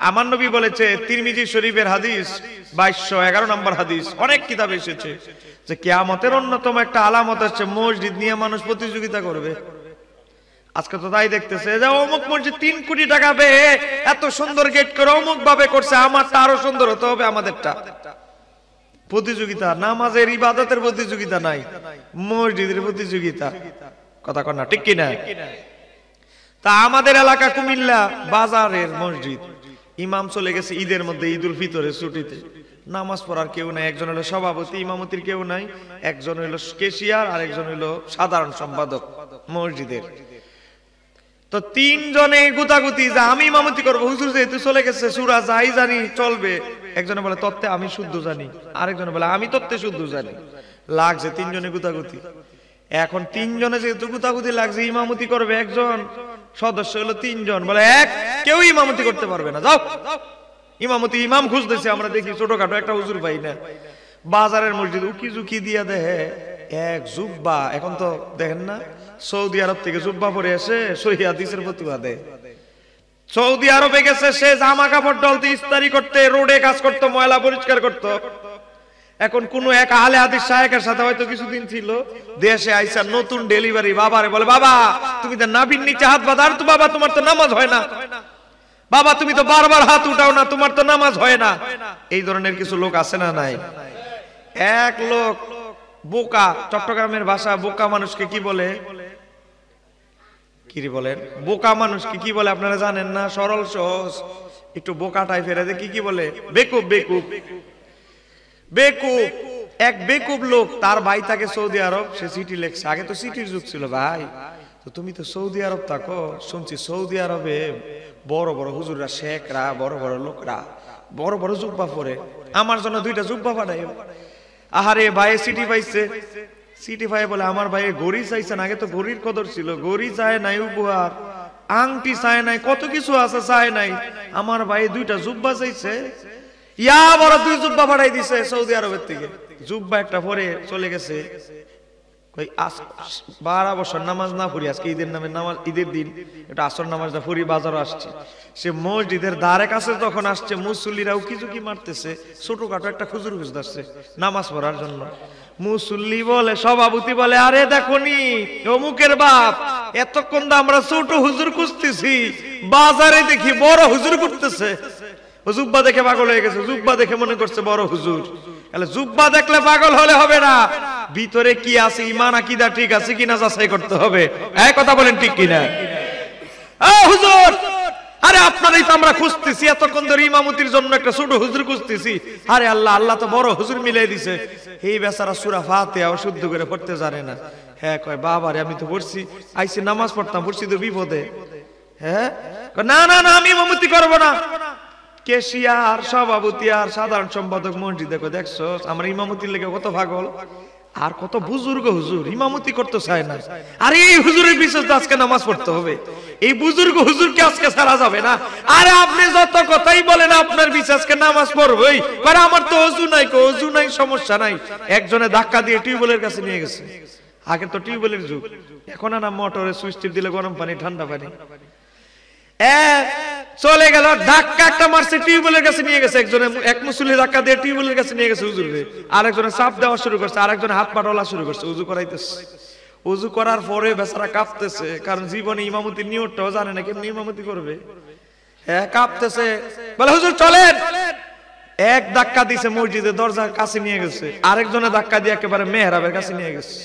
আমার নবী বলেছে, তিরমিজি শরীফের হাদিস 2211 নম্বর হাদিস, অনেক কিতাবে এসেছে যে কিয়ামতের অন্যতম একটা আলামত হচ্ছে মসজিদ নিয়ে মানুষ প্রতিযোগিতা করবে। আজকে তো তাই দেখতেছে যে অমুক মসজিদ 3 কোটি টাকা পেয়ে এত সুন্দর গেট করে অমুক ভাবে করছে, আমারটা আরো সুন্দর হতে হবে আমাদেরটা। প্রতিযোগিতা, নামাজের ইবাদতের প্রতিযোগিতা নাই, মসজিদের প্রতিযোগিতা। কথা কন না, ঠিক কি না? তা আমাদের এলাকা কুমিল্লা বাজারের মসজিদ, ইমাম চলে গেছে ঈদের মধ্যে, ঈদুল ফিতরের ছুটিতে, নামাজ পড়ার কেউ নাই। একজন হলো সভাপতি, ইমামতির কেউ নাই, একজন হলো কেশিয়ার, আর একজন হলো সাধারণ সম্পাদক মসজিদের। তো 3 জনে গুতাগুতি যে আমি ইমামতি করবো, হুজুর যেহেতু চলে গেছে সূরা যাই জানি চলবে। একজনে বলে তত্ত্বে আমি শুদ্ধ জানি, আরেকজনে বলে আমি তত্ত্বে শুদ্ধ জানি। লাগছে 3 জনে গুতাগুতি। এখন 3 জনে যেহেতু গুতাগুতি লাগছে, ইমামতি করবে একজন, সদস্য হলো 3 জন, বলে কেউ ইমামতি করতে পারবে না, যাও ইমামতি। ইমাম খুঁজতেছে, আমরা দেখি ছোটখাটো একটা হুজুর পাই না। বাজারের মসজিদ উকি ঝুঁকি দিয়া দেহে এক জুব্বা, এখন তো দেখেন না সৌদি আরব থেকে জুব্বা পরে এসে সহিহ হাদিসের ফতোয়া দেয়। সৌদি আরবে গেছে সে জামা কাপড় ডলতে, ইস্তারি করতে, রোডে কাজ করতো, ময়লা পরিষ্কার করতো। এখন কোন এক আহলে হাদিস শায়েখের সাথে হয়তো কিছুদিন ছিল, দেশে আইসা নতুন ডেলিভারি, বাবারে বলে বাবা তুমি তো নাভির নিচে হাত বাঁধা, আর তো বাবা তোমার তো নামাজ হয় না, বাবা তুমি তো বারবার হাত উঠাও না, তোমার তো নামাজ হয় না। এই ধরনের কিছু লোক আছে না নাই? এক লোক বোকা, চট্টগ্রামের ভাষা বোকা মানুষকে কি বলে? কি বলেন? বোকা মানুষকে কি বলে আপনারা জানেন না? সরল সহজ একটু বোকা টাইপের কি বলে? বেকুব। বেকুব, বেকুব। এক বেকুব লোক, তার ভাই থাকে সৌদি আরব, সে চিঠি লেখছে। আগে তো চিঠির যুগ ছিল ভাই, তো তুমি তো সৌদি আরব থাকো, শুনছি সৌদি আরবে বড় বড় হুজুররা, শেখরা, বড় বড় লোকরা বড় বড় জুব্বা পরে, আমার জন্য 2টা জুব্বা পাঠাই। আহারে ভাই চিঠি পাইছে, চিঠি ভাই বলে আমার ভাই ঘড়ি চাইছেন। আগে তো ঘড়ির কদর ছিল, ঘড়ি চায় নাই, উপহার আংটি চায় নাই, কত কিছু আছে চায় নাই। আমার ভাই 2টা জুব্বা চাইছে, ইয়া বড় 2 জুব্বা পাঠাই দিছে সৌদি আরবের থেকে। জুব্বা একটা পরে চলে গেছে। কই 12 বছর নামাজ না পড়ি, আজকে ঈদের নামে নামাজ, ঈদের দিন এটা আসর নামাজটা পড়ি, বাজারও আসছে। সে মসজিদের ধারে কাছে যখন আসছে, মুসল্লিরা উকি ঝুঁকি মারতেছে, ছোটখাটো একটা খুজুর খুঁজতেছে নামাজ পড়ার জন্য। মুসল্লি বলে, সভাপতি বলে, আরে দেখনি অমুকের বাপ, এতক্ষণ তো আমরা ছোট হুজুর খুঁজতেছি, বাজারে দেখি বড় হুজুর করতেছে। জুব্বা দেখে পাগল হয়ে গেছে, জুব্বা দেখে মনে করছে বড় হুজুর। তাহলে জুব্বা দেখলে পাগল হলে হবে না, ভিতরে কি আছে, ঈমান আকীদা ঠিক আছে কিনা যাচাই করতে হবে। এই কথা বলেন ঠিক কিনা? হুজুর, আরে আপনারই তো আমরা খুঁজতেছি, এতক্ষণ ধরে ইমামতির জন্য একটা ছোট হুজুর খুঁজতেছি। আরে আল্লাহ, আল্লাহ তো বড় হুজুর মিলাই দিছে। এই বেচারা সূরা ফাতিহা শুদ্ধ করে পড়তে জানে না। হ্যাঁ কয় বাবা রে, আমি তো পড়ছি, আইছি নামাজ পড়তাম, পড়ছি তো বিপদে। হ্যাঁ না না না, আমি ইমামতি করব না। কেশিয়ার, সভাপতি আর সাধারণ সম্পাদক মসজিদে দেখছো আমরা ইমামতির লেগে কত পাগল, আর কত বুজুর্গ হুজুর ইমামতি করতে চায় না। আরে এই হুজুরের পিছনে আজকে নামাজ পড়তে হবে, এই বুজুর্গ হুজুরকে আজকে ছাড়া যাবে না। আরে আপনি যত কথাই বলেন আপনার পিছনে আজকে নামাজ পড়বই, কারণ আমার তো ওযু নাই, ওযু নাই, সমস্যা নাই। একজনে ধাক্কা দিয়ে টিউবওয়েলের কাছে নিয়ে গেছে। আগে তো টিউবওয়েলের যুগ, এখন না মোটরে সুইচ টিপ দিলে গরম পানি, ঠান্ডা পানি। চলে গেল, ধাক্কা একটা মারছে, টিউবওয়েলের কাছে নিয়ে গেছে। একজনে, এক মুসল্লি ধাক্কা দিয়ে টিউবওয়েলের কাছে নিয়ে গেছে হুজুরকে। আরেকজনে চাপ দেওয়া শুরু করছে, আরেকজনে হাত পা টোলা শুরু করছে, উযু করাইতেছে। উযু করার পরে বেচারা কাঁপতেছে, কারণ জীবনে ইমামতির নিয়তটাও জানে না কেমনি ইমামতি করবে। হ্যাঁ কাঁপতেছে, বলে হুজুর চলেন। এক ধাক্কা দিছে, মসজিদের দরজার কাছে নিয়ে গেছে। আরেকজনে ধাক্কা দিয়ে একেবারে মেহরাবের কাছে নিয়ে গেছে।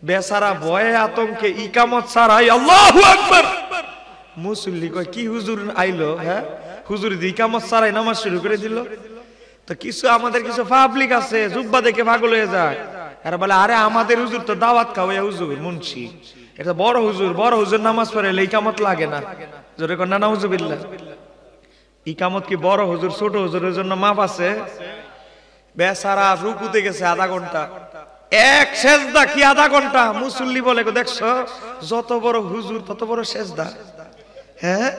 বেচারা ভয়ে আতঙ্কে ইকামত ছাড়াই আল্লাহু আকবার। মুসল্লি কয় কি হুজুর আইলো? হ্যাঁ হুজুর ইকামত ছাড়াই নামাজ শুরু করে দিল। তো কিছু আমাদের কিছু পাবলিক আছে জুব্বা দেখে পাগল হয়ে যায়। এরা বলে আরে আমাদের হুজুর তো দাওয়াত খাওয়ায় হুজুর, মুন্সি, এটা বড় হুজুর, বড় হুজুর নামাজ পড়ে ইকামত লাগে না। জোরে কর না নাউজুবিল্লাহ। ইকামত কি বড় হুজুর ছোট হুজুরের জন্য মাপ আছে? বেচারা রুকুতে গেছে আধা ঘন্টা, এক সেজদা কি আধা ঘন্টা। মুসল্লি বলে দেখছো যত বড় হুজুর তত বড় সেজদা। হ্যাঁ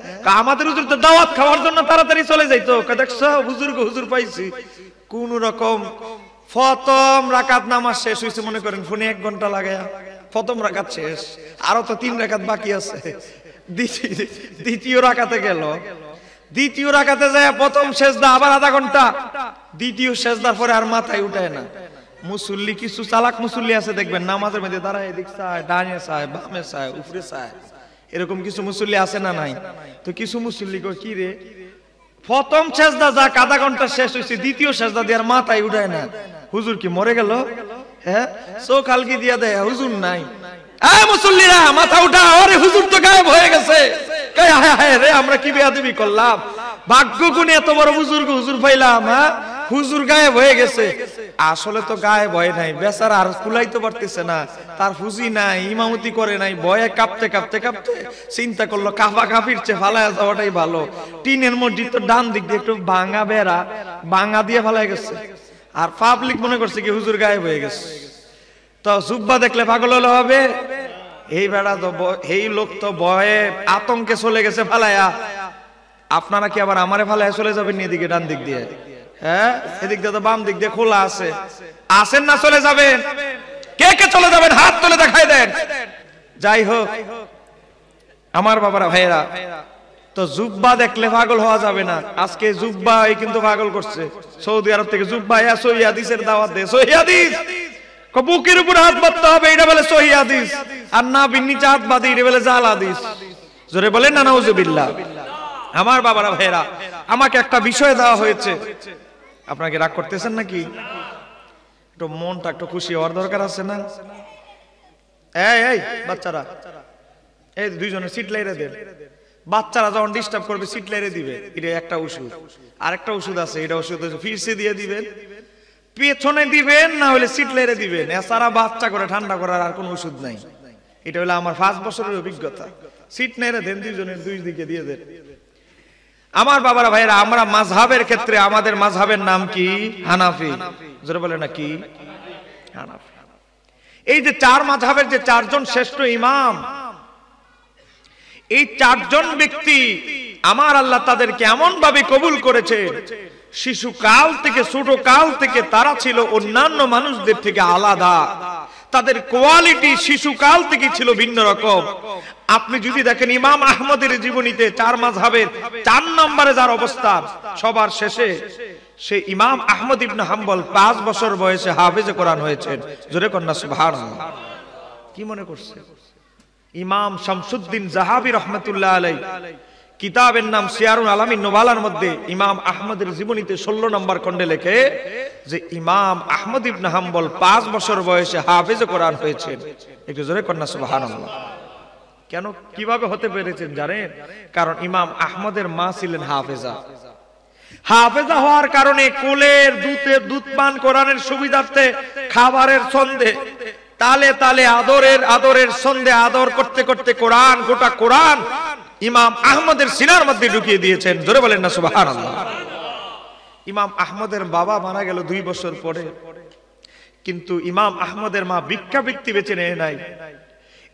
আমাদের হুজুর তো দাওয়াত খাওয়ার জন্য তাড়াতাড়ি চলে যাইতো। দেখছো হুজুর হুজুর পাইছি। কোন রকম প্রথম রাকাত নামাজ শেষ হয়েছে, মনে করেন ফোনে 1 ঘন্টা লাগায়া প্রথম রাকাত শেষ, আরো তো 3 রাকাত বাকি আছে। দ্বিতীয় রাকাতে গেল, দ্বিতীয় রাকাতে যায় প্রথম সেজদা আবার আধা ঘন্টা, দ্বিতীয় সেজদার পরে আর মাথায় উঠায় না। মুসল্লি কিছু চালাক মুসল্লি আছে দেখবেন, নামাজের মধ্যে দাঁড়ায় এদিক চায়, ডানে চায়, বামে চায়, উপরে চায়, এরকম কিছু মুসল্লি আছে না নাই? তো কিছু মুসল্লি কয় কি রে, প্রথম সেজদা যাক আধা ঘন্টা শেষ হয়েছে, দ্বিতীয় সেজদা দিয়ে আর মাথায় উঠায় না, হুজুর কি মরে গেল? হ্যাঁ, চোখ হালকি দিয়া দেয়, হুজুর নাই। মুসল্লিরা মাথা উঠা, আরে হুজুর তো গায়েব হয়ে গেছে। রে আমরা কি বেয়াদবি করলাম, ভাগ্য গুণে এত বড় বুজুর্গ হুজুর পাইলাম, হ্যাঁ হুজুর গায়েব হয়ে গেছে। আসলে তো গায়েব হয় নাই, বেচারা আর কুলাইতে পারতেছে না, তার ফুজি নাই, ইমামতি করে নাই, ভয়ে কাঁপতে কাঁপতে কাঁপতে চিন্তা করলো কাফা কাফির চেয়ে ফালায় যাওয়াটাই ভালো। টিনের মসজিদ তো ডান দিক দিয়ে একটু ভাঙা বেড়া, ভাঙা দিয়ে ফালায় গেছে, আর পাবলিক মনে করছে কি হুজুর গায়েব হয়ে গেছে। তো জুব্বা দেখলে পাগল হলে হবে? এই বেড়া তো, এই লোক তো ভয়ে আতঙ্কে চলে গেছে ফালায়া। আপনারা কি আবার আমারে ফালায়া চলে যাবেন এদিকে ডান দিক দিয়ে? হ্যাঁ, এদিক দিয়ে তো বাম দিক দিয়ে খোলা আছে, আসেন না চলে যাবেন? কে কে চলে যাবেন হাত তুলে দেখাই দেন। যাই হোক আমার বাবারা ভাইয়েরা, তো জুব্বা দেখলে পাগল হওয়া যাবে না। আজকে জুব্বা কিন্তু পাগল করছে। সৌদি আরব থেকে জুব্বা সহি হাদিসের দাওয়াত দেয়, সহি হাদিস বুকের উপর হাত বাঁধতে হবে, এটা বলে সহি হাদিস, আর না নিচে হাত বাঁধে এটা বলে জাল হাদিস। জোরে বলেন না নাউজুবিল্লাহ। আমার বাবারা ভাইয়েরা, আমাকে একটা বিষয় দেওয়া হয়েছে, আপনাকে রাগ করতেছেন নাকি? একটু মনটা একটু খুশি হওয়ার দরকার আছে না? এই বাচ্চারা, এই দুইজনের সিট লাইরে দেন। বাচ্চারা যখন ডিস্টার্ব করবে সিট লাইরে দিবে, এটা একটা ওষুধ। আরেকটা ওষুধ আছে, এটা ওষুধ ফিরসে দিয়ে দিবেন, পেছনে দিবেন, না হলে সিট লাইরে দিবেন। এছাড়া বাচ্চা করে ঠান্ডা করার আর কোনো ওষুধ নাই। এটা হলো আমার 5 বছরের অভিজ্ঞতা। সিট লাইরে দেন, দুইজনের দুই দিকে দিয়ে দেন। আমার বাবারা ভাইরা, আমরা মাযহাবের ক্ষেত্রে আমাদের মাযহাবের নাম কি? হানাফি। জোরে বলে না কি? হানাফি। এই যে 4 মাযহাবের যে 4 জন শ্রেষ্ঠ ইমাম, এই 4 জন ব্যক্তি আমার আল্লাহ তাদেরকে এমন ভাবে কবুল করেছে, শিশুকাল থেকে ছোট কাল থেকে তারা ছিল অন্যান্য মানুষদের থেকে আলাদা। তাদের কোয়ালিটি শিশুকাল থেকে ছিল ভিন্ন রকম। আপনি যদি দেখেন ইমাম আহমদের জীবনীতে 4 মাযহাবের 4 নম্বরে যার অবস্থান, সবার শেষে সে ইমাম আহমদ ইবনে হাম্বল 5 বছর বয়সে হাফেজে কোরআন হয়েছেন। জোরে কন্যা সুবহানাল্লাহ। কি মনে করছে? ইমাম শামসুদ্দিন জাহাবী রাহমাতুল্লাহ আলাইহি কিতাবের নাম সিয়ারুল আলামিন নুবালার মধ্যে ইমাম আহমদের জীবনীতে 16 নম্বর খণ্ডে লেখে যে ইমাম আহমদ ইবনে হাম্বল 5 বছর বয়সে হাফেজে কোরআন হয়েছেন। একটু জোরে কন্যা সুবহানাল্লাহ। কেন, কিভাবে হতে পেরেছেন জানেন? কারণ ইমাম আহমদের মা ছিলেন হাফেজা। হাফেজা হওয়ার কারণে কোলের দুধ পান কোরআনের সুবিধার্থে খাবারের ছন্দে তালে তালে আদরের ছন্দে আদর করতে করতে কোরআন, গোটা কোরআন ইমাম আহমদের সিনার মধ্যে ঢুকিয়ে দিয়েছেন। জোরে বলেন না সুবহানাল্লাহ। ইমাম আহমদের বাবা মারা গেল 2 বছর পরে, কিন্তু ইমাম আহমদের মা ভিক্ষা ব্যক্তি বেঁচে নেয় নাই।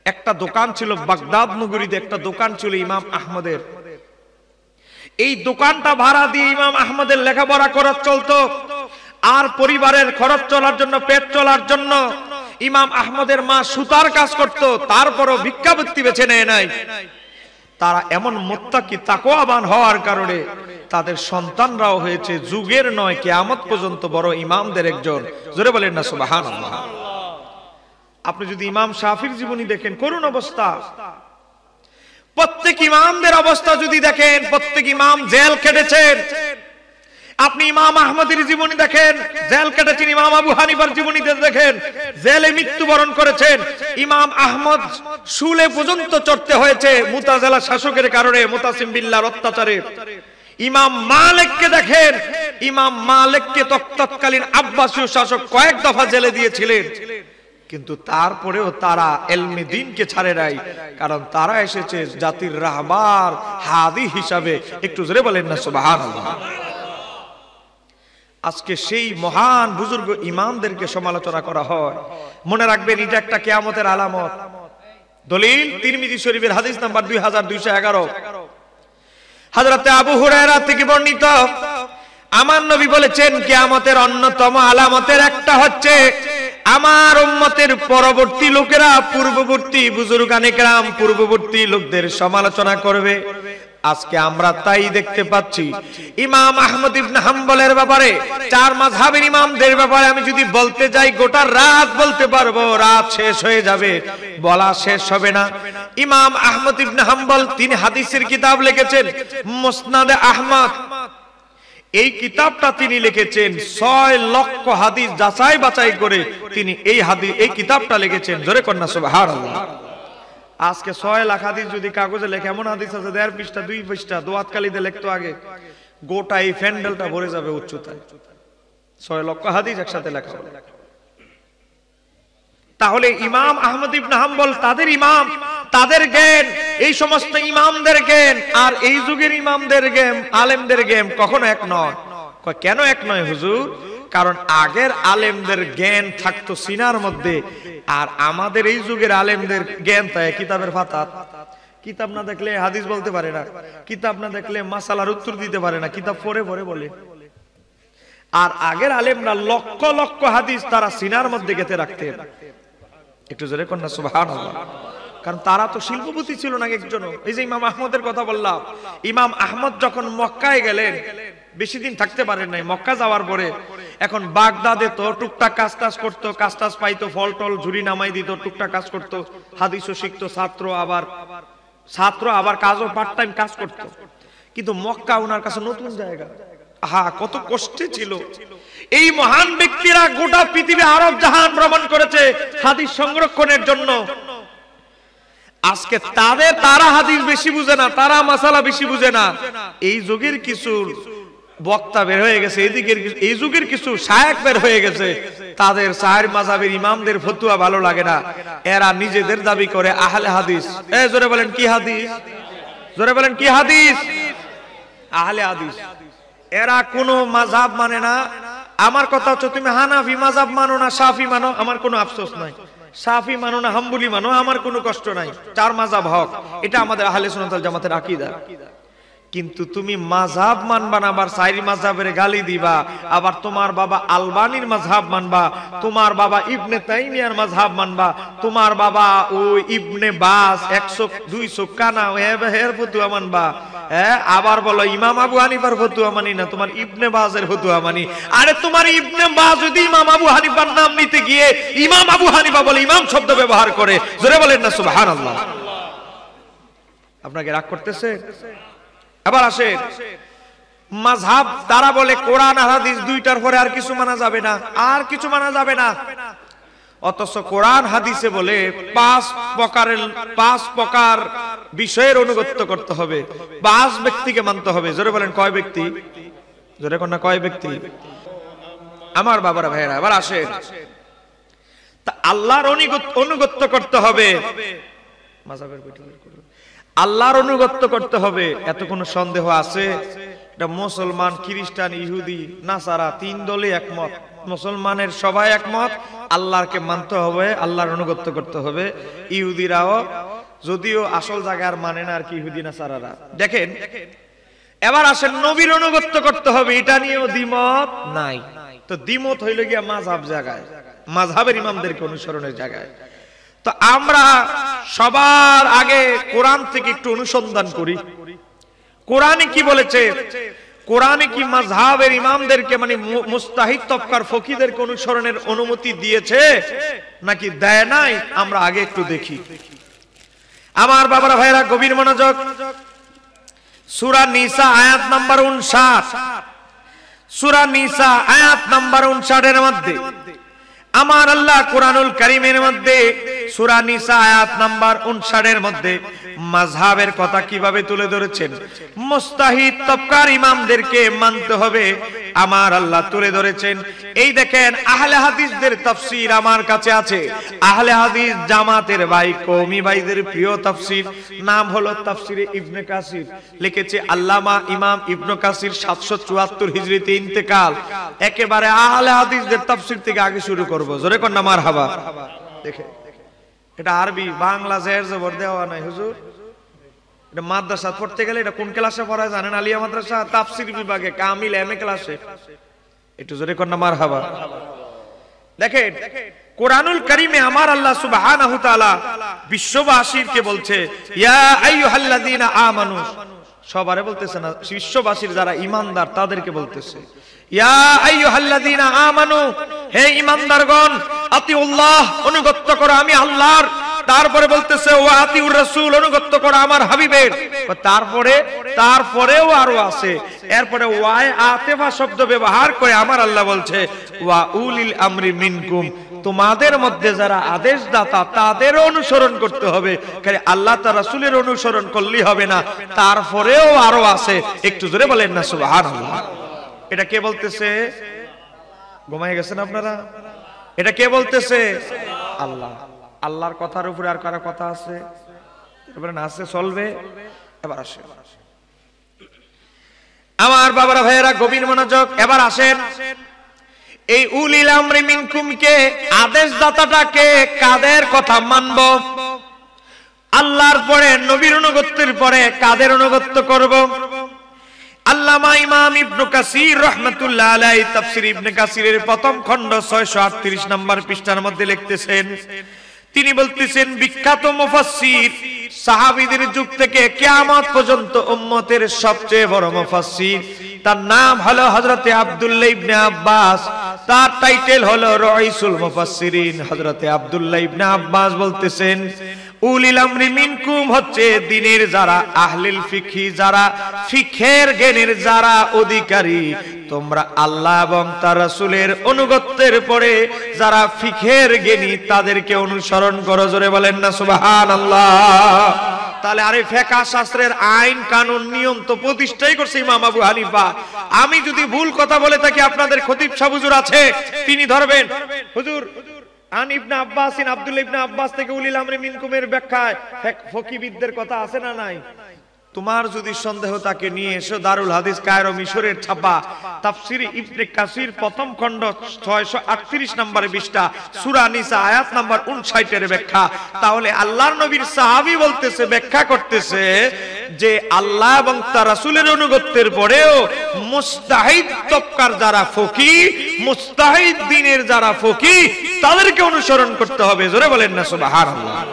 একটা দোকান ছিল বাগদাদ নগরীতে, একটা দোকান ছিল ইমাম আহমদের। এই দোকানটা ভাড়া দিয়ে ইমাম আহমদের লেখাপড়া খরচ চলতো, আর পরিবারের খরচ চলার জন্য, পেট চলার জন্য ইমাম আহমদের মা সুতার কাজ করত। তারপরও ভিক্ষা ব্যক্তি বেঁচে নেয় নাই। তারা এমন মুত্তাকি তাকওয়াবান হওয়ার কারণে তাদের সন্তানরাও হয়েছে যুগের নয় কিয়ামত পর্যন্ত বড় ইমামদের একজন। জোরে বলেন না সুবহানাল্লাহ। আপনি যদি ইমাম শাফির জীবনী দেখেন, করুণ অবস্থা। প্রত্যেক ইমামদের অবস্থা যদি দেখেন, প্রত্যেক ইমাম জেল কেটেছেন। আপনি ইমাম আহমদের জীবনী দেখেন, জেল কেটেছেন। ইমাম আবু হানিফার জীবনীতে দেখেন, জেলে মৃত্যুবরণ করেছেন। ইমাম আহমদ শুলে পর্যন্ত চড়তে হয়েছে মুতাজিলা শাসকের কারণে, মুতাসিম বিল্লাহর অত্যাচারে। ইমাম মালিককে দেখেন, ইমাম মালিককে তৎকালীন আব্বাসীয় শাসক কয়েক দফা জেলে দিয়েছিলেন, কিন্তু তারপরেও তারা ইলমে দ্বীনকে ছাড়ে নাই, কারণ তারা এসেছে জাতির রাহবার হাদি হিসাবে। একটু জোরে বলেন না সুবহানাল্লাহ। আজকে সেই মহান বুজুর্গ ইমামদেরকে সমালোচনা করা হয়, মনে রাখবেন এটা একটা কিয়ামতের আলামত। দলিল তিরমিজি শরীফের হাদিস নাম্বার 2211। হযরত আবু হুরায়রা থেকে বর্ণিত, আমার নবী বলেছেন কিয়ামতের অন্যতম আলামতের একটা হচ্ছে আমার উম্মতের পরবর্তী লোকেরা পূর্ববর্তী বুজুর্গানে কেরাম পূর্ববর্তী লোকদের সমালোচনা করবে। আজকে আমরা তাই দেখতে পাচ্ছি। ইমাম আহমদ ইবনে হাম্বলের ব্যাপারে, চার মাযহাবের ইমামদের ব্যাপারে আমি যদি বলতে যাই গোটা রাত বলতে পারবো, রাত শেষ হয়ে যাবে, বলা শেষ হবে না। ইমাম আহমদ ইবনে হাম্বল তিনি হাদিসের কিতাব লিখেছেন মুসনাদে আহমদ। এই কিতাবটা তিনি লিখেছেন 6 লক্ষ হাদিস যাচাই বাছাই করে তিনি এই কিতাবটা লিখেছেন। জোরে কন্যা সুবহানাল্লাহ। আজকে 6 লাখ হাদিস যদি কাগজে লেখে, এমন হাদিস আছে 1.5 পৃষ্ঠা 2 পৃষ্ঠা দোয়াত কালিতে লিখতো আগে, গোটা এই ফ্যান্ডেলটা ভরে যাবে উচ্চতায়। 6 লক্ষ হাদিস একসাথে লেখা হবে। তাহলে ইমাম আহমদ ইবনে হাম্বল তাদের ইমাম, তাদের জ্ঞান, এই সমস্ত ইমামদের জ্ঞান আর এই যুগের ইমামদের জ্ঞান, আলেমদের জ্ঞান কখনো এক নয়। কেন এক নয় হুজুর? কারণ আগের আলেমদের জ্ঞান থাকতো সিনার মধ্যে, আর আমাদের এই যুগের আলেমদের জ্ঞান থাকে কিতাবের পাতাত। কিতাব না দেখলে হাদিস বলতে পারে না, কিতাব না দেখলে মাসালার উত্তর দিতে পারে না, কিতাব পড়ে পড়ে বলে। আর আগের আলেমরা লক্ষ লক্ষ হাদিস তারা সিনার মধ্যে গেঁথে রাখতেন। একটু জোরে কন্যা সুবহানাল্লাহ। কারণ তারা তো শিল্পপতি ছিল না একজনও। এই যে ইমাম আহমদের কথা বললাম, ইমাম আহমদ যখন মক্কায় গেলেন, বেশি দিন থাকতে পারেন নাই। মক্কা যাওয়ার পরে এখন বাগদাদে তো টুকটাক কাজ করতো, কাজ পাইতো, ফল টল ঝুরি নামাই দিত, টুকটাক কাজ করতো, হাদিসও শিখতো, ছাত্র আবার কাজও পার্ট টাইম কাজ করতো। কিন্তু মক্কা ওনার কাছে নতুন জায়গা। কত কষ্টে ছিল। এই মহান ব্যক্তিরা গোটা পৃথিবী আরব জাহান ভ্রমণ করেছে হাদিস সংরক্ষণের জন্য। আজকে তারা হাদিস বেশি বুঝে না, তারা মাসালা বেশি বুঝে না। এই যুগের কিছু বক্তা বের হয়ে গেছে, এই যুগের কিছু শায়েখ বের হয়ে গেছে, তাদের চার মাযহাবের ইমামদের ফতোয়া ভালো লাগে না। এরা নিজেদের দাবি করে আহলে হাদিস। জোরে বলেন কি হাদিস? জোরে বলেন কি হাদিস? আহলে হাদিস। এরা কোনো মাযহাব মানে না। আমার কথা হচ্ছে, তুমি হানাফি মাযহাব মানো না, শাফি মানো, আমার কোনো আফসোস নাই। শাফি মানো না, হাম্বলি মানো, আমার কোনো কষ্ট নাই। চার মাযহাব হক, এটা আমাদের আহলে সুন্নাত ওয়াল জামাতের আকীদা। কিন্তু তুমি মাযহাব মানবা না, আবার চারি মাযহাবের গালি দিবা, আবার তোমার বাবা আলবানির মাযহাব মানবা, তোমার বাবা ইবনে তাইমিয়ার মাযহাব মানবা, তোমার বাবা ওই ইবনে বাস 100-200 কানা এর ফতোয়া মানবা। আবার বলো ইমাম আবু হানিফার ফতোয়া মানি না, তোমার ইবনে বাজের ফতোয়া মানি। আরে তোমার ইবনে বাজ যদি ইমাম আবু হানিফার নাম নিতে গিয়ে ইমাম আবু হানিফা বলে ইমাম শব্দ ব্যবহার করে, জোরে বলেন না সুবহানাল্লাহ। আপনাকে রাগ করতেছে? আবার আসে মাযহাব, তারা বলে কোরআন আর হাদিস দুইটার পরে আর কিছু মানা যাবে না, আর কিছু মানা যাবে না। অথচ কোরআন হাদিসে বলে 5 প্রকার বিষয়ের অনুগত্য করতে হবে, 5 ব্যক্তিকে মানতে হবে। জোরে বলেন কয় ব্যক্তি? জোরে কোন না কয় ব্যক্তি? আমার বাবারা ভাইরা, আবার আসে তা আল্লাহর অনুগত্য করতে হবে। মাযহাবের আল্লাহর অনুগত্য করতে হবে, এত কোনো সন্দেহ আছে? এটা মুসলমান, খ্রিস্টান, ইহুদি, নাসারা 3 দলই একমত। মুসলমানের সবাই একমত, আল্লাহকে মানতে হবে, আল্লাহর অনুগত্য করতে হবে। ইহুদিরাও যদিও আসল জায়গার মানে না আর কি, ইহুদি নাসারারা। দেখেন এবার আসেন নবীর অনুগত্য করতে হবে, এটা নিয়েও দ্বিমত নাই। তো দ্বিমত হইল গিয়া মাযহাব জায়গায়, মাযহাবের ইমামদেরকে অনুসরণের জায়গায়। তো আমরা সবার আগে কোরআন থেকে একটু অনুসন্ধান করি, কোরআনে কি বলেছে। কোরআনে কি মাযহাবের ইমামদেরকে মানে মুস্তাহিদ তবকার ফকিহদেরকে অনুসরণের অনুমতি দিয়েছে নাকি দেয় নাই? আমরা আগে একটু দেখি। আমার বাবারা ভাইরা গভীর মনোযোগ। সূরা নিসা আয়াত নাম্বার 59, সূরা নিসা আয়াত নাম্বার 59 এর মধ্যে আমার আল্লাহ কোরআনুল কারীমের মধ্যে সূরা নিসা আয়াত নাম্বার 59 এর মধ্যে মাযহাবের কথা কিভাবে তুলে ধরেছেন, মুস্তাহিদ তবকার ইমামদেরকে মানতে হবে আমার আল্লাহ তুলে ধরেছেন। এই দেখেন আহলে হাদিসদের তাফসীর আমার কাছে আছে। আহলে হাদিস জামাতের ভাই, কওমি ভাইদের প্রিয় তাফসীর, নাম হলো তাফসীরে ইবনে কাসির। লিখেছে আল্লামা ইমাম ইবনে কাসির, 774 হিজরিতে ইন্তেকাল। একেবারে আহলে হাদিসদের তাফসীর থেকে আগে শুরু করব। জোরে কোন না মারহাবা। দেখে এটা আরবি, বাংলা জের জবর দেওয়া নাই হুজুর। এটা মাদ্রাসা পড়তে গেলে এটা কোন ক্লাসে পড়ায় জানেন? আলিয়া মাদ্রাসা তাফসীর বিভাগে কামিল এমএ ক্লাসে। একটু জোরে কোন না মারহাবা। দেখেন কোরআনুল কারীমে আমার আল্লাহ সুবহানাহু তাআলা বিশ্ববাসীকে বলছে, ইয়া আইয়ুহাল্লাযীনা আমানু, সবারে বলতেছে না, বিশ্ববাসীর যারা ইমানদার তাদেরকে বলতেছে, ইয়া আইয়ুহাল্লাযীনা আমানু, হে ইমানদারগণ, আতিউল্লাহ, অনুগত করো আমি আল্লাহর। তারপরে বলতেছে ওয়া আতিউর রাসূল, অনুগত করো আমার হাবিবের। তারপরেও আরো আছে, এরপরে ওয়াই আতিফা শব্দ ব্যবহার করে আমার আল্লাহ বলছে ওয়া উলিল আমরি মিনকুম, তোমাদের মধ্যে যারা আদেশদাতা তাদেরও অনুসরণ করতে হবে, খালি আল্লাহ তার রাসূলের অনুসরণ করলেই হবে না, তারপরেও আরো আছে। একটু জোরে বলেন না সুবহানাল্লাহ। এটা কে বলতেছে? ঘুমায় গেছেন আপনারা? এটা কে বলতেছে? আল্লাহ। আল্লাহর কথার উপরে আর কারো কথা আছে? এবারে না আছে, চলবে। এবার আসে আমার বাবারা, ভাইয়েরা, গভীর মনোযোগ। এবার আসেন, এই উলিল আমরি মিনকুম কে, আদেশদাতাটাকে, কাদের কথা মানব? আল্লাহর পরে, নবীর অনুগত্যের পরে কাদের অনুগত্য করব? আল্লামা ইমাম ইবনে কাসির রাহমাতুল্লাহ আলাইহি তাফসীর ইবনে কাসিরের প্রথম খণ্ড 638 নম্বর পৃষ্ঠার মধ্যে লিখতেছেন, তিনি বলতেছেন, বিখ্যাত মুফাসসির, সাহাবীদের যুগ থেকে কিয়ামত পর্যন্ত উম্মতের সবচেয়ে বড় মুফাসসির, তার নাম হলো হযরতে আব্দুল্লাহ ইবনে আব্বাস। তার টাইটেল হলো রাইসুল মুফাসসিরিন। হযরতে আব্দুল্লাহ ইবনে আব্বাস বলতেছেন, উলিল আমরি মিনকুম হচ্ছে দ্বীনের যারা আহলুল ফিকহি, যারা ফিকহের জ্ঞানের যারা অধিকারী, তোমরা আল্লাহ এবং তার রাসূলের অনুগত্যের পরে যারা ফিকহের জ্ঞানী তাদেরকে অনুসরণ করো। জোরে বলেন না সুবহানাল্লাহ। তাহলে আরে ফিকহ শাস্ত্রের আইন কানুন নিয়ম তো প্রতিষ্ঠাই করছে ইমাম আবু হানিফা। আমি যদি ভুল কথা বলে থাকি, আপনাদের খতিব সাহেব হুজুর আছে, তিনি ধরবেন, হুজুর আন ইবনে আব্বাস, আব্দুল্লাহ ইবনে আব্বাস থেকে উলিল আমরি মিনকুমের ব্যাখ্যায় ফকিহবিদদের কথা আছে না নাই? তোমার যদি সন্দেহ থাকে নিয়ে এসো, দারুল হাদিস কায়রো মিশরের ছাপা তাফসীর ইবনে কাসির প্রথম খণ্ড 638 নম্বর পৃষ্ঠা, সূরা নিসা আয়াত নাম্বার 59 এর ব্যাখ্যা। তাহলে আল্লাহর নবীর সাহাবী বলতেছে, ব্যাখ্যা করতেছে যে আল্লাহ এবং তার রাসূলের অনুগত্যের পরেও মুস্তাহিদ তবকার যারা ফকিহ, মুস্তাহিদ দ্বীনের যারা ফকিহ, তাদেরকে অনুসরণ করতে হবে। জোরে বলেন না সুবহানাল্লাহ।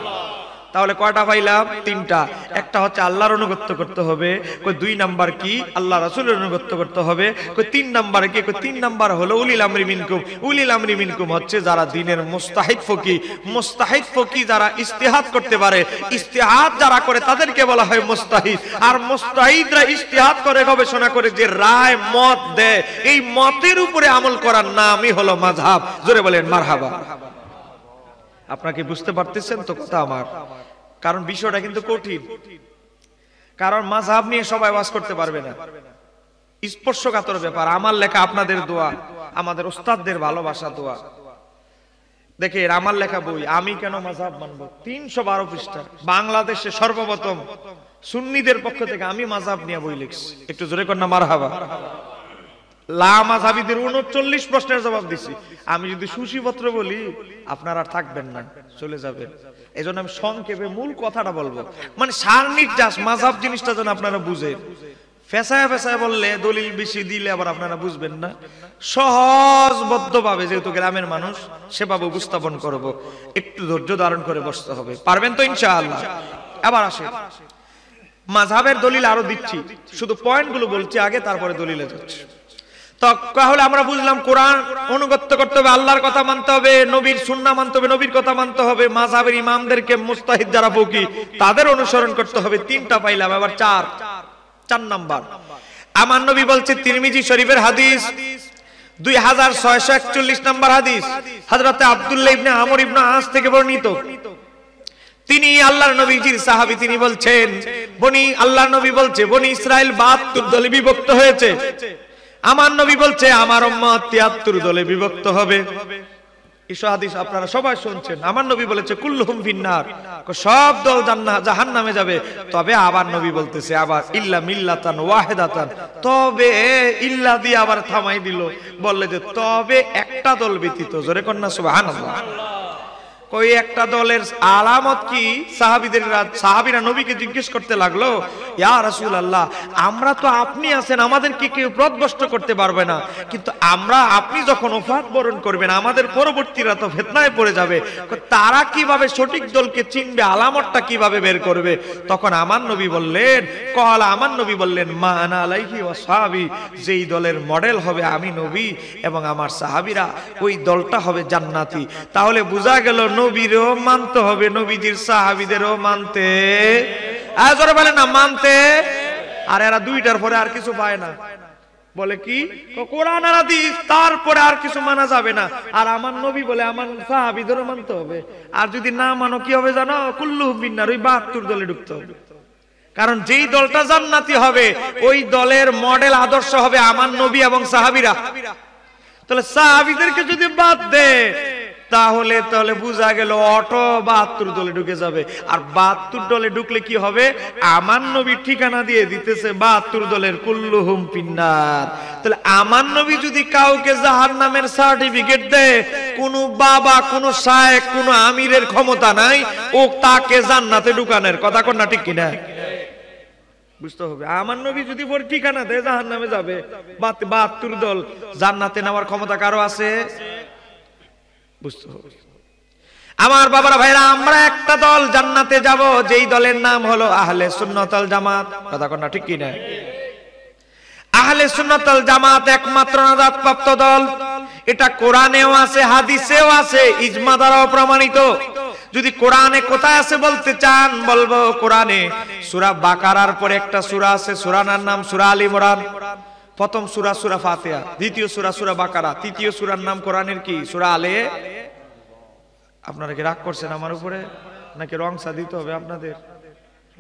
তাহলে কয়টা পাইলাম? তিনটা। একটা হচ্ছে আল্লাহর অনুগত্য করতে হবে, কই 2 নাম্বার কি? আল্লাহ রাসূলের অনুগত্য করতে হবে, কই 3 নাম্বার কি? কই 3 নাম্বার হলো উলিল আমরি মিনকুম। উলিল আমরি মিনকুম হচ্ছে যারা দ্বীনের মুস্তাহিদ ফকিহ। মুস্তাহিদ ফকিহ যারা ইজতিহাদ করতে পারে, ইজতিহাদ যারা করে তাদেরকে বলা হয় মুস্তাহিদ। আর মুস্তাহিদরা ইজতিহাদ করে, গবেষণা করে যে রায় মত দেয়, এই মতের উপরে আমল করার নামই হলো মাযহাব। জোরে বলেন মারহাবা। আপনাকে বুঝতে পারতেছেন তো কথা আমার? কারণ বিষয়টা কিন্তু কঠিন, কারণ মাযহাব নিয়ে সবাই ওয়াজ করতে পারবে না, স্পর্শকাতর ব্যাপার। আমার লেখা আপনাদের দোয়া, আমাদের ওস্তাদদের ভালোবাসা দোয়া। দেখেন আমার লেখা বই আমি কেন মাযহাব মানবো, 312 পৃষ্ঠা, বাংলাদেশে সর্বপ্রথম সুন্নিদের পক্ষ থেকে আমি মাযহাব নিয়ে বই লিখছি। একটু জোরে কর না মারহাবা। লা মাযহাবিদের 39 প্রশ্নের জবাব দিছি। আমি যদি সূচিপত্র বলি আপনারা আর থাকবেন না, চলে যাবেন। এজন্য আমি সংক্ষেপে মূল কথাটা বলবো, মানে সারনির্যাস মাযহাব জিনিসটা যেন আপনারা বুঝেন। ফেসায় ফেসায় বললে, দলিল বেশি দিলে আবার আপনারা বুঝবেন না। সহজবদ্ধ ভাবে, যেহেতু গ্রামের মানুষ, সেভাবে উপস্থাপন করব। একটু ধৈর্য ধারণ করে বসতে হবে। পারবেন তো ইনশাআল্লাহ? এবার আসে মাযহাবের দলিল আরো দিচ্ছি, শুধু পয়েন্টগুলো বলছি আগে, তারপরে দলিলে যাচ্ছি। তাহলে আমরা বুঝলাম কোরআন অনুগত্য করতে হবে, আল্লাহর কথা মানতে হবে, নবীর সুন্নাহ মানতে হবে, নবীর কথা মানতে হবে, মাযহাবের ইমামদেরকে মুস্তাহিদ যারা ফকিহ তাদের অনুসরণ করতে হবে। 3টা পাইলাম। এবার 4 নাম্বার আমার নবী বলছে, তিরমিজি শরীফের হাদিস 2641 নাম্বার হাদিস, হযরতে আব্দুল্লাহ ইবনে আমর ইবনে আস থেকে বর্ণিত। তিনি আল্লাহর নবীজির সাহাবী, তিনি বলছেন, আল্লাহর নবী বলছে, বনি ইসরাইল 72 দলে বিভক্ত হয়েছে। আমার নবী বলছে আমার উম্মত 73 দলে বিভক্ত হবে। এই হাদিস আপনারা সবাই শুনছেন। আমার নবী বলেছে কুল্লুহুম ফিন্নার, সব দল জাহান্নামে যাবে। তবে আবার নবী বলতেছে, আবার ইল্লা মিল্লাতান ওয়াহিদাতান, তবে ইল্লা দিয়ে আবার থামাই দিল, বললে যে তবে একটা দল ব্যতীত। জোরে কন্যা সুবহানাল্লাহ। কই একটা দলের আলামত কি? সাহাবীরা নবীকে জিজ্ঞেস করতে লাগলো, ইয়া রাসূলুল্লাহ, আমরা তো আপনি আছেন, আমাদেরকে কেউ পথভ্রষ্ট করতে পারবে না, কিন্তু আপনি যখন ওফাত বরণ করবেন আমাদের পরবর্তীরা তো ফিতনায় পড়ে যাবে, তারা কিভাবে সঠিক দলকে চিনবে, আলামতটা কিভাবে বের করবে? তখন আমার নবী বললেন মা আনা আলাইহি ওয়া সাহাবী, যেই দলের মডেল হবে আমি নবী এবং আমার সাহাবীরা, ওই দলটা হবে জান্নাতি। তাহলে বোঝা গেল নবীরও মানতে হবে, নবীজির সাহাবীদেরও মানতে, জোরে বলেন না মানতে। আর এরা দুইটার পরে আর কিছু পায় না, বলে কি কোরআন আর হাদিস, তারপরে আর কিছু মানা যাবে না। আর আমার নবী বলে আমার সাহাবীদেরও মানতে হবে। আর যদি না মানো কি হবে জানো? কুল্লুহুম ফিন্নার, ওই 72 দলে ঢুকতে হবে। কারণ যেই দলটা জান্নাতি হবে ওই দলের মডেল আদর্শ হবে আমার নবী এবং সাহাবীরা। তাহলে সাহাবীদেরকে যদি বাদ দেয় তাহলে বোঝা গেল অটো 72 দলে ঢুকে যাবে। আর 72 দলে ঢুকলে কি হবে? আমার নবী ঠিকানা দিয়ে দিতেছে 72 দলের কুল্লুহুম ফিন্নার। তাহলে আমার নবী যদি কাউকে জাহান্নামের সার্টিফিকেট দেয়, কোন বাবা, কোন শায়েখ, কোন আমিরের ক্ষমতা নাই ও তাকে জান্নাতে ঢুকানোর। কথা কোন না ঠিক কিনা? বুঝতে হবে। আমার নবী যদি পরে ঠিকানা দেয় জাহান্নামে যাবে, 72 দল জান্নাতে নেওয়ার ক্ষমতা কারো আছে? বুঝতে হবে। আমার বাবারা ভাইরা, আমরা একটা দল জান্নাতে যাব, যেই দলের নাম হলো আহলে সুন্নাত ওয়াল জামাত। কথা কোন না ঠিক কিনা? আহলে সুন্নাত ওয়াল জামাত একমাত্র নাজাত প্রাপ্ত দল। এটা কোরআনেও আছে, হাদিসেও আছে, ইজমা দ্বারাও প্রমাণিত। যদি কোরআনে কোথায় আছে বলতে চান, বলবো কোরআনে সূরা বাকারার পরে একটা সূরা আছে, সূরার নাম সূরা আলী ইমরান। প্রথম সূরা সূরা ফাতিহা, দ্বিতীয় সূরা সূরা বাকারা, তৃতীয় সূরার নাম কোরআনের কি? সূরা আলে। আপনারা কি রাগ করছেন আমার উপরে নাকি রংসা দিতে হবে আপনাদের?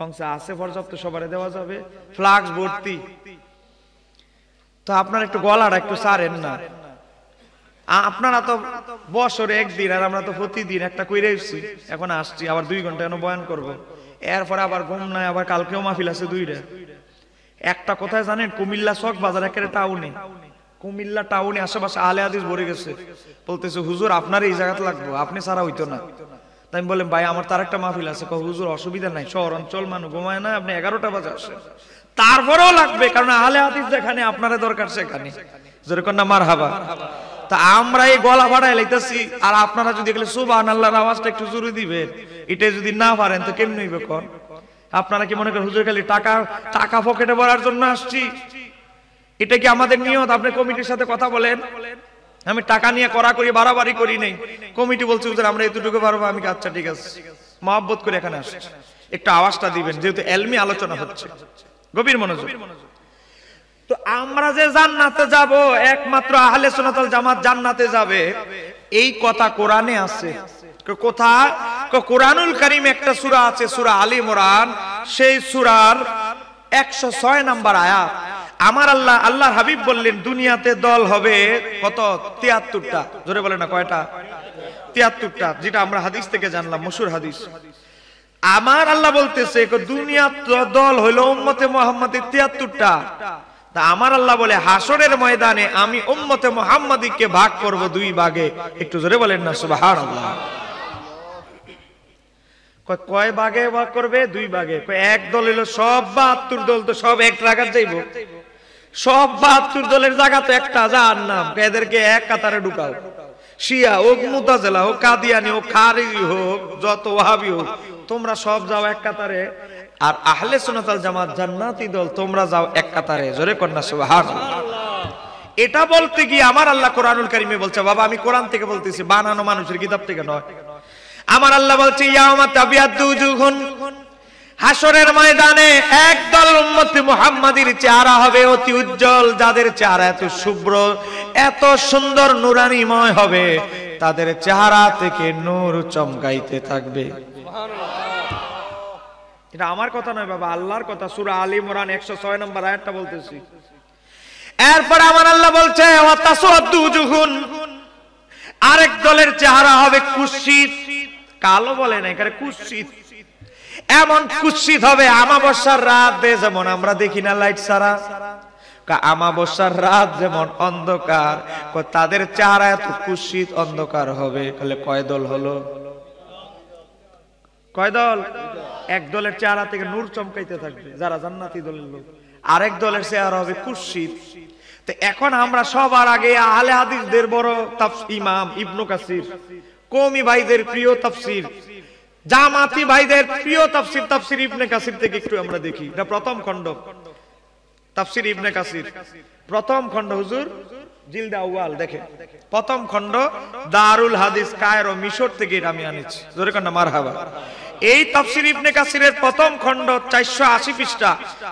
রংসা আছে পর্যাপ্ত, সবারে দেওয়া যাবে, ফ্লাক্স ভর্তি। তো আপনারা একটু গলাটা একটু ছাড়েন না। আপনারা তো বছরে একদিন, আর আমরা তো প্রতিদিন একটা কইরে আসছি। এখন আসছি আবার 2 ঘন্টা কেন বয়ান করব, এরপরে আবার ঘুম নাই, আবার কালকেও মাহফিল আছে 2টা। একটা কোথায় জানেন? কুমিল্লা চক বাজার, একেবারে টাউনে, কুমিল্লা টাউনে আশেপাশে আহলে হাদিস ভরে গেছে। বলতেছে হুজুর আপনার এই জায়গাতে লাগবো, আপনি ছাড়া হইতো না। তাই আমি বললাম ভাই আমার তার একটা মাহফিল আছে। হুজুর অসুবিধা নাই, শহর অঞ্চল মানুষ ঘুমায় না, আপনি 11টা বাজে আসেন। তারপরেও লাগবে, কারণ আহলে হাদিস যেখানে আপনারা দরকার সেখানে। যেরকম না মারহাবা। তা আমরা এই গলা ভাড়ায় লাইতেছি, আর আপনারা যদি গেলে সুবহানাল্লাহর আওয়াজটা একটু জোরে দিবেন, এটা যদি না পারেন তো কেমনে হইবে কোন? আপনারা কি মনে করেন হুজুর খালি টাকা পকেটে ভরার জন্য আসছি? এটা কি আমাদের নিয়ত? আপনি কমিটির সাথে কথা বলেন। আমি টাকা নিয়ে করি, বাড়াবাড়ি করি নাই। কমিটি বলছে হুজুর আমরা এতটুকু পারবো। আমি আচ্ছা ঠিক আছে, মহব্বত করে এখানে আসছি, একটু আওয়াজটা দিবেন, যেহেতু এলমি আলোচনা হচ্ছে। গভীর মনোযোগ। তো আমরা যে জান্নাতে যাব, একমাত্র আহলে সুন্নাত ওয়াল জামাত জান্নাতে যাবে, এই কথা কোরআনে আছে। কোথায়? কোরআনুল কারীম একটা সূরা আছে, সূরা আলী ইমরান। সেই সূরার 106 নম্বর আয়াত। আমার আল্লাহর হাবিব বললেন দুনিয়াতে দল হবে কত? 73টা। জোরে বলেন না কয়টা? 73টা, যেটা আমরা হাদিস থেকে জানলাম, মশহুর হাদিস। আমার আল্লাহ বলতেছে দুনিয়ার দল হইলো উম্মতে মুহাম্মাদের 73টা। তা আমার আল্লাহ বলে হাসরের ময়দানে আমি উম্মতে মুহাম্মাদীকে ভাগ করব 2 ভাগে। একটু জোরে বলেন না সুবহানাল্লাহ। কয় ভাগে ভাগ করবে? 2 ভাগে। এক দল হলো সব 72 দল, তো সব এক জায়গায় যাইব। সব 72 দলের জায়গা তো একটা, জাহান্নাম। এদেরকে এক কাতারে ঢুকাও। শিয়া হোক, মুতাজিলা হোক, কাদিয়ানি হোক, খারিজি হোক, যত ওয়াহাবি হোক, তোমরা সব যাও এক কাতারে। আর আহলে সুন্নাত ওয়াল জামাত জান্নাতি দল, তোমরা যাও এক কাতারে। জোরে কন্যা সুবহানাল্লাহ। এটা বলতে গিয়ে আমার আল্লাহ কোরআনুল কারীমে বলছে, বাবা আমি কোরআন থেকে বলতেছি, বানানো মানুষের কিতাব থেকে নয়। আমার আল্লাহ বলছে ইয়াউমা তাবিয়াদ্দু উজুহুন, হাসরের ময়দানে একদল উম্মতে মুহাম্মাদীর চেহারা হবে অতি উজ্জ্বল, যাদের চেহারা এত শুভ্র, এত সুন্দর নূরানীময় হবে, তাদের চেহারা থেকে নূর চমকাইতে থাকবে। এটা আমার কথা নয় বাবা, আল্লাহর কথা। সূরা আলী ইমরান 106 নম্বর আয়াতটা বলতেছি। এরপর আমার আল্লাহ বলছে ওয়া তাসওয়াদ্দু উজুহুন, আরেক দলের চেহারা হবে কুৎসিত, কালো বলে না, এখানে কুৎসিত। এমন কুৎসিত হবে আমাবস্যার রাত যেমন আমরা দেখি না লাইট ছাড়া, আমাবস্যার রাত যেমন অন্ধকার, তাদের চেহারা এত কুৎসিত অন্ধকার হবে। তাহলে কয় দল হলো? কয় দল? এক দলের চেহারা থেকে নূর চমকাইতে থাকবে যারা জান্নাতি দলের লোক, আরেক দলের চেহারা হবে কুৎসিত। তো এখন আমরা সবার আগে আহলে হাদিসদের বড় ইমাম ইবনে কাসির, কওমি ভাইদের প্রিয় তাফসীর, জামাতি ভাইদের প্রিয় তাফসীর, তাফসীর ইবনে কাসির থেকে একটু আমরা দেখি। এটা প্রথম খণ্ড, তাফসীর ইবনে কাসির প্রথম খণ্ড, হুজুর জিলদে আউয়াল দেখেন, প্রথম খণ্ড দারুল হাদিস কায়রো মিশর থেকে এটা আমি আনিছি, জোরে কন্না মারহাবা। এই তাফসীর ইবনে কাসিরের প্রথম খণ্ড 480 পৃষ্ঠা,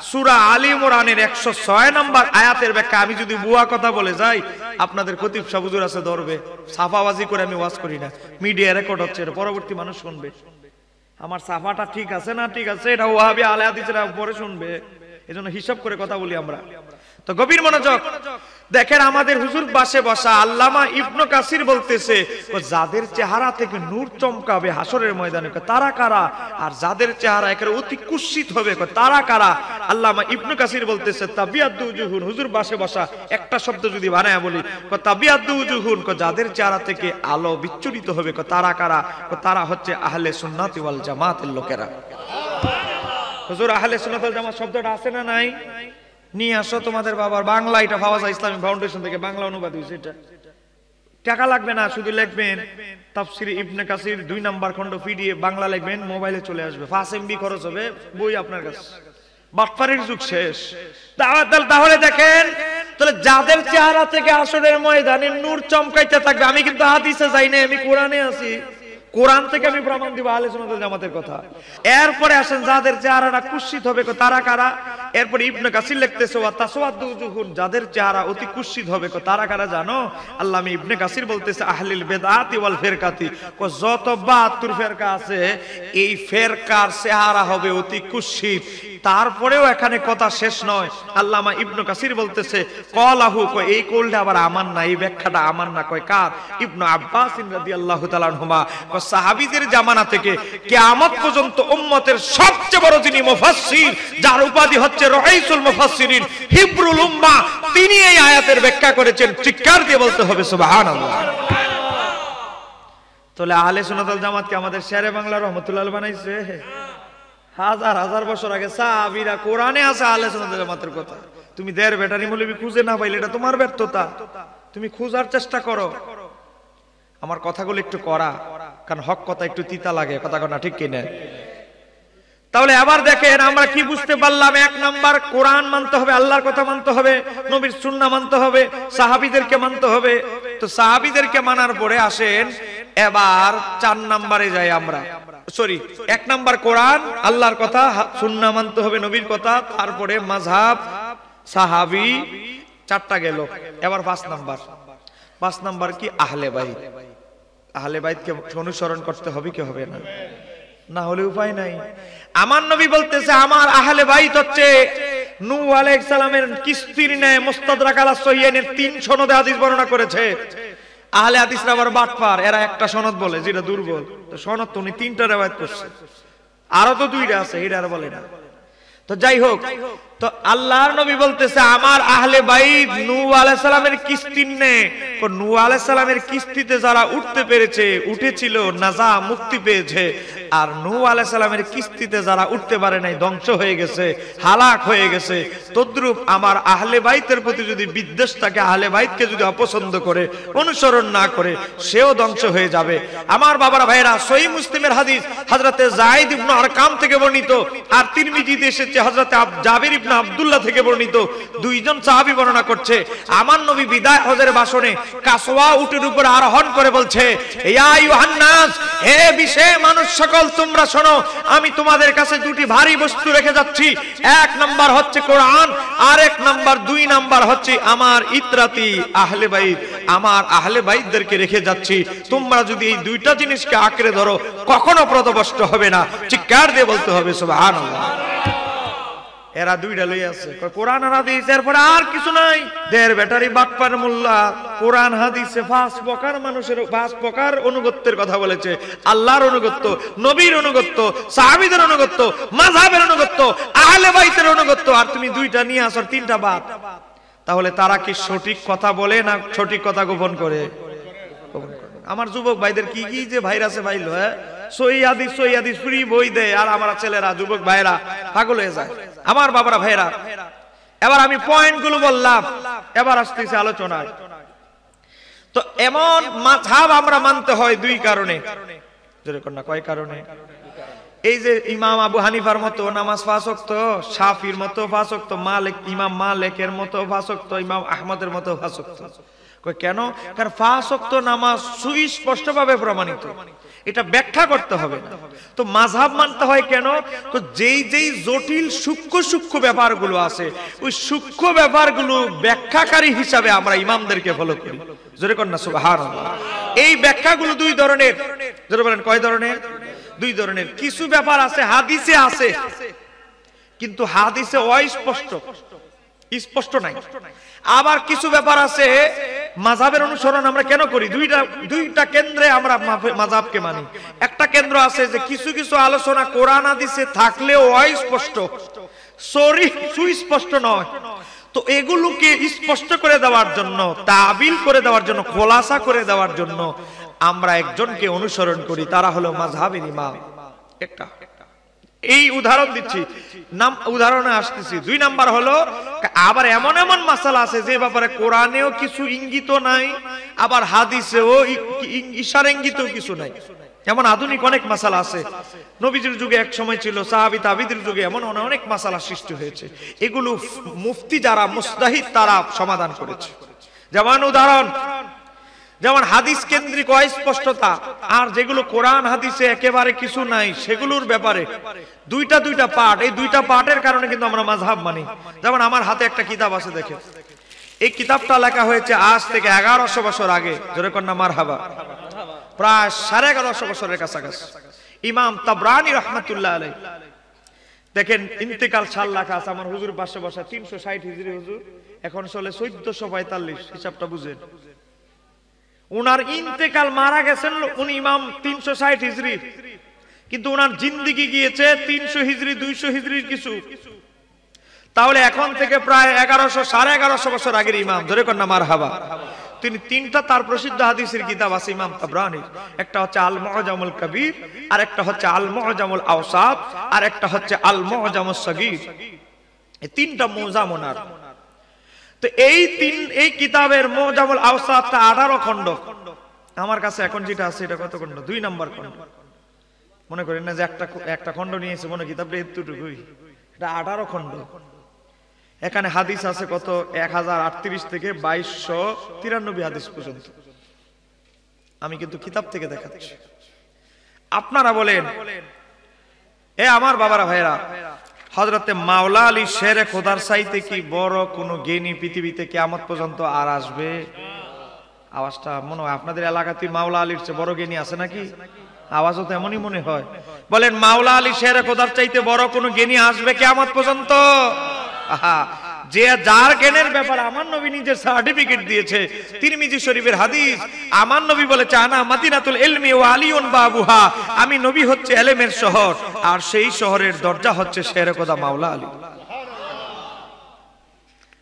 সূরা আলী ইমরানের 106 নম্বর আয়াতের ব্যাখ্যা। আমি যদি বুয়া কথা বলে যাই আপনাদের খতিব সাহেব হুজুর আছে ধরবে, সাফাবাজি করে আমি ওয়াজ করি না, মিডিয়া রেকর্ড হচ্ছে, এটা পরবর্তী মানুষ শুনবে আমার সাফাটা ঠিক আছে না ঠিক আছে, এটা ওয়াহাবি আহলে হাদিসরা পরে শুনবে, এজন্য হিসাব করে কথা বলি আমরা। তো গভীর মনোযোগ দেখেন, আমাদের হুজুর পাশে বসা আল্লামা ইবনে কাসির বলতেছে যাদের চেহারা থেকে নূর চমকাবে হাসরের ময়দানে তারা কারা, আর যাদের চেহারা একেবারে অতি কুৎসিত হবে তারা কারা। আল্লামা ইবনে কাসির বলতেছে তাবিয়াদ্দু উজুহুন, হুজুর পাশে বসা একটা শব্দ যদি বানায় বলি তাবিয়াদ্দু উজুহুন, যাদের চেহারা থেকে আলো বিচ্ছুরিত হবে তারা কারা, তারা হচ্ছে আহলে সুন্নাতি ওয়াল জামাতের লোকেরা। হুজুর আহলে সুন্নাত ওয়াল জামাত শব্দটা আছে না নাই? নিয়ে আসো তোমাদের বাবার বাংলা, এটা ফাওয়াজা ইসলামিক ফাউন্ডেশন থেকে বাংলা অনুবাদ হয়েছে, এটা টাকা লাগবে না, শুধু লিখবেন তাফসীর ইবনে কাসির 2 নম্বর খণ্ড পিডিএফ বাংলা লিখবেন, মোবাইলে চলে আসবে, 5 MB খরচ হবে, বই আপনার কাছে। বাটপারির যুগ শেষ। তাহলে দেখেন, তাহলে যাদের চেহারা থেকে আসরের ময়দানে নূর চমকাইতে থাকবে, আমি কিন্তু হাদিসে যাই না, আমি কোরআনে আছি, কোরআন থেকে আমি প্রমাণ দিব আহলে সুন্নাত ওয়াল জামাতের কথা। এরপরে আসেন যাদের চেহারাটা কুৎসিত হবে তারা কারা। এরপরে ইবনে কাসির লিখতেছে ওয়া তাসওয়াদু উজুহুন, যাদের চেহারা অতি কুৎসিত হবে তারা কারা জানো? আল্লামা ইবনে কাসির বলতেছে আহলিল বিদআতি ওয়াল ফিরকাতি, যত 72 ফেরকা আছে এই ফেরকার চেহারা হবে অতি কুৎসিত। তারপরেও এখানে কথা শেষ নয়, আল্লামা ইবনে কাসির বলতেছে কলাহু, এই কওলটা আবার আমার না, এই ব্যাখ্যাটা আমার না, কয় কার? ইবনে আব্বাস রাদিয়াল্লাহু তাআলা আনহুমা, সাহাবীদের জামানা থেকে কিয়ামত পর্যন্ত উম্মতের সবচেয়ে বড় যিনি মুফাসসির, যার উপাধি হচ্ছে রাইসুল মুফাসসিরিন, হিব্রুল উম্মাহ, তিনি এই আয়াতের ব্যাখ্যা করেছেন। চিৎকার দিয়ে বলতে হবে সুবহানাল্লাহ। তাহলে আহলে সুন্নাত ওয়াল জামাত কি আমাদের শেরে বাংলা রহমাতুল্লাহ বানাইছে? হাজার হাজার বছর আগে সাহাবীরা, কোরআনে আছে আহলে সুন্নাত ওয়াল জামাতের কথা। তুমি দের ব্যাটারি মৌলবি খুঁজে না পাইলে এটা তোমার ব্যর্থতা, তুমি খোঁজার চেষ্টা করো। আমার কথাগুলো একটু করা, কারণ হক কথা একটু তিতা লাগে, কথা না ঠিক কিনা? তাহলে আবার দেখেন আমরা কি বুঝতে পারলাম? 1 নাম্বার কোরআন মানতে হবে, আল্লাহর কথা মানতে হবে, নবীর সুন্নাহ মানতে হবে, সাহাবীদেরকে মানতে হবে। তো সাহাবীদেরকে মানার পরে আসেন এবার 4 নম্বরে যাই আমরা। 1 নাম্বার কোরআন, আল্লাহর কথা, সুন্নাহ মানতে হবে, নবীর কথা, তারপরে মাযহাব, সাহাবী, 4টা গেল। এবার 5 নাম্বার কি? আহলে বাইত। আহলে বাইতকে অনুসরণ করতে হবে কি হবে না? না হলে উপায় নাই। আমার নবী বলতেছে আমার আহলে বাইত হচ্ছে নূহ আলাইহিস সালামের কিস্তির ন্যায়। মুস্তাদরাক আলা সহিহাইনের 3 সনদে হাদিস বর্ণনা করেছে। আহলে হাদিসরা আবার বাটপার, এরা একটা সনদ বলে যেটা দুর্বল। তো সনদ তো উনি 3টা riwayat করছে, আরো তো 2টা আছে, এটা আর বলে না। তো যাই হোক, তো আল্লাহর নবী বলতেছে আমার আহলে বাইত নূহ আলাইহিস সালামের কিস্তির ন্যায়। নূহ আলাইহিস সালামের কিস্তিতে যারা উঠতে পেরেছে, উঠেছিল, নাজা, মুক্তি পেয়েছে। আর নূহ আলাইহিস সালামের কিস্তিতে যারা উঠতে পারে নাই, ধ্বংস হয়ে গেছে, হালাক হয়ে গেছে। তদ্রূপ আমার আহলে বাইতের প্রতি যদি বিদ্বেষ থাকে, আহলে বাইতকে যদি অপছন্দ করে, অনুসরণ না করে, সেও ধ্বংস হয়ে যাবে। আমার বাবার ভাইরা, সহিহ মুসলিমের হাদিস হযরতে যায়েদ ইবনে আরকাম থেকে বর্ণিত, আর তিরমিজিতে এসেছে হযরতে জাবির ইবনে আব্দুল্লাহ থেকে বর্ণিত। 2 জন সাহাবী বর্ণনা করছে আমার নবী বিদায় হজের ভাষণে কাসওয়া উটের উপর আরোহণ করে বলছে, ইয়া আইয়ুহান নাস, হে বিশেষ মানুষ সকল, তোমরা শোনো, আমি তোমাদের কাছে 2টি ভারী বস্তু রেখে যাচ্ছি। 1 নাম্বার হচ্ছে কোরআন, আর 2 নাম্বার হচ্ছে আমার ইতরাতি আহলে বাইত, আমার আহলে বাইতদেরকে রেখে যাচ্ছি। তোমরা যদি এই 2টা জিনিসকে আঁকড়ে ধরো, কখনো পথভ্রষ্ট হবে না। চিৎকার দিয়ে বলতে হবে সুবহানাল্লাহ। এরা 2টা লই আছে, কোরআন আর হাদিস, এরপরে আর কিছু নাই। দের ব্যাটারি বাটপার মোল্লা কোরআন হাদিসে 5 প্রকার মানুষের 5 প্রকার অনুগত্যের কথা বলেছে। আল্লাহর অনুগত্য, নবীর অনুগত্য, সাহাবীদের অনুগত্য, মাযহাবের অনুগত্য, আহলে বাইতের অনুগত্য। আর তুমি 2টা নিয়ে আসো, 3টা বাদ। তাহলে তারা কি সঠিক কথা বলে না সঠিক কথা গোপন করে? আমার যুবক ভাইদের কি কি যে ভাইরাসে ভাইলো, হ্যাঁ সহি হাদিস ফ্রি বই দেয়, আর আমার ছেলেরা যুবক ভাইরা পাগল হয়ে যায়। আমার বাবারা ভাইরা, এবার আমি পয়েন্ট গুলো বললাম, এবার আসতেছে আলোচনায়। তো এমন মাযহাব আমরা মানতে হয় দুই কারণে, যেরকম না কয় কারণে। এই যে ইমাম আবু হানিফার মতো নামাজ 5 ওয়াক্ত, শাফির মতো 5 ওয়াক্ত, মালিক ইমাম মালিকের মতো 5 ওয়াক্ত, ইমাম আহমদের মতো 5 ওয়াক্ত। কই কেন? কারণ 5 ওয়াক্ত নামাজ সুস্পষ্টভাবে প্রমাণিত, এটা ব্যাখ্যা করতে হবে না। তো মাযহাব মানতে হয় কেন? তো যেই যেই জটিল সূক্ষ্ম ব্যাপারগুলো আছে, ওই সূক্ষ্ম ব্যাপারগুলো ব্যাখ্যাকারী হিসাবে আমরা ইমামদেরকে ফলো করি। জোরে কর না সুবহানাল্লাহ। এই ব্যাখ্যাগুলো দুই ধরনের। জোরে বলেন কয় ধরনের? দুই ধরনের। কিছু ব্যাপার আছে হাদিসে আছে, কিন্তু হাদিসে অস্পষ্ট, স্পষ্ট নাই। আবার কিছু ব্যাপার আছে মাযহাবের অনুসরণ আমরা কেন করি? দুইটা কেন্দ্রে আমরা মাযহাবকে মানি। একটা কেন্দ্র আছে যে কিছু কিছু আলোচনা কোরআন হাদিসে থাকলেও অস্পষ্ট, সরিহ সুস্পষ্ট নয়, তো এগুলোকে স্পষ্ট করে দেওয়ার জন্য, তাবিল করে দেওয়ার জন্য, খোলাসা করে দেওয়ার জন্য আমরা একজনকে অনুসরণ করি, তারা হলো মাযহাবের ইমাম। একটা এই উদাহরণ দিচ্ছি, নাম উদাহরণে আসতেছি। 2 নাম্বার হলো আবার এমন এমন মাসালা আছে যে ব্যাপারে কোরআনেও কিছু ইঙ্গিত নাই, আবার হাদিসেও ইশারা ইঙ্গিতও কিছু নাই। এমন আধুনিক অনেক মাসালা আছে। নবীজির যুগে এক সময় ছিল, সাহাবী তাবিদের যুগে এমন অনেক মাসালা সৃষ্টি হয়েছে। এগুলো মুফতি যারা মুস্তাহিদ তারা সমাধান করেছে। যেমন উদাহরণ, যেমন হাদিস কেন্দ্রিক অস্পষ্টতা, আর যেগুলো কোরআন হাদিসে একেবারে কিছু নাই সেগুলোর ব্যাপারে দুইটা পার্ট। এই দুইটা পার্টের কারণে কিন্তু আমরা মাযহাব মানি। যেমন আমার হাতে একটা কিতাব আছে, দেখে এই কিতাবটা লেখা হয়েছে আজ থেকে 1100 বছর আগে। জোরে কন্যা মারহাবা। প্রায় 1150 বছরের কাছাকাছি। ইমাম তাবরানী রাহমাতুল্লাহ আলাইহি, দেখেন ইন্তেকাল সাল লেখা আছে আমার হুজুর পাশে বসা, 360 হিজরি হুজুর, এখন চলে 1445, হিসাবটা বুঝেন। উনার ইন্তেকাল, মারা গেছেন উনি ইমাম 360 হিজরি, কিন্তু উনার জিন্দেগি গিয়েছে 300 হিজরি 200 হিজরির কিছু। তাহলে এখন থেকে প্রায় 1100 1150 বছর আগের ইমাম। ধরে কন্যা মারহাবা। তিনি তিনটা তার প্রসিদ্ধ হাদিসের কিতাব আছে ইমাম তাবরানীর। একটা হচ্ছে আল মুআজামুল কবির, আর একটা হচ্ছে আল মুআজামুল আওসাত, আর একটা হচ্ছে আল মুআজামুস সাগীর। এই তিনটা মুআজাম ওনার। তো এই কিতাবের মুআজামুল আওসাতটা 18 খণ্ড। আমার কাছে এখন যেটা আছে এটা কত খণ্ড? 2 নাম্বার খণ্ড। মনে করেন না যে একটা খণ্ড নিয়েছে, মনে কিতাবটা এতটুকুই, এটা 18 খণ্ড। এখানে হাদিস আছে কত? 1038 থেকে 2293 হাদিস পর্যন্ত। আমি কিন্তু কিতাব থেকে দেখাচ্ছি। আপনারা বলেন, এ আমার বাবারা ভাইরা, হযরতে মাওলা আলী শেরে খোদার চাইতে কি বড় কোন জ্ঞানী পৃথিবীতে কিয়ামত পর্যন্ত আর আসবে? আওয়াজটা মনে হয় আপনাদের এলাকাতে মাওলা আলীর চেয়ে বড় জ্ঞানী আছে নাকি? আওয়াজও তো এমনই মনে হয়। বলেন মাওলা আলী শেরে খোদার চাইতে বড় কোন জ্ঞানী আসবে কিয়ামত পর্যন্ত? আহা, যে যার জ্ঞানের ব্যাপারে আমার নবী নিজের সার্টিফিকেট দিয়েছে। তিরমিজি শরীফের হাদিস, আমার নবী বলেছে আনা মাদিনাতুল ইলমি ওয়া আলিউন বাবুহা, আমি নবী হচ্ছে ইলমের শহর, আর সেই শহরের দরজা হচ্ছে শেরে খোদা মাওলা আলী।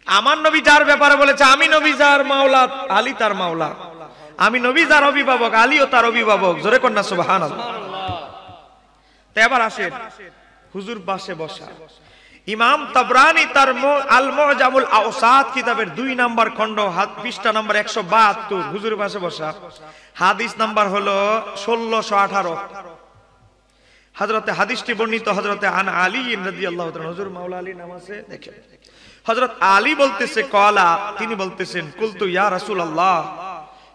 আমার নবী যার ব্যাপারে বলেছে আমি নবী যার মাওলা, আলী তার মাওলা। আমি নবী যার অভিভাবক, আলীও তার অভিভাবক। জোরে কন্যা সুবহানাল্লাহ। তো এবার আসেন হুজুর পাশে বসা ইমাম তাবরানী তার আল মুআজামুল আওসাত কিতাবের 2 নাম্বার খণ্ড, পৃষ্ঠা নাম্বার 172, হুজুর পাশে বসা, হাদিস নাম্বার হলো 1618। হযরতে হাদিসটি বর্ণিত হযরতে আন আলী রাদিয়াল্লাহু তাআলা, হুজুর মাওলা আলী নাম আছে, দেখেন হযরত আলী বলতেছে কলা, তিনি বলতেছেন কুলতু ইয়া রাসূলুল্লাহ,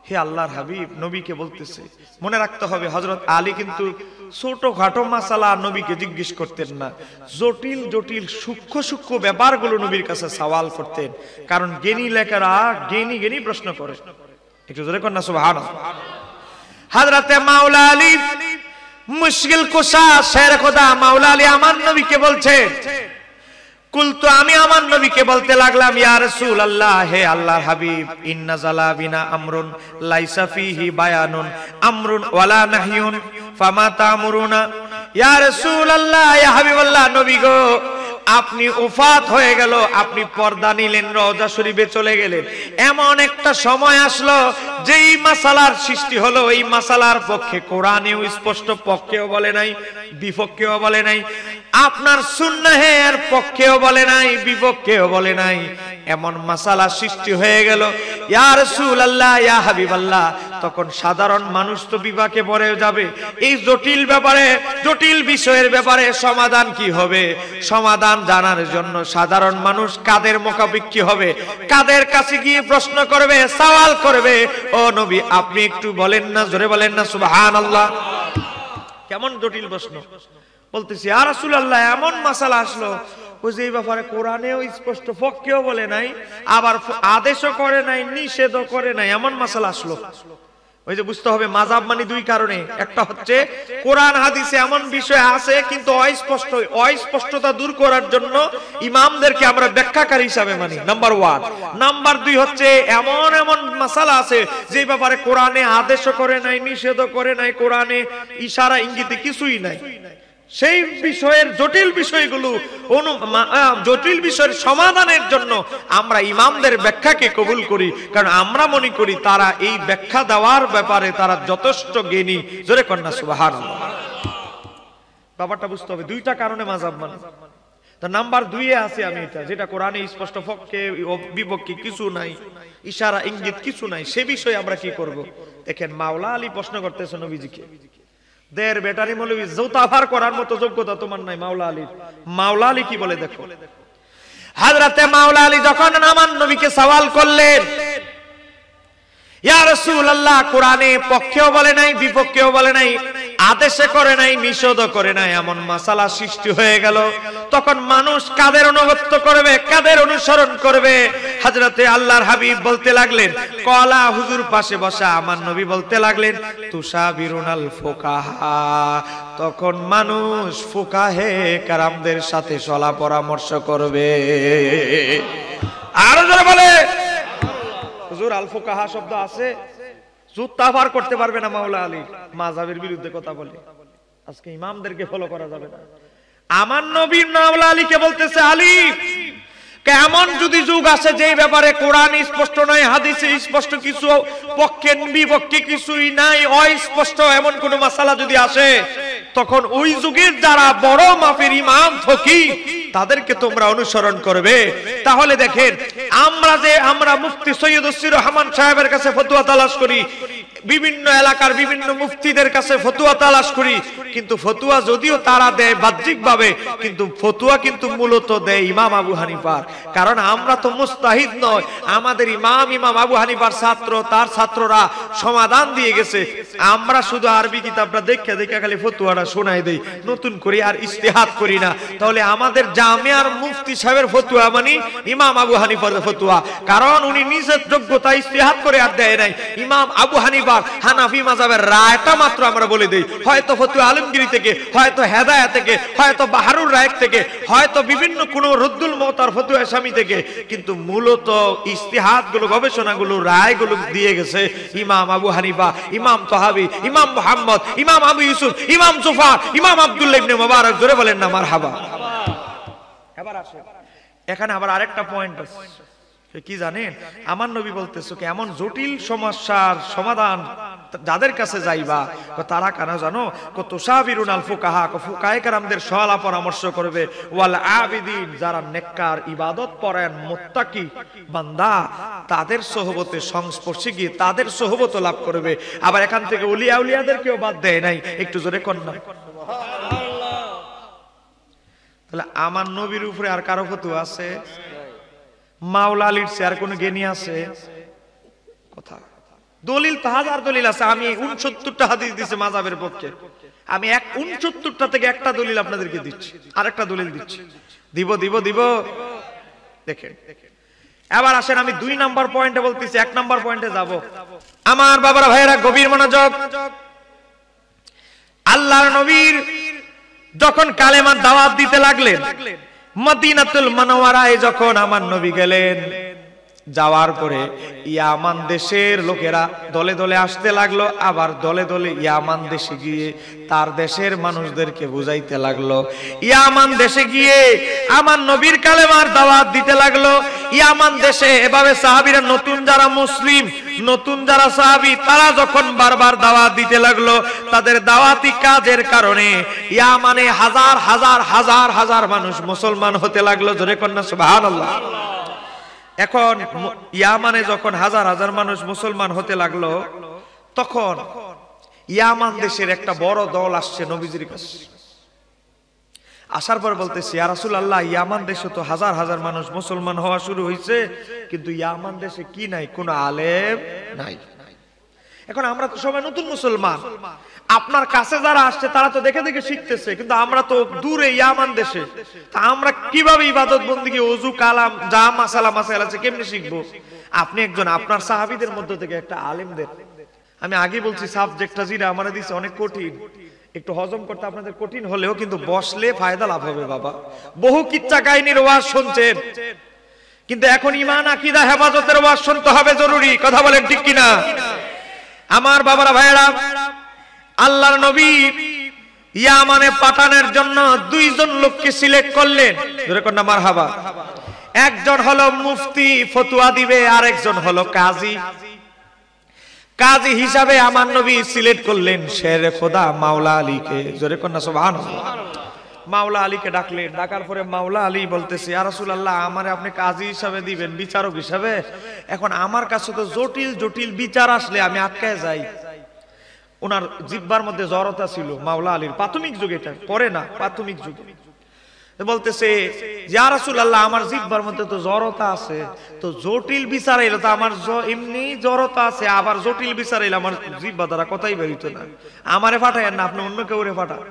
হে আল্লাহর হাবিব, নবীকে বলতেছে। মনে রাখতে হবে হযরত আলী কিন্তু ছোটখাটো মাসালা নবীকে জিজ্ঞেস করতেন না, জটিল জটিল সূক্ষ্ম ব্যাপারগুলো নবীর কাছে সওয়াল করতেন। কারণ জ্ঞানী লেখারা জ্ঞানী প্রশ্ন করে। একটু জোরে কর না সুবহানাল্লাহ। হযরতে মাওলা আলী মুশকিল কুশা শের খোদা মাওলা আলী আমার নবীকে বলছে, কুলতু আমি আমার নবীকে বলতে লাগলাম, ইয়া রাসূলুল্লাহ, হে আল্লাহর হাবিব, ইন্না জালাবিনা আমরুন লাইসা ফিহি বায়ানুন আমরুন ওয়ালা নাহিয়ুন ফামা তা'মুরুনা। ইয়া রাসূলুল্লাহ, ইয়া হাবিবাল্লাহ, নবী গো, আপনি ওফাত হয়ে গেল, আপনি পর্দা নিলেন, রওজা শরীফে চলে গেলেন। এমন একটা সময় আসলো যেই মাসালার সৃষ্টি হলো, এই মাসালার পক্ষে কোরআনেও স্পষ্ট পক্ষেও বলে নাই, বিপক্ষেও বলে নাই, আপনার সুন্নাহের পক্ষেও বলে নাই, বিপক্ষেও বলে নাই। এমন মাসালা সৃষ্টি হয়ে গেল, ইয়া রাসূলুল্লাহ, ইয়া হাবিবাল্লাহ। তখন সাধারণ মানুষ তো বিপাকে পড়ে যাবে। এই জটিল ব্যাপারে, জটিল বিষয়ের ব্যাপারে সমাধান কি হবে, সমাধান জানার জন্য সাধারণ মানুষ কাদের মুখাপেক্ষী হবে, কাদের কাছে গিয়ে প্রশ্ন করবে, সওয়াল করবে, ও নবী আপনি একটু বলেন না, জোরে বলেন না সুবহানাল্লাহ। কেমন জটিল প্রশ্ন বলতেছি, ইয়া রাসূলুল্লাহ এমন মাসালা আসলো ওই যে এই ব্যাপারে কোরআনেও স্পষ্ট পক্ষেও বলে নাই, আবার আদেশও করে নাই, নিষেধও করে নাই, এমন মাসালা আসলো। ওই যে বুঝতে হবে মাযহাব মানে দুই কারণে, একটা হচ্ছে কোরআন হাদিসে এমন বিষয় আছে কিন্তু অস্পষ্টতা দূর করার জন্য ইমামদেরকে আমরা ব্যাখ্যাকারী হিসাবে মানি, নাম্বার 1। নাম্বার 2 হচ্ছে এমন এমন মাসালা আছে যে ব্যাপারে কোরআনে আদেশও করে নাই, নিষেধও করে নাই, কোরআনে ইশারা ইঙ্গিতে কিছুই নাই। সেই বিষয়ের জটিল বিষয়গুলো, জটিল বিষয়ের সমাধানের জন্য আমরা ইমামদের ব্যাখ্যাকে কবুল করি, কারণ আমরা মনে করি তারা এই ব্যাখ্যা দেওয়ার ব্যাপারে তারা যথেষ্ট জ্ঞানী। জোরে কন্যা সুবহানাল্লাহ। ব্যাপারটা বুঝতে হবে, দুইটা কারণে মাযহাব মানে। তো নাম্বার 2 এ আছে আমি এটা, যেটা কোরআনে স্পষ্ট পক্ষে বিপক্ষে কিছু নাই, ইশারা ইঙ্গিত কিছু নাই, সে বিষয়ে আমরা কি করব। দেখেন মাওলা আলী প্রশ্ন করতেছে নবীজিকে, দের ব্যাটারি মৌলবী জৌতাফার করার মতো যোগ্যতা তোমার নাই মাওলা আলীর। মাওলা আলী কি বলে দেখো, হযরতে মাওলা আলী যখন আমার নবীকে সওয়াল করলেন, ইয়া রাসূলুল্লাহ কোরআনে পক্ষেও বলে নাই, বিপক্ষেও বলে নাই, আদেশে করে নাই, নিষেধও করে নাই, এমন মাসালা সৃষ্টি হয়ে গেল। তখন মানুষ কাদের অনুগত্য করবে, কাদের অনুসরণ করবে? হযরতে আল্লাহর হাবিব বলতে লাগলেন, কলা হুজুর পাশে বসা আমার নবী বলতে লাগলেন, তুসাবিরুনাল ফুকাহা। তখন মানুষ ফুকাহে কারামদের সাথে সলা পরামর্শ করবে। আরো জোরে বলে হুজুর, আল ফুকাহা শব্দ আছে, জুতাফার করতে পারবে না মাওলা আলী, মাযহাবের বিরুদ্ধে কথা বলে। আজকে ইমামদেরকে ফলো করা যাবে না। আমার নবী মাওলা আলীকে বলতেছে, আলী কেমন যদি যুগ আসে যে ব্যাপারে কোরআন স্পষ্ট নয়, হাদিসে স্পষ্ট কিছু, পক্ষে বিপক্ষে কিছুই নাই, অস্পষ্ট এমন কোন মাসালা যদি আসে, তখন ওই যুগের যারা বড় মাপের ইমাম ফকিহ তাদেরকে তোমরা অনুসরণ করবে। তাহলে দেখেন আমরা মুফতি সৈয়দ উসির রহমান সাহেবের কাছে ফতোয়া তালাশ করি, বিভিন্ন এলাকার বিভিন্ন মুফতিদের কাছে ফতোয়া তালাশ করি, কিন্তু ফতোয়া যদিও তারা দেয় বাহ্যিকভাবে, কিন্তু ফতোয়া কিন্তু মূলত দেয় ইমাম আবু হানিফার। কারণ আমরা তো মুস্তাহিদ নয়, আমাদের ইমাম আবু হানিফার ছাত্র, তার ছাত্ররা সমাধান দিয়ে গেছে। আমরা শুধু আরবি কিতাবটা দেখে দেখে খালি ফতোয়াটা শোনাই দেই, নতুন করে আর ইজতিহাদ করি না। তাহলে আমাদের জামিয়ার মুফতি সাহেবের ফতোয়া মানে ইমাম আবু হানিফার ফতোয়া, কারণ উনি নিজের যোগ্যতা ইজতিহাদ করে আর দেয় নাই। ইমাম আবু হানিফা হানাফি মাযহাবের রায়টা মাত্র আমরা বলে দেই, হয়তো ফতোয়া আলমগীরি থেকে, হয়তো হেদায়েত থেকে, হয়তো বাহারুর রায় থেকে, হয়তো বিভিন্ন কোন রদ্দুল মুতার ফতোয়া স্বামী থেকে, কিন্তু মূলত ইজতিহাদ গুলো, গবেষণা গুলো, রায় গুলো দিয়ে গেছে ইমাম আবু হানিফা, ইমাম তাহাবী, ইমাম মুহাম্মদ, ইমাম আবু ইউসুফ, ইমাম জুফার, ইমাম আব্দুল্লাহ ইবনে মুবারক। জোরে বলেন না মারহাবা। এবার আসে এখানে আবার আরেকটা পয়েন্ট আছে, কি জানেন? আমার নবী বলতেছে এমন জটিল সমস্যার সমাধান যাদের কাছে যাইবা তারা কেন জানো, তুসাবিরুনাল ফুকাহা, ফুকাহে কেরামদের সওয়াল পরামর্শ করবে, ওয়াল আবিদিন, যারা নেককার ইবাদত পরায়ণ মুত্তাকি বান্দা, তাদের সোহবতে সংস্পর্শে গিয়ে তাদের সোহবত লাভ করবে। আবার এখান থেকে উলিয়া উলিয়াদেরকেও বাদ দেয় নাই, একটু জোরে কন্যা। তাহলে আমার নবীর উপরে আর কারো ফতোয়া আছে? মাওলা আলীর চেয়ার কোন জ্ঞানী আছে? কথা দলিল তো হাজার দলিল আছে। আমি 69টা হাদিস দিছি মাযহাবের পক্ষে, আমি 69টা থেকে একটা দলিল আপনাদেরকে দিচ্ছি, আরেকটা দলিল দিচ্ছি, দিব। দেখেন এবার আসেন, আমি 2 নাম্বার পয়েন্টে বলতেছি, 1 নাম্বার পয়েন্টে যাব। আমার বাবারা ভাইয়েরা গভীর মনোযোগ। আল্লাহর নবীর যখন কালেমার দাওয়াত দিতে লাগলেন, মদিনাতুল মুনাওয়ারায় যখন আমার নবী গেলেন, যাওয়ার পরে ইয়ামান দেশের লোকেরা দলে দলে আসতে লাগলো, আবার দলে দলে ইয়ামান দেশে গিয়ে তার দেশের মানুষদেরকে বুঝাইতে লাগলো। ইয়ামান দেশে গিয়ে আমার নবীর কালেমার দাওয়াত দিতে লাগলো। ইয়ামান দেশে এভাবে সাহাবীরা, নতুন যারা মুসলিম, নতুন যারা সাহাবী, তারা যখন বারবার দাওয়াত দিতে লাগলো, তাদের দাওয়াতি কাজের কারণে ইয়ামানে হাজার হাজার হাজার হাজার মানুষ মুসলমান হতে লাগলো। জোরে কন্যা সুবহানাল্লাহ। এখন ইয়ামানে যখন হাজার হাজার মানুষ মুসলমান হতে লাগলো, তখন ইয়ামান দেশের একটা বড় দল আসছে নবীজির কাছে। আসার পর বলতেছে, ইয়া রাসূলুল্লাহ, ইয়ামান দেশে তো হাজার হাজার মানুষ মুসলমান হওয়া শুরু হয়েছে, কিন্তু ইয়ামান দেশে কি নাই? কোনো আলেম নাই। এখন আমরা তো সবাই নতুন মুসলমান, আপনার কাছে যারা আসছে তারা তো দেখে দেখে শিখতেছে, কিন্তু আমরা তো দূরে ইয়ামান দেশে, তা আমরা কিভাবে ইবাদত বন্দেগী, ওযু, কালাম, যা মাসালা মাসাইল আছে কেমনে শিখবো? আপনি একজন আপনার সাহাবীদের মধ্য থেকে একটা আলেমদের, আমি আগে বলছি সাবজেক্টটা যেটা আমরা দিছি অনেক কঠিন, একটু হজম করতে আপনাদের কঠিন হলেও কিন্তু বসলে ফায়দা লাভ হবে বাবা। বহু কিচ্ছা কাহিনীর ওয়াজ শুনছেন, কিন্তু এখন ঈমান আকীদা হেফাজতের ওয়াজ শুনতে হবে, জরুরি। কথা বলেন ঠিক কিনা? আমার বাবারা ভাইয়েরা, আল্লাহর নবী ইয়ামানে পাঠানোর জন্য দুইজন লোককে সিলেক্ট করলেন। যেরকম না মারহাবা। একজন হলো মুফতি, ফতোয়া দিবে, আর একজন হলো কাজী। কাজী হিসাবে আমার নবী সিলেক্ট করলেন শেরে খোদা মাওলা আলীকে। জোরে কন্যা সুবহানাল্লাহ। মাওলা আলীকে ডাকলেন। ডাকার পরে মাওলা আলী বলতেছে, ইয়া রাসূলুল্লাহ, আমারে আপনি কাজী হিসাবে দিবেন, বিচারক হিসাবে। এখন আমার কাছে তো জটিল জটিল বিচার আসলে আমি আটকায় যাই। ওনার জিহ্বার মধ্যে জড়তা ছিল মাওলা আলীর, প্রাথমিক যুগে, এটা পরে না, প্রাথমিক যুগে। বলতেছে, ইয়া রাসূলুল্লাহ, আমার জিহ্বার মধ্যে তো জড়তা আছে, তো জটিল বিচার এলো তো আমার এমনি জড়তা আছে, আবার জটিল বিচার এলো আমার জিহ্বা দ্বারা কথাই বের হইতো না, আমারে পাঠায়েন না, আপনি অন্য কেউরে পাঠান।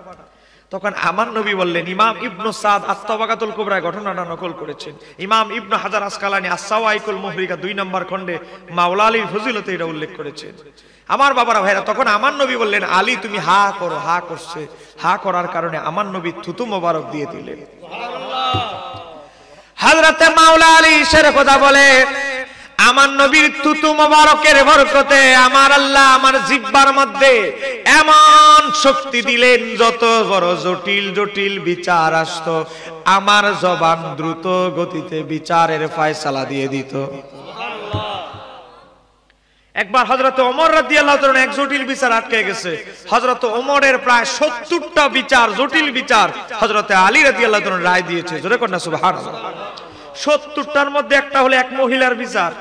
তখন আমার নবী বললেন, ইমাম ইবনু সাদ আত-তাবাকাতুল কুবরায় ঘটনাটা নকল করেছেন। ইমাম ইবনু হাজার আসকালানি আস-সাওয়াইকুল মুহরিকা 2 নম্বর খণ্ডে মাওলা আলীর ফজিলতে এটা উল্লেখ করেছেন। আমার বাবারা ভাইরা, তখন আমার নবী বললেন, আলী তুমি হা করো। হা করছে। হা করার কারণে আমার নবী থুতু মোবারক দিয়ে দিলেন। হযরতে মাওলা আলী শেরে খোদা বলে, আমার নবীর থুতু মোবারকের বরকতে আমার আল্লাহ আমার জিহ্বার মধ্যে এমন শক্তি দিলেন, যত বড় জটিল জটিল বিচার আসতো আমার জবান দ্রুত গতিতে বিচারের ফয়সালা দিয়ে দিত। একবার হযরত ওমর রাদিয়াল্লাহু তাআলা এক জটিল বিচার আটকে গেছে। হযরত ওমরের প্রায় 70টা বিচার, জটিল বিচার হযরত আলী রাদিয়াল্লাহু তাআলা রায় দিয়েছে। জোরে কন্যা সুবহানাল্লাহ। 70টার মধ্যে একটা হলো এক মহিলার বিচার।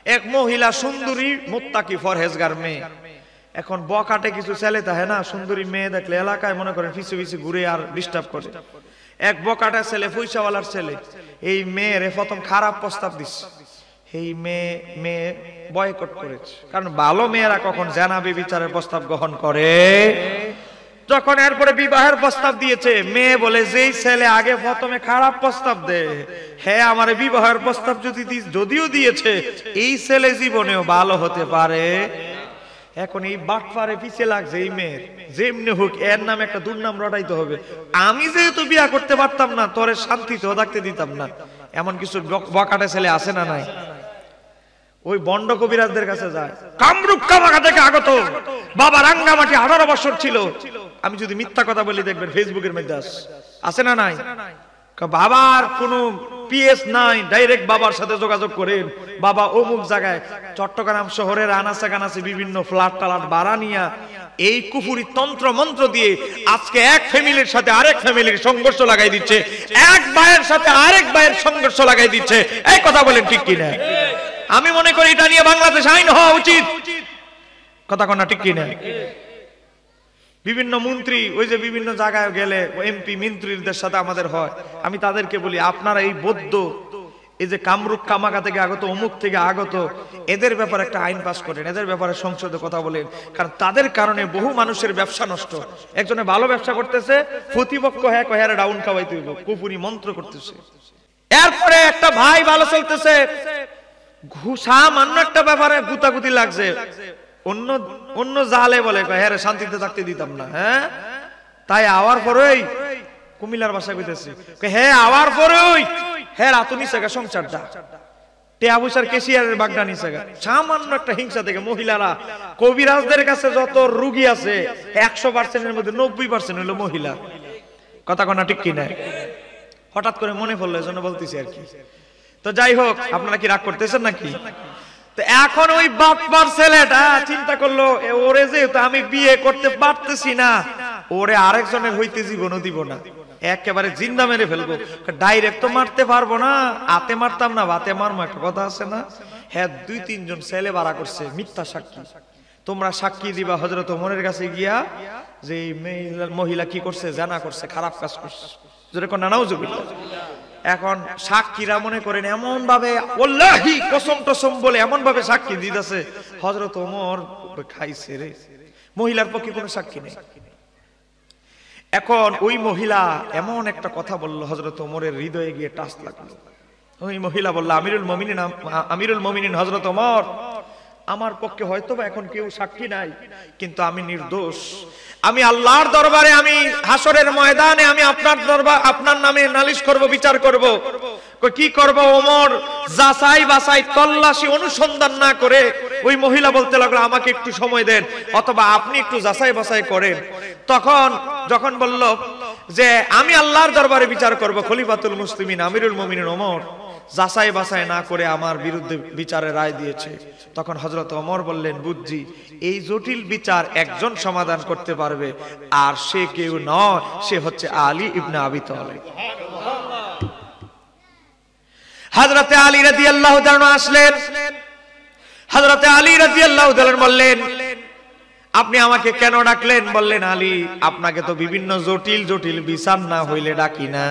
এক মহিলা সুন্দরী, মুত্তাকি, ফরহেজগার মেয়ে। এখন বকাটে কিছু ছেলে থাকে না, সুন্দরী মেয়ে দেখলে এলাকায় মনে করেন পিছু পিছু ঘুরে আর ডিস্টার্ব করে। এক বকাটা ছেলে, পয়সাওয়ালার ছেলে, এই মেয়েরে প্রথম খারাপ প্রস্তাব দিচ্ছে। এই মেয়ে বয়কট করেছে, কারণ ভালো মেয়েরা কখন জানাবি বিচারের প্রস্তাব গ্রহণ করে। যখন এরপরে বিবাহের প্রস্তাব দিয়েছে, মেয়ে বলে, যেই ছেলে আগে প্রথমে খারাপ প্রস্তাব দেয়, হ্যাঁ আমার বিবাহের প্রস্তাব যদিও দিয়েছে, এই ছেলে জীবনেও ভালো হতে পারে। এখন এই বাটপারে পিছে লাগছে এই মেয়ের, যেমনি হোক এর নামে একটা দুর্নাম রটাইতে হবে। আমি যেহেতু বিয়া করতে পারতাম না, তোরে শান্তিতেও থাকতে দিতাম না। এমন কিছু বকাটে ছেলে আছে না নাই? ওই বন্ড কবিরাজদের কাছে যায়, কামরূপ কামাকা থেকে আগত, বাবা রাঙ্গামাটি 18 বছর ছিল। আমি যদি মিথ্যা কথা বলি দেখবেন ফেসবুকের মধ্যে আছে না নাই? বাবার কোনো পিএস নাই, ডাইরেক্ট বাবার সাথে যোগাযোগ করেন, বাবা অমুক জায়গায়। চট্টগ্রাম শহরের আনাচে কানাচে বিভিন্ন ফ্ল্যাট টালাট ভাড়া নিয়া এই কুফুরি তন্ত্র মন্ত্র দিয়ে আজকে এক ফ্যামিলির সাথে আরেক ফ্যামিলির সংঘর্ষ লাগাই দিচ্ছে, এক ভাইয়ের সাথে আরেক ভাইয়ের সংঘর্ষ লাগাই দিচ্ছে। এই কথা বলেন ঠিক কিনা? আমি মনে করি এটা নিয়ে বাংলাদেশ আইন হওয়া উচিত। কথা কনা ঠিক কিনা? বিভিন্ন মন্ত্রী, ওই যে বিভিন্ন জায়গায় গেলে এমপি মন্ত্রীদের সাথে আমাদের হয়, আমি তাদেরকে বলি, আপনারা এই বৌদ্ধ, এই যে কামরূপ কামাকা থেকে আগত, অমুক থেকে আগত, এদের ব্যাপারে একটা আইন পাস করেন, এদের ব্যাপারে সংসদে কথা বলেন, কারণ তাদের কারণে বহু মানুষের ব্যবসা নষ্ট। একজনে ভালো ব্যবসা করতেছে, প্রতিপক্ষ হ্যাঁ কয়ারে ডাউন খাওয়াইতে হইব, কুফুরি মন্ত্র করতেছে। এরপরে একটা ভাই ভালো চলতেছে, সামান্য একটা ব্যাপারে গুতাগুতি লাগছে, অন্য জালে বলে হ্যাঁ শান্তিতে থাকতে দিতাম না। হ্যাঁ, তাই আওয়ার পরেই কুমিল্লার ভাষা কইতেছে, হ্যাঁ আওয়ার পরেই হ্যাঁ রাতুনি সেগা সংসারটা টিয়া পয়সার ক্যাশিয়ারের বাগদা নিছে গা, সামান্য একটা হিংসা থেকে মহিলারা। কবিরাজদের কাছে যত রোগী আছে 100%-এর মধ্যে 90% হলো মহিলা। কথা কোনা ঠিক কি না? হঠাৎ করে মনে পড়লো, এজন্য বলতেছি আর কি। তো যাই হোক, আপনারা কি রাগ করতেছেন নাকি? তো এখন ওই বাটপার ছেলেটা চিন্তা করলো, ওরে যেহেতু আমি বিয়ে করতে পারতেছি না, ওরে আরেকজনের হইতে জীবনও দিব না, একেবারে জিন্দা মেরে ফেলবো। ডাইরেক্ট তো মারতে পারবো না, হাতে মারতাম না বাতে মারবো, একটা কথা আছে না? হ্যাঁ, 2-3 জন ছেলে বাড়া করছে মিথ্যা সাক্ষী। তোমরা সাক্ষী দিবা হযরত ওমরের কাছে গিয়া যে মহিলা কি করছে, জানা করছে, খারাপ কাজ করছে। যেরকম নাউজুবিল্লাহ। এখন সাক্ষীরা মনে করেন এমন ভাবে ওয়াল্লাহি কসম টসম বলে এমন ভাবে সাক্ষী দিতেছে, হযরত ওমর খাইছে রে, মহিলার পক্ষে কোনো সাক্ষী নেই। এখন ওই মহিলা এমন একটা কথা বলল, হযরত ওমরের হৃদয়ে গিয়ে টাচ লাগলো। ওই মহিলা বলল, আমিরুল মুমিনিন হযরত ওমর, আমার পক্ষে হয়তো বা এখন কেউ সাক্ষী নাই, কিন্তু আমি নির্দোষ। আমি আল্লাহর দরবারে, আমি হাসরের ময়দানে আমি আপনার নামে নালিশ করব, বিচার করব। কি করব? ওমর যাচাই বাছাই তল্লাশি অনুসন্ধান না করে ওই মহিলা বলতে লাগলো, আমাকে একটু সময় দেন, অথবা আপনি একটু যাচাই বাছাই করেন। তখন যখন বলল যে আমি আল্লাহর দরবারে বিচার করব, খলিফাতুল মুসলিমিন আমিরুল মুমিনিন ওমর যাচাই বাছাই না করে আমার বিরুদ্ধে বিচারের রায় দিয়েছে, তখন হযরত ওমর বললেন, বুঝছি এই জটিল বিচার একজন সমাধান করতে পারবে, আর সে কেউ নয়, সে হচ্ছে আলী ইবনে আবি তালিব। হযরতে আলী রাদিয়াল্লাহু তাআলা আসলেন। হযরতে আলী রাদিয়াল্লাহু তাআলা বললেন, আপনি আমাকে কেন ডাকলেন? বললেন, আলী, আপনাকে তো বিভিন্ন জটিল জটিল বিচার না হইলে ডাকি না।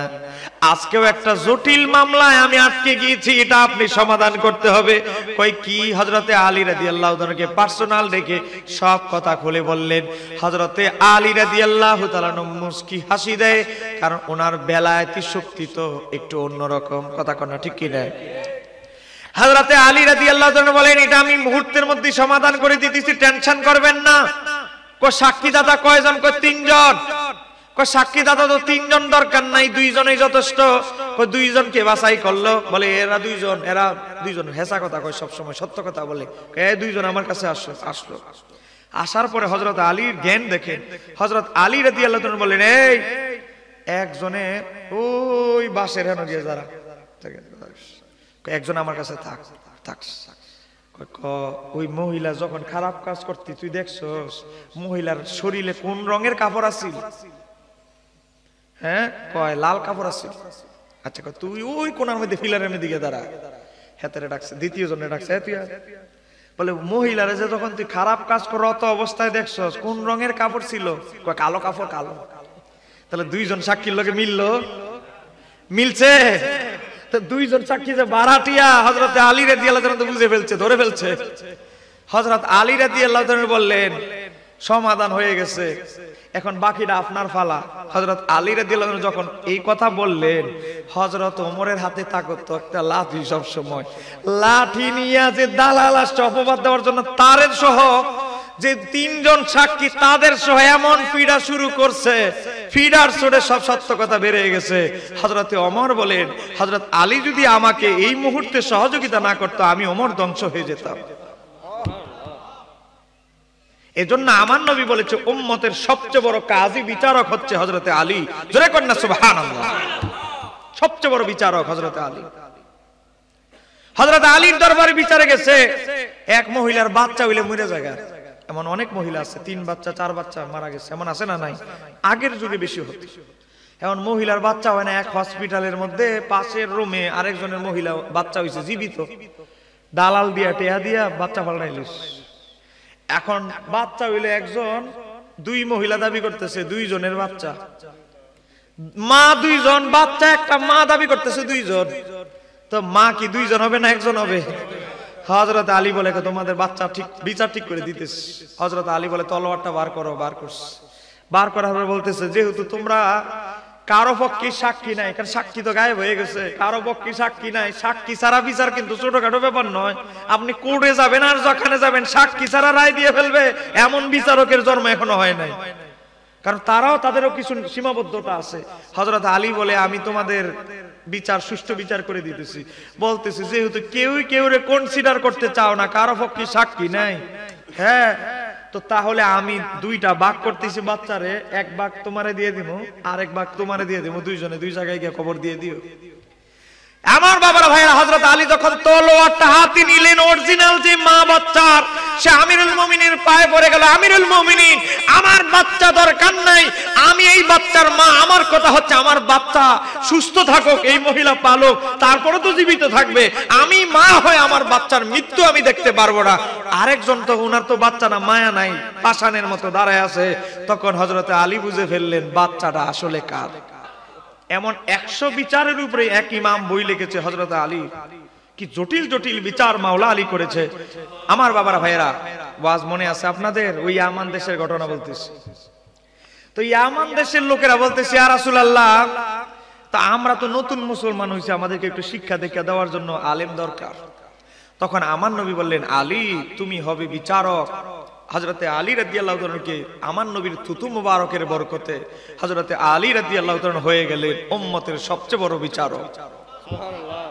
আজকেও একটা জটিল মামলায় আমি আটকে গিয়েছি, এটা আপনি সমাধান করতে হবে। কই কি? হযরতে আলী রাদিয়াল্লাহু তাআলাকে পার্সোনাল ডেকে সব কথা খুলে বললেন। হযরতে আলী রাদিয়াল্লাহু তাআলা মুস্কি হাসি দেয়, কারণ ওনার বেলায়েতি শক্তি তো একটু অন্যরকম। কথা কনা ঠিক কি না? হযরতে আলী রাদিয়াল্লাহু তাআলা বলেন, এটা আমি মুহূর্তের মধ্যে সমাধান করে দিতেছি, টেনশন করবেন না। কো সাক্ষীদাতা কয়জন? কো 3 জন। কো সাক্ষীদাতা তো 3 জন দরকার নাই, 2 জনই যথেষ্ট। কো 2 জনকে বাছাই করলো, বলে এরা 2 জন হেসা কথা কয়, সব সময় সত্য কথা বলে। এই 2 জন আমার কাছে আসলো। আসার পরে হযরত আলীর জ্ঞান দেখেন, হযরত আলী রাদিয়াল্লাহু তাআলা বলেন, এই একজনে ওই বাসের হেন গিয়ে যারা, একজন আমার কাছে থাক। ওই মহিলা যখন খারাপ কাজ করতি, তুই দেখছস মহিলার শরীরে কোন রঙের কাপড় আছিল? হ্যাঁ, কয় লাল কাপড় আছিল। আচ্ছা, তুই ওই কোনার মধ্যে ফিলারের মধ্যে গিয়ে দাঁড়া। হেতারে ডাকছে, দ্বিতীয় জনে ডাকছে, তুই বলে মহিলারে যে যখন তুই খারাপ কাজ কর অত অবস্থায় দেখছস, কোন রঙের কাপড় ছিল? কয় কালো কাপড়। কালো। তাহলে 2 জন সাক্ষীর লগে মিলছে। তো 2 জন সাক্ষী যে বারাটিয়া, হযরতে আলী রাদিয়াল্লাহু তাআলা বুঝে ফেলছে, ধরে ফেলছে। হযরত আলী রাদিয়াল্লাহু তাআলা বললেন, সমাধান হয়ে গেছে, এখন বাকিটা আপনার ফালা। হযরত আলী রাদিয়াল্লাহু তাআলা যখন এই কথা বললেন, হযরত ওমরের হাতে থাকতো একটা লাঠি, সব সময় লাঠি নিয়ে যে দালাল আসছে অপবাদ দেওয়ার জন্য, তারের সহ যে 3 জন সাক্ষী তাদের সহ এমন ফিডা শুরু করছে, ফিডার সুরে সব সত্য কথা বেড়ে গেছে। হযরতে ওমর বলেন, হযরত আলী যদি আমাকে এই মুহূর্তে সহযোগিতা না করতো, আমি ওমর ধ্বংস হয়ে যেতাম। এজন্য আমার নবী বলেছে, উম্মতের সবচেয়ে বড় কাজী বিচারক হচ্ছে হযরতে আলী। জোরে কন্যা সুবহানাল্লাহ। সবচেয়ে বড় বিচারক হযরতে আলী। হযরত আলীর দরবারে বিচারে গেছে, এক মহিলার বাচ্চা হইলে মরে যায়। এমন অনেক মহিলা আছে, 3 বাচ্চা 4 বাচ্চা মারা গেছে, এমন আছে না? নাই। আগের যুগে বেশি হতো। এখন মহিলার বাচ্চা হয় না, এক হসপিটালের মধ্যে পাশের রুমে আরেকজনের মহিলা বাচ্চা হইছে জীবিত, দালাল দিয়া টেয়া দিয়া বাচ্চা পাল্টাইলিস। এখন বাচ্চা হইলে একজন, 2 মহিলা দাবি করতেছে 2 জনের বাচ্চা, মা 2 জন, বাচ্চা একটা, মা দাবি করতেছে 2 জন। তো মা কি 2 জন হবে না 1 জন হবে? হযরত আলী বলে, তোমাদের বাচ্চা ঠিক বিচার ঠিক করে দিতেছে। হযরত আলী বলে, তলোয়ারটা বার করো। বার করছে। বার করার পরে বলতেছে, যেহেতু তোমরা কারো পক্ষে সাক্ষী নাই, কারণ সাক্ষী তো গায়েব হয়ে গেছে, কারো পক্ষে সাক্ষী নাই, সাক্ষী ছাড়া বিচার কিন্তু ছোটখাটো ব্যাপার নয়। আপনি কোর্টে যাবেন, আর যেখানে যাবেন সাক্ষী ছাড়া রায় দিয়ে ফেলবে, এমন বিচারকের জন্ম এখনো হয় নাই, কারণ তারাও তাদেরও কিছু সীমাবদ্ধতা আছে। হযরত আলী বলে, আমি তোমাদের বিচার সুষ্ঠু বিচার করে দিতেছি। বলতেছি যেহেতু কেউরে কনসিডার করতে চাও না, কারো পক্ষে সাক্ষী নাই, হ্যাঁ, তো তাহলে আমি দুইটা ভাগ করতেছি বাচ্চারে, এক ভাগ তোমারে দিয়ে দিব, আরেক ভাগ তোমারে দিয়ে দিব, দুইজনে দুই জায়গায় গিয়ে খবর দিয়ে দিও। আমার বাবার ভাইয়েরা, হযরত আলী যখন তলোয়ারটা হাতে নিলেন, অরিজিনাল যে মা বাচ্চার, সে আমিরুল মুমিনের পায়ে পড়ে গেল, আমিরুল মুমিনিন আমার বাচ্চা দরকার নাই, আমি এই বাচ্চার মা, আমার কথা হচ্ছে আমার বাচ্চা সুস্থ থাকুক, এই মহিলা পালক, তারপরে তো জীবিত থাকবে, আমি মা হয়ে আমার বাচ্চার মৃত্যু আমি দেখতে পারবো না। আরেকজন তো ওনার তো বাচ্চা না, মায়া নাই, পাষাণের মতো দাঁড়ায় আছে। তখন হযরত আলী বুঝে ফেললেন বাচ্চাটা আসলে কার। এমন 100 বিচারের উপরে এক ইমাম বই লিখেছে হযরত আলী। কি জটিল জটিল বিচার মাওলা আলী করেছে। আমার বাবারা ভাইয়েরা, ওয়াজ মনে আছে আপনাদের? ওই ইয়ামান দেশের ঘটনা বলতেছি। তো ইয়ামান দেশের লোকেরা বলতেছে, ইয়া রাসূলুল্লাহ, তা আমরা তো নতুন মুসলমান হইছি, আমাদেরকে একটু শিক্ষা দীক্ষা দেওয়ার জন্য আলেম দরকার। তখন আমার নবী বললেন, আলী তুমি হবে বিচারক। হযরতে আলী রাদিয়াল্লাহু তাআলা কে আমার নবীর থুতু মুবারকের বরকতে হযরতে আলী রাদিয়াল্লাহু তাআলা হয়ে গেলেন উম্মতের সবচেয়ে বড় বিচারক। সুবহানাল্লাহ।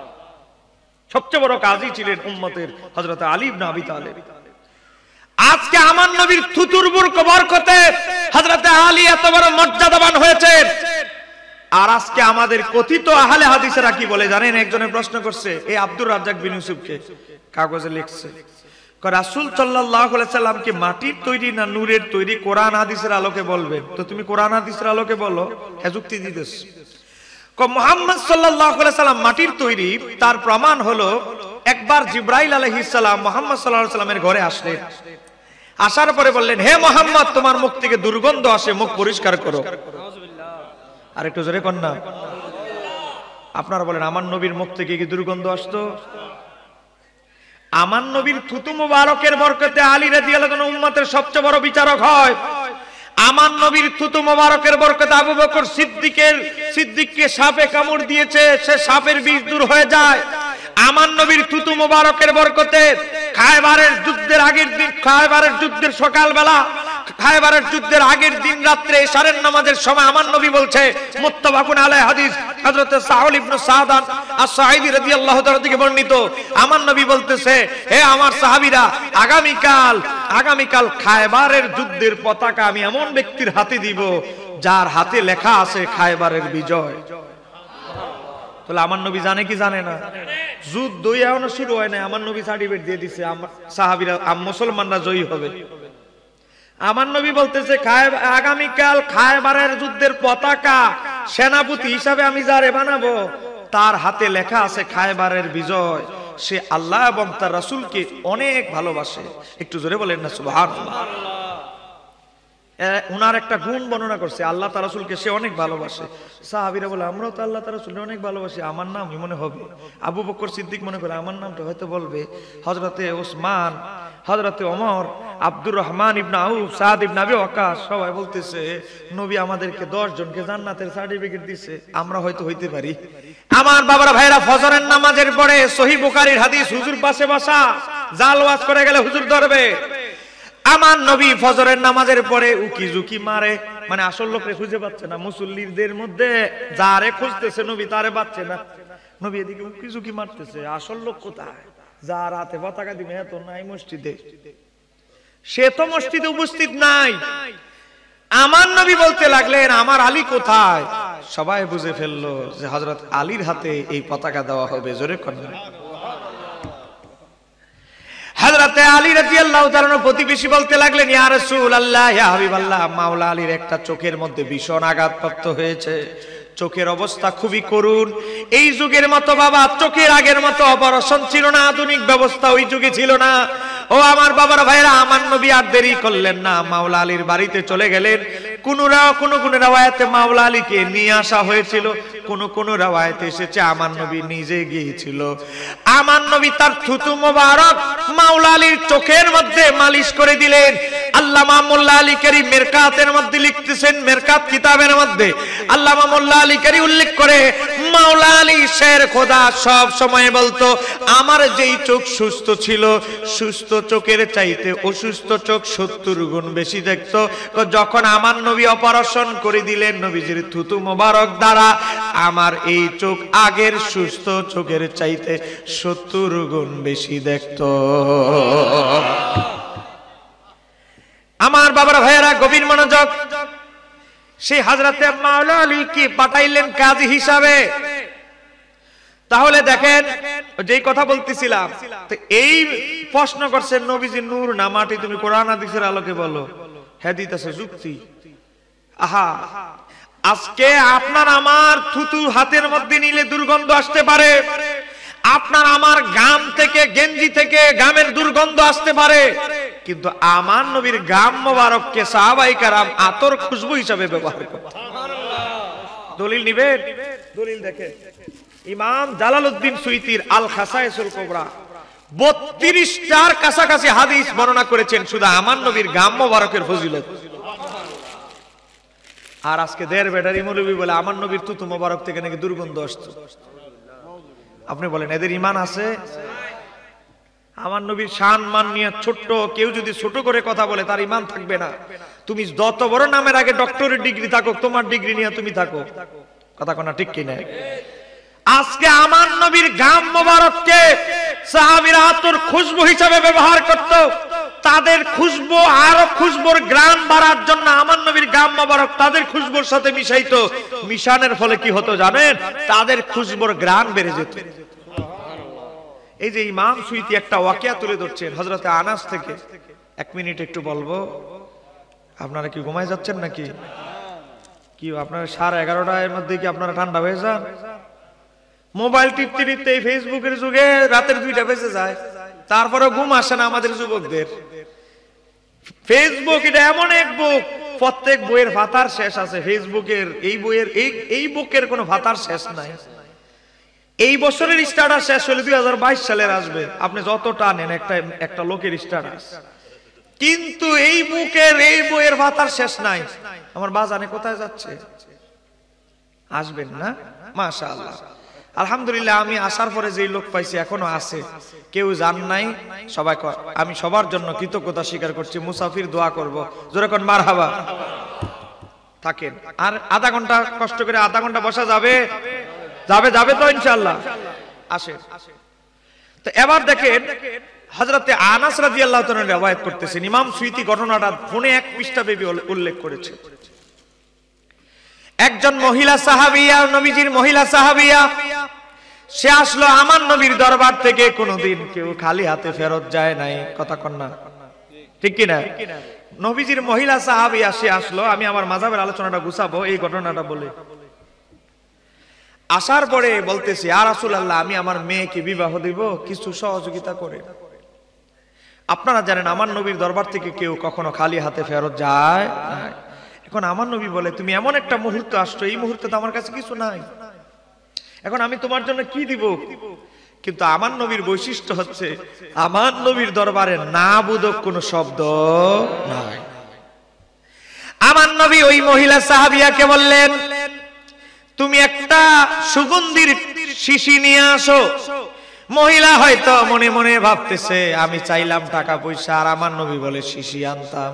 সবচেয়ে বড় কাজী ছিলেন উম্মতের হযরতে আলী ইবনে আবি তালেব। আজকে আমার নবীর থুতুর বরকতে হযরতে আলী এত বড় মর্যাদাবান হয়েছেন। আর আজকে আমাদের কথিত আহলে হাদিসেরা কি বলে জানেন? একজনের প্রশ্ন করছে, এই আব্দুর রাজ্জাক বিন ইউসুফকে, কাগজে লিখছে, রাসূল সাল্লাল্লাহু আলাইহি সাল্লাম কি মাটির তৈরি না নূরের তৈরি? কোরআন হাদিসের আলোকে বলবেন। তো তুমি কোরআন হাদিসের আলোকে বলো। হ্যাঁ, যুক্তি দিতেছ। মুহাম্মদ সাল্লাল্লাহু আলাইহি সাল্লাম মাটির তৈরি, তার প্রমাণ হলো একবার জিবরাইল আলাইহিস সালাম মুহাম্মদ সাল্লাল্লাহু আলাইহি সাল্লামের ঘরে আসলেন। আসার পরে বললেন, হে মুহাম্মদ, তোমার মুখ থেকে দুর্গন্ধ আসে, মুখ পরিষ্কার করো। আর একটু জোরে কর না। আপনারা বলেন, আমার নবীর মুখ থেকে কি দুর্গন্ধ আসতো? আমার নবীর থুতু মুবারকের বরকতে আলী রাদিয়াল্লাহু তাআলা উম্মতের সবচেয়ে বড় বিচারক হয়। আমার নবীর থুতু মুবারকের বরকতে আবু বকর সিদ্দিককে সাপে কামড় দিয়েছে, সে সাপের বিষ দূর হয়ে যায়। আমার নবীর থুতু মুবারকের বরকতে খায়বারের যুদ্ধের আগের দিন, খায়বারের যুদ্ধের সকালবেলা, খায়বারের যুদ্ধের আগের দিন রাত্রে ইশারের নামাজের সময় আমার নবী বলছে, মুত্তাফাকুন আলাইহি হাদিস, হযরত সাউল ইবনে সাদান আস-সাঈদী রাদিয়াল্লাহু তাআলা থেকে বর্ণিত। আমার নবী বলতেছে, হে আমার সাহাবীরা, আগামীকাল খায়বারের যুদ্ধের পতাকা আমি এমন ব্যক্তির হাতে দিব যার হাতে লেখা আছে খায়বারের বিজয়। তাহলে আমার নবী জানে কি জানে না? যুদ্ধ এখনো শুরু হয় না, আমার নবী সার্টিফিকেট দিয়ে দিছে সাহাবীরা, মুসলমানরা জয়ী হবে। আমার নবী বলতেছে, আগামীকাল খায়বারের যুদ্ধের পতাকা সেনাপতি হিসাবে আমি যারে বানাবো তার হাতে লেখা আছে খায়বারের বিজয়। সে আল্লাহ এবং তার রাসূলকে অনেক ভালোবাসে। একটু জোরে বলেন না সুবহানাল্লাহ। উনার একটা গুণ বর্ণনা করছে, আল্লাহ তার রাসূলকে সে অনেক ভালোবাসে। সাহাবীরা বলে, আমরাও তো আল্লাহ তার রাসূলকে অনেক ভালোবাসি, আমার নাম মনে হবে। আবু বকর সিদ্দিক মনে করে আমার নামটা হয়তো বলবে। হযরতে ওসমান, হযরতে ওমর, আব্দুর রহমান ইবনে আউফ, সাদ ইবনে আবি ওয়াক্কাস, সবাই বলতেছে নবী আমাদেরকে 10 জনকে জান্নাতের সার্টিফিকেট দিয়েছে, আমরা হয়তো হইতে পারি। আমার বাবারা ভাইরা, ফজরের নামাজের পরে সহিহ বুখারীর হাদিস, হুজুর পাশে বসা, জাল ওয়াজ করে গেলে হুজুর ধরবে। আমার নবী ফজরের নামাজের পরে উকি ঝুঁকি মারে, মানে আসল লোকরে খুঁজে পাচ্ছে না। মুসল্লিদের মধ্যে যারে খুঁজতেছে নবী তারে পাচ্ছে না। নবী এদিকে উকি ঝুঁকি মারতেছে, আসল লোক কোথায়? যার হাতে পতাকা দিবে এত নাই মসজিদে, সে তো মসজিদে উপস্থিত নাই। আমার নবী বলতে লাগলেন, আমার আলী কোথায়? সবাই বুঝে ফেললো যে হযরত আলীর হাতে এই পতাকা দেওয়া হবে। জোরে কন্যা। হযরতে আলী রাদিয়াল্লাহু তাআলা প্রতিবেশী বলতে লাগলেন, ইয়া রাসূলুল্লাহ, ইয়া হাবিবাল্লাহ, মাওলা আলীর একটা চোখের মধ্যে ভীষণ আঘাতপ্রাপ্ত হয়েছে, চোখের অবস্থা খুবই করুণ। এই যুগের মতো বাবা চোখের আগের মতো অপারেশন ছিল না, আধুনিক ব্যবস্থা ওই যুগে ছিল না। ও আমার বাবার ভাইরা, আমার নবী আর দেরি করলেন না, মাওলা আলীর বাড়িতে চলে গেলেন। কোন রাওয়ায়াতে মাওলা আলীকে নিয়ে আসা হয়েছিল, কোন রাওয়ায়াতে এসেছে আমার নবী নিজে গিয়েছিল। আমার নবী তার থুতু মোবারক মাওলা আলীর চোখের মধ্যে মালিশ করে দিলেন। আল্লামা মোল্লা আলী কারি মেরকাতের মধ্যে লিখতেছেন, মেরকাত কিতাবের মধ্যে আল্লামা মোল্লা আলী কারি উল্লেখ করে, মাওলা আলী শের খোদা সব সময় বলতো, আমার যেই চোখ সুস্থ ছিল, সুস্থ চোখের চাইতে অসুস্থ চোখ 70 গুণ বেশি দেখতো। যখন আমার নবী অপারেশন করে দিলেন নবীজির থুতু মোবারক দ্বারা, আমার এই চোখ আগের সুস্থ চোখের চাইতে 70 গুণ বেশি দেখতো। আমার বাবার ভাইয়েরা গভীর মনোযোগ। সেই হযরতে মাওলা আলীকে পাঠাইলেন কাজী হিসাবে। তাহলে দেখেন যেই কথা বলতেছিলাম, তো এই প্রশ্ন করছেন নবীজি নূর না মাটি, তুমি কোরআন হাদিসের আলোকে বলো। হ্যাঁ দিতেছে যুক্তি। আহা, আজকে আপনার আমার থুতু হাতের মধ্যে নিলে দুর্গন্ধ আসতে পারে, আপনার আমার গাম থেকে গেঞ্জি থেকে গামের দুর্গন্ধ আসতে পারে, কিন্তু আমার নবীর গাম মোবারককে সাহাবায়ে কেরাম আতর খুশবু হিসাবে ব্যবহার করতেন। দলিল নিবেন? দলিল দেখেন, ইমাম জালালউদ্দিন সুয়ুতির আল খাসায়েসুল কুবরা 32টার কাছাকাছি হাদিস বর্ণনা করেছেন শুধু আমার নবীর গাম মোবারকের ফজিলত। আর আজকে দেড় ব্যাটারি মৌলবী বলে আমার নবীর থুতু মোবারক থেকে নাকি দুর্গন্ধ আসতো। আপনি বলেন এদের ঈমান আছে? আমার নবীর শান মান নিয়ে ছোট্ট কেউ যদি ছোট করে কথা বলে তার ঈমান থাকবে না। তুমি যত বড় নামের আগে ডক্টরের ডিগ্রি থাকো, তোমার ডিগ্রি নিয়ে তুমি থাকো, কথা কোনা ঠিক কি না? আজকে আমার নবীর গাম মোবারককে সাহাবীরা আতর খুশবু হিসেবে ব্যবহার করত। তাদের খুশবু আরো খুশবুর গ্রাম বাড়ার জন্য আমার নবীর গাম মোবারক তাদের খুশবুর সাথে মিশাইতো। মিশানোর ফলে কি হতো জানেন? তাদের খুশবুর গ্রাম বেড়ে যেত। এই যে ইমাম সুয়ুতি একটা ওয়াকিয়া তুলে ধরছেন হযরতে আনাস থেকে। 1 মিনিট একটু বলবো। আপনারা কি ঘুমায় যাচ্ছেন নাকি? কি আপনারা 11:30টার মধ্যে কি আপনারা ঠান্ডা হয়ে যান? মোবাইল টিপতে টিপতে এই ফেসবুকের যুগে রাতের 2টা বেজে যায়, তারপরে ঘুম আসে না আমাদের যুবকদের। ফেসবুক এটা এমন এক বুক, প্রত্যেক বইয়ের ভাতার শেষ আছে। ফেসবুকের এই বইয়ের এই বুকের কোনো ভাতার শেষ নাই। এই বছরের স্ট্যাটাস শেষ হলে 2022 সালের আসবে। আপনি যত টানেন একটা লোকের স্ট্যাটাস, কিন্তু এই বুকের এই বইয়ের ভাতার শেষ নাই। আমার বাজানে কোথায় যাচ্ছে? আসবেন না? মাশাআল্লাহ, আলহামদুলিল্লাহ। আমি আসার পরে যেই লোক পাইছি এখনো আছে, কেউ জান নাই। সবাই আমি সবার জন্য কৃতজ্ঞতা স্বীকার করছি। মুসাফির দোয়া করব, জোরে কোন মারহাবা। থাকেন আর আধা ঘন্টা কষ্ট করে, আধা ঘন্টা বসা যাবে? যাবে যাবে তো ইনশাআল্লাহ। আসেন। তো এবার দেখেন হযরতে আনাস রাদিয়াল্লাহু তাআলা রওয়ায়াত করতেছেন। ইমাম সুয়ুতি ঘটনাটা ফোনে 1 পৃষ্ঠা ব্যাপী উল্লেখ করেছে। একজন মহিলা সাহাবিয়া, নবীজির মহিলা সাহাবিয়া, সে আসলো আমার নবীর দরবার থেকে। কোনোদিন কেউ খালি হাতে ফেরত যায় নাই, কথা কন না ঠিক কি না? নবীজির মহিলা সাহাবিয়া সে আসলো। আমি আমার মাযহাবের আলোচনাটা গুছাবো এই ঘটনাটা বলে। আসার পরে বলতেছি, ইয়া রাসূলুল্লাহ, আমি আমার মেয়েকে বিবাহ দিব, কিছু সহযোগিতা করে। আপনারা জানেন আমার নবীর দরবার থেকে কেউ কখনো খালি হাতে ফেরত যায় না। এখন আমার নবী বলে, তুমি এমন একটা মুহূর্তে আসছো, এই মুহূর্তে তো আমার কাছে কিছু নাই, এখন আমি তোমার জন্য কি দিব? কিন্তু আমার নবীর বৈশিষ্ট্য হচ্ছে আমার নবীর দরবারে না বুধক কোনো শব্দ নাই। আমার নবী ওই মহিলা সাহাবিয়াকে বললেন, তুমি একটা সুগন্ধির শিশি নিয়ে আসো। মহিলা হয়তো মনে মনে ভাবতেছে, আমি চাইলাম টাকা পয়সা, আর আমার নবী বলে শিশি আনতাম।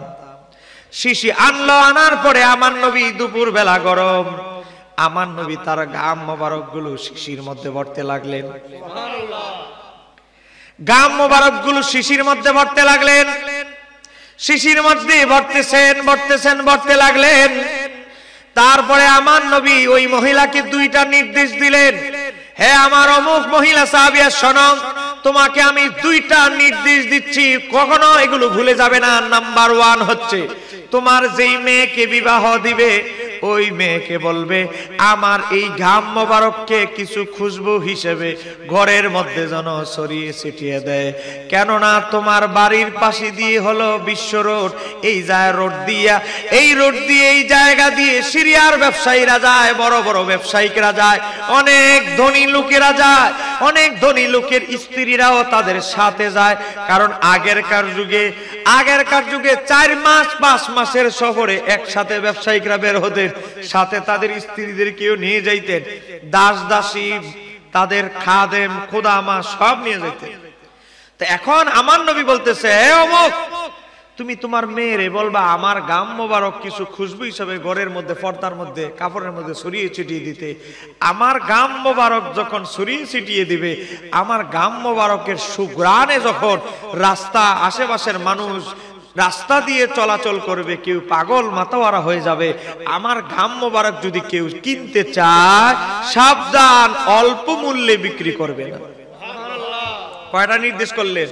শিশি আনলো। আনার পরে আমার নবী, দুপুর বেলা গরম, আমার নবী তার গাম মোবারক গুলো শিশির মধ্যে ভরতে লাগলেন। গাম মোবারক গুলো শিশির মধ্যে ভরতে লাগলেন। শিশির মধ্যে ভরতেছেন ভরতেছেন ভরতে লাগলেন। তারপরে আমার নবী ওই মহিলাকে 2টা নির্দেশ দিলেন, হে আমার অমুক মহিলা সাহাবিয়া, শোনো, তোমাকে আমি 2টা নির্দেশ দিচ্ছি, কখনো এগুলো ভুলে যাবে না। নাম্বার 1 হচ্ছে, তোমার যেই মেয়েকে বিবাহ দিবে ওই মেয়েকে বলবে আমার এই ঘাম মোবারককে কিছু খুশবু হিসেবে ঘরের মধ্যে যেন ছড়িয়ে ছিটিয়ে দেয়। কেননা তোমার বাড়ির পাশে দিয়ে হলো বিশ্ব রোড, এই যায় রোড দিয়া, এই রোড দিয়ে এই জায়গা দিয়ে সিরিয়ার ব্যবসায়ীরা যায়, বড় বড় ব্যবসায়িকরা যায়, অনেক ধনী লোকেরা যায়, অনেক ধনী লোকের স্ত্রীরাও তাদের সাথে যায়। কারণ আগেরকার যুগে 4 মাস 5 মাসের সফরে একসাথে ব্যবসায়িকরা বের হতেন। সাথে তাদের স্ত্রীদের কেউ নিয়ে যাইতেন, দাস দাসী, তাদের খাদেম, খোদামা সব নিয়ে যাইতেন। তো এখন আমার নবী বলতেছে, হে অমুক, তুমি তোমার মেয়েরে বলবা আমার গাম মোবারক কিছু খুশবু হিসাবে ঘরের মধ্যে, পর্দার মধ্যে, কাপড়ের মধ্যে ছড়িয়ে ছিটিয়ে দিতে। আমার গাম মোবারক যখন ছড়িয়ে ছিটিয়ে দিবে, আমার গাম মোবারকের সুঘ্রাণে যখন রাস্তা, আশেপাশের মানুষ রাস্তা দিয়ে চলাচল করবে, কেউ পাগল মাতাওয়ারা হয়ে যাবে। আমার গাম মোবারক যদি কেউ কিনতে চায়, সাবধান, অল্প মূল্যে বিক্রি করবে না। কয়টা নির্দেশ করলেন?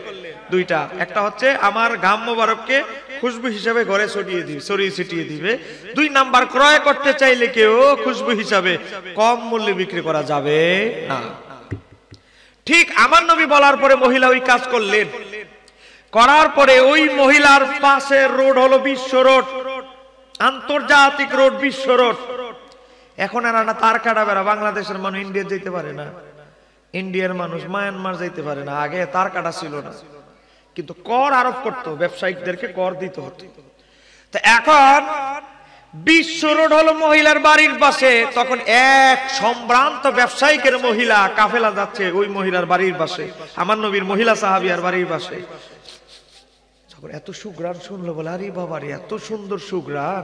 দুইটা। একটা হচ্ছে আমার গাম মোবারককে খুশবু হিসাবে ঘরে ছড়িয়ে ছিটিয়ে দিবে। 2 নাম্বার, ক্রয় করতে চাইলে কেউ খুশবু হিসাবে কম মূল্যে বিক্রি করা যাবে না। ঠিক আমার নবী বলার পরে মহিলা ওই কাজ করলেন। করার পরে ওই মহিলার পাশের রোড হলো বিশ্ব রোড, আন্তর্জাতিক রোড, বিশ্ব রোড। এখন আর না তার কাটা বেড়া, বাংলাদেশের মানুষ ইন্ডিয়া যেতে পারে না, ইন্ডিয়ার মানুষ মায়ানমার যাইতে পারে না। আগে তার কাটা ছিল না, কিন্তু কর আরোপ করতো, ব্যবসায়িকদেরকে কর দিতে হতো। তো এখন বিশ্ব রোড হলো মহিলার বাড়ির পাশে। তখন এক সম্ভ্রান্ত ব্যবসায়িকের মহিলা কাফেলা যাচ্ছে ওই মহিলার বাড়ির পাশে, আমার নবীর মহিলা সাহাবিয়ার বাড়ির পাশে। এত সুঘ্রাণ শুনলো, বলে আরে বাবারে, এত সুন্দর সুঘ্রাণ,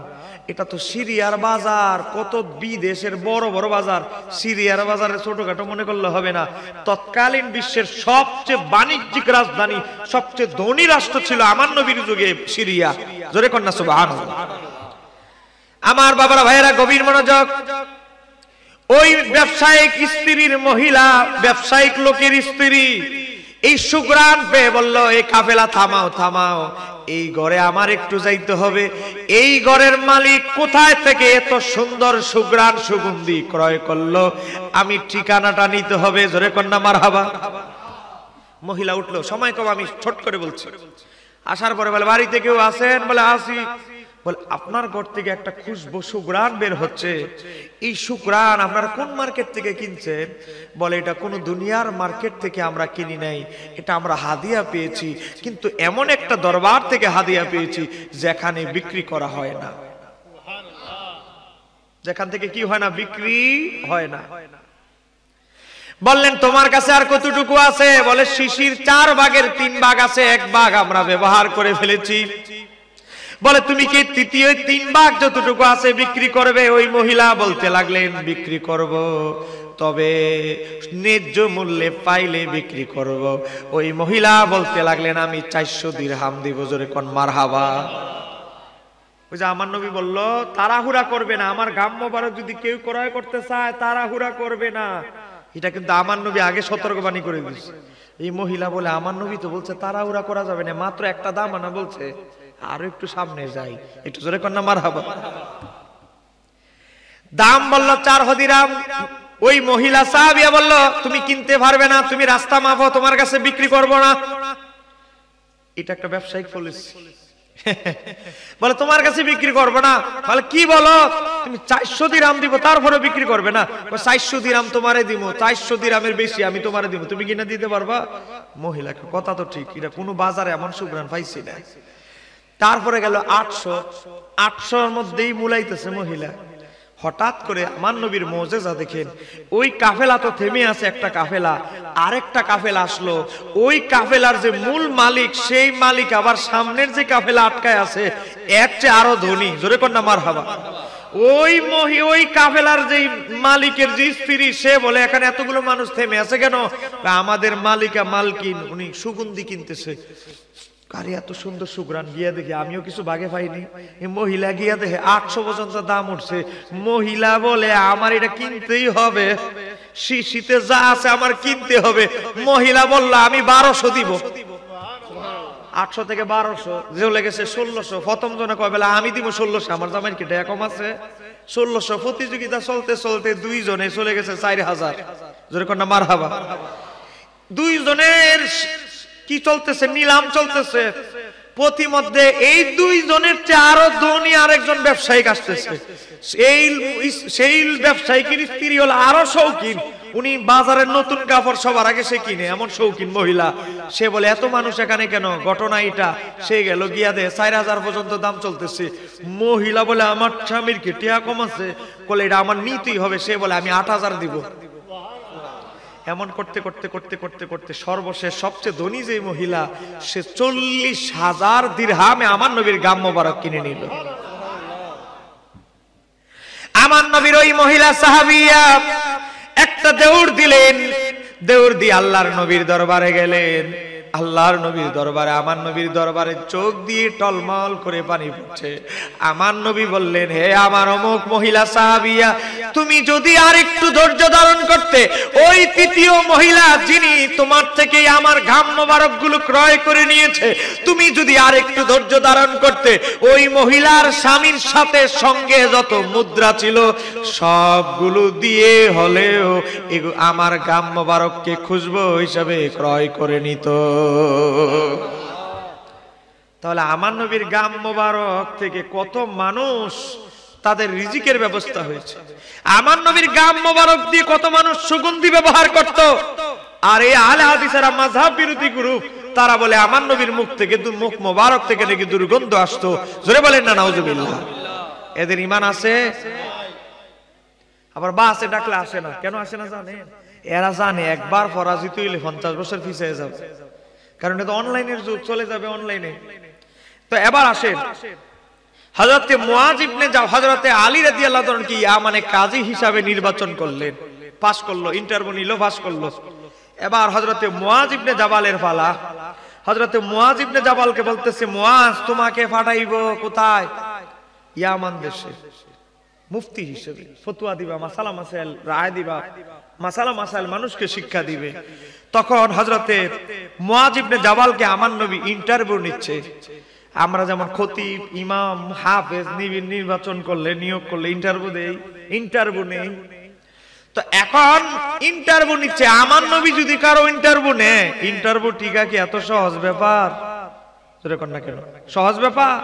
এটা তো সিরিয়ার বাজার। কত বিদেশের বড় বড় বাজার, সিরিয়ার বাজারে ছোটখাটো মনে করলে হবে না। তৎকালীন বিশ্বের সবচেয়ে বাণিজ্যিক রাজধানী, সবচেয়ে ধনী রাষ্ট্র ছিল আমার নবীর যুগে সিরিয়া। জোরে কন্যা সুবহানাল্লাহ। আমার বাবারা, ভাইয়েরা, গভীর মনোযোগ। ওই ব্যবসায়িক স্ত্রীর মহিলা, ব্যবসায়িক লোকের স্ত্রী এই সুঘ্রাণ পেয়ে বলল, এই কাফেলা থামাও, থামাও, এই ঘরে আমার একটু যাইতে হবে। এই ঘরের মালিক কোথায় থেকে এত সুন্দর সুঘ্রাণ সুগন্ধি ক্রয় করলো, আমি ঠিকানাটা নিতে হবে। জোরে কন্যা মারহাবা। মহিলা উঠলো, সময় কম, আমি ছোট করে বলছি। আসার পরে বলে, বাড়িতে কেউ আছেন? বলে আসি। বলে, আপনার ঘর থেকে একটা খুশবু সুঘ্রাণ বের হচ্ছে, এই সুঘ্রাণ আপনারা কোন মার্কেট থেকে কিনছেন? বলে, এটা কোন দুনিয়ার মার্কেট থেকে আমরা কিনি নাই, এটা আমরা হাদিয়া পেয়েছি, কিন্তু এমন একটা দরবার থেকে হাদিয়া পেয়েছি যেখানে বিক্রি করা হয় না। যেখান থেকে কি হয় না? বিক্রি হয় না। বললেন, তোমার কাছে আর কতটুকু আছে? বলে, শিশির 4 ভাগের 3 ভাগ আছে, 1 ভাগ আমরা ব্যবহার করে ফেলেছি। বলে, তুমি কি তৃতীয় 3 ভাগ যতটুকু আছে বিক্রি করবে? ওই মহিলা বলতে লাগলেন, বিক্রি করব, তবে ন্যায্য মূল্যে পাইলে বিক্রি করব। ওই মহিলা বলতে লাগলেন, আমি 400 দিরহাম দিব। জোরে কোন মারহাবা। ওই যে আমার নবী বলল, তাড়াহুড়া করবে না। আমার গাম মোবারক যদি কেউ ক্রয় করতে চায়, তাড়াহুড়া করবে না। এটা কিন্তু আমার নবী আগে সতর্কবাণী করে দিয়েছে। এই মহিলা বলে, আমার নবী তো বলছে তাড়াহুড়া করা যাবে না, মাত্র একটা দাম আনা বলছে, আরো একটু সামনে যাই। একটু জোরে কন্যা মারহাবা। দাম বলল 4 দিরহাম। ওই মহিলা সাহাবিয়া বলল, তুমি কিনতে পারবে না, তুমি রাস্তা মাপো, তোমার কাছে বিক্রি করব না। এটা একটা ব্যবসায়িক পলিসি। বলে, তোমার কাছে বিক্রি করবো না। বলে, কি বলো? তুমি 400 দিরহাম দিব, তারপরে বিক্রি করবে না? 400 দিরহাম তোমারে দিব, 400 দিরহামের বেশি আমি তোমারে দিব, তুমি কিনা দিতে পারবা? মহিলাকে, কথা তো ঠিক, এটা কোনো বাজারে এমন সুঘ্রাণ পাইছি না। তারপরে গেল 800-800-র মধ্যেই মুলাইতেছে মহিলা। হঠাৎ করে আমার নবীর মুজিজা দেখেন, ওই কাফেলা তো থেমে আছে, একটা কাফেলা, আরেকটা কাফেলা আসলো। ওই কাফেলার যে মূল মালিক, সেই মালিক আবার সামনের যে কাফেলা আটকায় আছে, এর চেয়ে আরো ধনী। জোরে কন্যা মারহাবা। ওই কাফেলার যে মালিকের যে স্ত্রী, সে বলে, এখানে এতগুলো মানুষ থেমে আছে কেন? আমাদের মালিকা মালকিন উনি সুগন্ধি কিনতেছে। কারে এত সুন্দর সুঘ্রাণ, গিয়া দেখি আমিও কিছু ভাগে পাইনি। মহিলা গিয়া দেখে 800 পর্যন্ত দাম উঠছে। মহিলা বলে, আমার এটা কিনতেই হবে, শিশিতে যা আছে আমার কিনতে হবে। মহিলা বলল, আমি 1200 দিব। 800 থেকে 1200 চলে গেছে 1600। প্রথম জনে কয়, বেলা আমি দিব 1600, আমার জামাইর কি টাকা কম আছে? 1600। প্রতিযোগিতা চলতে চলতে 2 জনে চলে গেছে 4000। জোরে কন্যা মারহাবা। 2 জনের কি চলতেছে? নিলাম চলতেছে। প্রতিমধ্যে এই 2 জনের চেয়ে আরো ধনী আরেকজন ব্যবসায়িক আসতেছে। সেই ব্যবসায়িকের স্ত্রী হলো আরো শৌখিন, উনি বাজারের নতুন কাপড় সবার আগে সে কিনে, এমন শৌখিন মহিলা। সে বলে এত মানুষ এখানে কেন, ঘটনা এটা। সে গেল গিয়া দে 4000 পর্যন্ত দাম চলতেছে। মহিলা বলে আমার স্বামীর কি টিয়া কম আছে, বলে এটা আমার নিতেই হবে। সে বলে আমি 8000 দিব। এমন করতে করতে করতে করতে করতে সর্বশেষ সবচেয়ে ধনী যে মহিলা, সে 40,000 দিরহামে আমার নবীর গাম মোবারক কিনে নিল। আমার নবীর ওই মহিলা সাহাবিয়া একটা দৌড় দিলেন, দৌড় দিয়ে আল্লাহর নবীর দরবারে গেলেন। আল্লাহর নবীর দরবারে, আমার নবীর দরবারে চোখ দিয়ে টলমল করে পানি পড়ছে। আমার নবী বললেন, হে আমার অমুক মহিলা সাহাবিয়া, তুমি যদি আর একটু ধৈর্য ধারণ করতে, ওই তৃতীয় মহিলা যিনি তোমার থেকে আমার ঘাম মোবারক গুলো ক্রয় করে নিয়েছে, তুমি যদি আর একটু ধৈর্য ধারণ করতে, ওই মহিলার স্বামীর সাথে সঙ্গে যত মুদ্রা ছিল সবগুলো দিয়ে হলেও আমার ঘাম মোবারককে খুশবু হিসাবে ক্রয় করে নিত। তাহলে আমার নবীর গাম মোবারক থেকে কত মানুষ তাদের রিজিকের ব্যবস্থা হয়েছে। আমার নবীর গাম মোবারক দিয়ে কত মানুষ সুগন্ধি ব্যবহার করত। আর এই আহলে হাদিসেরা মাযহাব বিরোধী গ্রুপ, তারা বলে আমার নবীর মুখ থেকে, মুখ মোবারক থেকে নাকি দুর্গন্ধ আসতো। জোরে বলেন না নাউজুবিল্লাহ। এদের ঈমান আছে? আবার বাসে ডাকলে আসে না। কেন আসে না জানেন? এরা জানে একবার পরাজিত হইলে 50 বছর পিছিয়ে যাবে, কারণ এটা অনলাইনের যুগ, চলে যাবে অনলাইনে। তো এবার আসেন, হযরতে মুআয ইবনে হযরতে আলী রাদিয়াল্লাহু তাআলা কি ইয়ামানে কাজী হিসাবে নির্বাচন করলেন, পাস করলো, ইন্টারভিউ নিল, পাস করলো। এবার হযরতে মুআয ইবনে জাবালের পালা। হযরতে মুআয ইবনে জাবালকে বলতেছে, মুআয তোমাকে পাঠাইবো কোথায়? ইয়ামান দেশে, মুফতি হিসেবে ফতোয়া দিবা, মাসালা মাসাইল রায় দিবা, মাসালা মাসাইল মানুষকে শিক্ষা দিবে। তখন হযরতে মুআয ইবনে জাবালকে আমার নবী ইন্টারভিউ নিচ্ছে। আমরা যেমন খতিব, ইমাম, হাফেজ নির্বাচন করলে, নিয়োগ করলে ইন্টারভিউ দেই, ইন্টারভিউ নেই। তো এখন ইন্টারভিউ নিচ্ছে আমার নবী। যদি কারো ইন্টারভিউ নেয়, ইন্টারভিউ টিকা কি এত সহজ ব্যাপার? যেরকম না কেন সহজ ব্যাপার?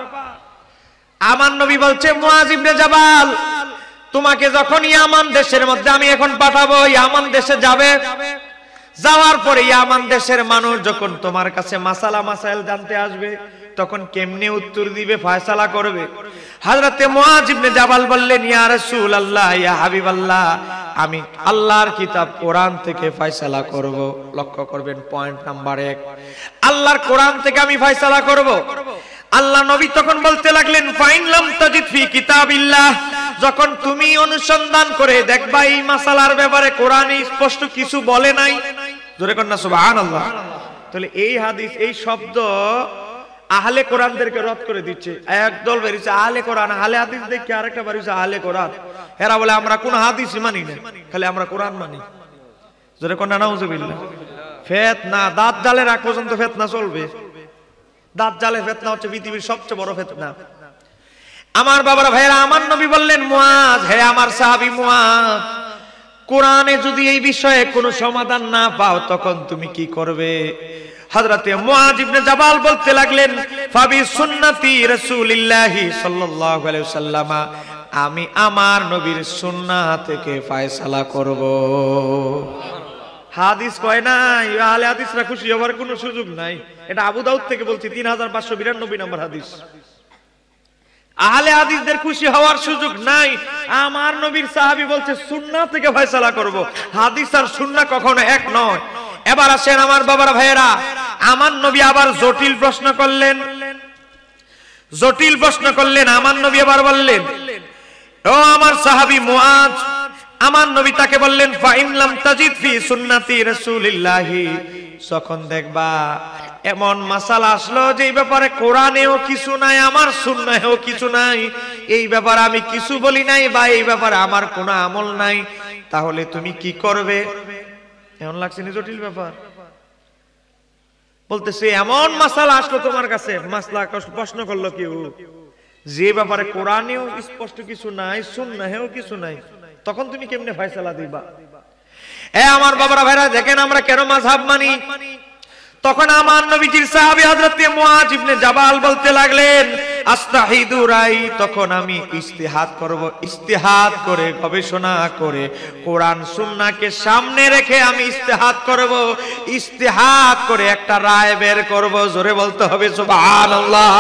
আমার নবী বলছে, মুআয ইবনে জাবাল তোমাকে যখন ইয়ামান দেশের মধ্যে আমি এখন পাঠাবো, ইয়ামান দেশে যাবে। যাওয়ার পরে ইয়ামান দেশের মানুষ যখন তোমার কাছে মাসালা মাসাইল জানতে আসবে, তখন কেমনে উত্তর দিবে, ফয়সালা করবে। হযরতে মুআয ইবনে জাবাল বললেন, ইয়া রাসূলুল্লাহ, ইয়া হাবিবাল্লাহ, আমি আল্লাহর কিতাব কোরআন থেকে ফয়সালা করব। লক্ষ্য করবেন পয়েন্ট নাম্বার 1, আল্লাহর কোরআন থেকে আমি ফয়সালা করব। আল্লাহ নবী তখন বলতে লাগলেন, ফাইন লাম তাজিদ ফি কিতাবিল্লাহ, যখন তুমি অনুসন্ধান করে দেখবা এই মাসালার ব্যাপারে কোরআনে স্পষ্ট কিছু বলে নাই। জোরে কন্না সুবহানাল্লাহ। তাহলে এই হাদিস, এই শব্দ আহলে কোরআনদেরকে রদ করে দিচ্ছে। একদল বেরিয়েছে আহলে কোরআন, আহলে হাদিস দেখে আরেকটা বেরিয়েছে আহলে কোরআন। এরা বলে আমরা কোন হাদিসই মানি না, খালি আমরা কোরআন মানি। জোরে কন্না নাউজুবিল্লাহ। ফিতনা, দাঁত জালের আগ পর্যন্ত ফিতনা চলবে। দাঁত জালে ফিতনা হচ্ছে পৃথিবীর সবচেয়ে বড় ফিতনা। আমার বাবারা, ভাইরা, আমার নবী বললেন, মুআয, হে আমার সাহাবী মুআয, কোরআনে যদি এই বিষয়ে কোনো সমাধান না পাও, তখন তুমি কি করবে? হযরতে মুআয ইবনে জাবাল বলতে লাগলেন, ফাবি সুন্নতি রাসূলিল্লাহি সাল্লাল্লাহু আলাইহি ওয়াসাল্লাম, আমি আমার নবীর সুন্নাহ থেকে ফয়সালা করব। হাদিস কয় নাই, আহলে হাদিসরা খুশি হওয়ার কোনো সুযোগ নাই। এটা আবু দাউদ থেকে বলছি, 3592 নম্বর হাদিস। আহলে হাদিসদের খুশি হওয়ার সুযোগ নাই। আমার নবীর সাহাবী বলছে সুন্নাহ থেকে ফয়সালা করব। হাদিস আর সুন্নাহ কখনো এক নয়। এবার আসেন আমার বাবারা, ভাইয়েরা, আমার নবী আবার জটিল প্রশ্ন করলেন। জটিল প্রশ্ন করলেন আমার নবী। আবার বললেন, ও আমার সাহাবী মুআয, আমার নবী তাকে বললেন, ফাইন লাম তাজিদ ফি সুন্নতি রাসূলিল্লাহি, যখন দেখবা এমন মাসালা আসলো যে এই ব্যাপারে কোরআনেও কিছু নাই, আমার সুন্নাহেও কিছু নাই, এই ব্যাপারে আমি কিছু বলি নাই বা এই ব্যাপারে আমার কোনো আমল নাই, তাহলে তুমি কি করবে? এমন লাগছে না জটিল ব্যাপার? বলতেছে এমন মাসালা আসলো তোমার কাছে, মাসলা প্রশ্ন করলো কেউ, যে ব্যাপারে কোরআনেও স্পষ্ট কিছু নাই, সুন্নাহেও কিছু নাই, তখন তুমি কেমনে ফয়সালা দিবা? আমার বাবারা, ভাইরা, দেখেন আমরা কেন মাযহাব মানি। তখন আমার নবীজির সাহাবী হযরত মুআয ইবনে জাবাল বলতে লাগলেন, আস্তাহিদু রাই, তখন আমি ইজতিহাদ করব, ইজতিহাদ করে গবেষণা করে কোরআন সুন্নাহকে সামনে রেখে আমি ইজতিহাদ করব, ইজতিহাদ করে একটা রায় বের করব। জোরে বলতে হবে সুবহানাল্লাহ।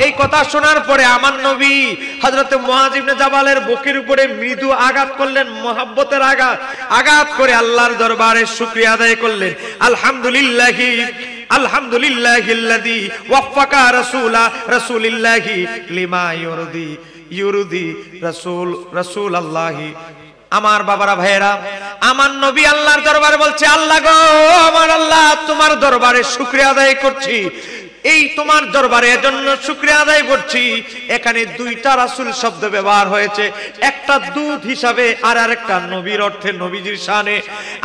এই কথা শোনার পরে আমার নবী হযরত মুআয ইবনে জাবালের বুকের উপরে মৃদু আঘাত করলেন, মহব্বতের আঘাত করে আল্লাহর দরবারে শুকরিয়া আদায় করলেন। আলহামদুলিল্লাহি আলহামদুলিল্লাহিল্লাযী ওয়াফাকা রাসূলিল্লাহি লিমা ইউরদি রাসূলুল্লাহি। আমার বাবারা ভাইয়েরা, আমার নবী আল্লাহর দরবারে বলছে, আল্লাহ গো, আমার আল্লাহ, তোমার দরবারে শুকরিয়া আদায় করছি, এই তোমার দরবারে এজন্য শুকরিয়া আদায় করছি। এখানে দুইটা রাসূল শব্দ ব্যবহার হয়েছে, একটা দূত হিসাবে আর আরেকটা নবীর অর্থে, নবীজির শানে।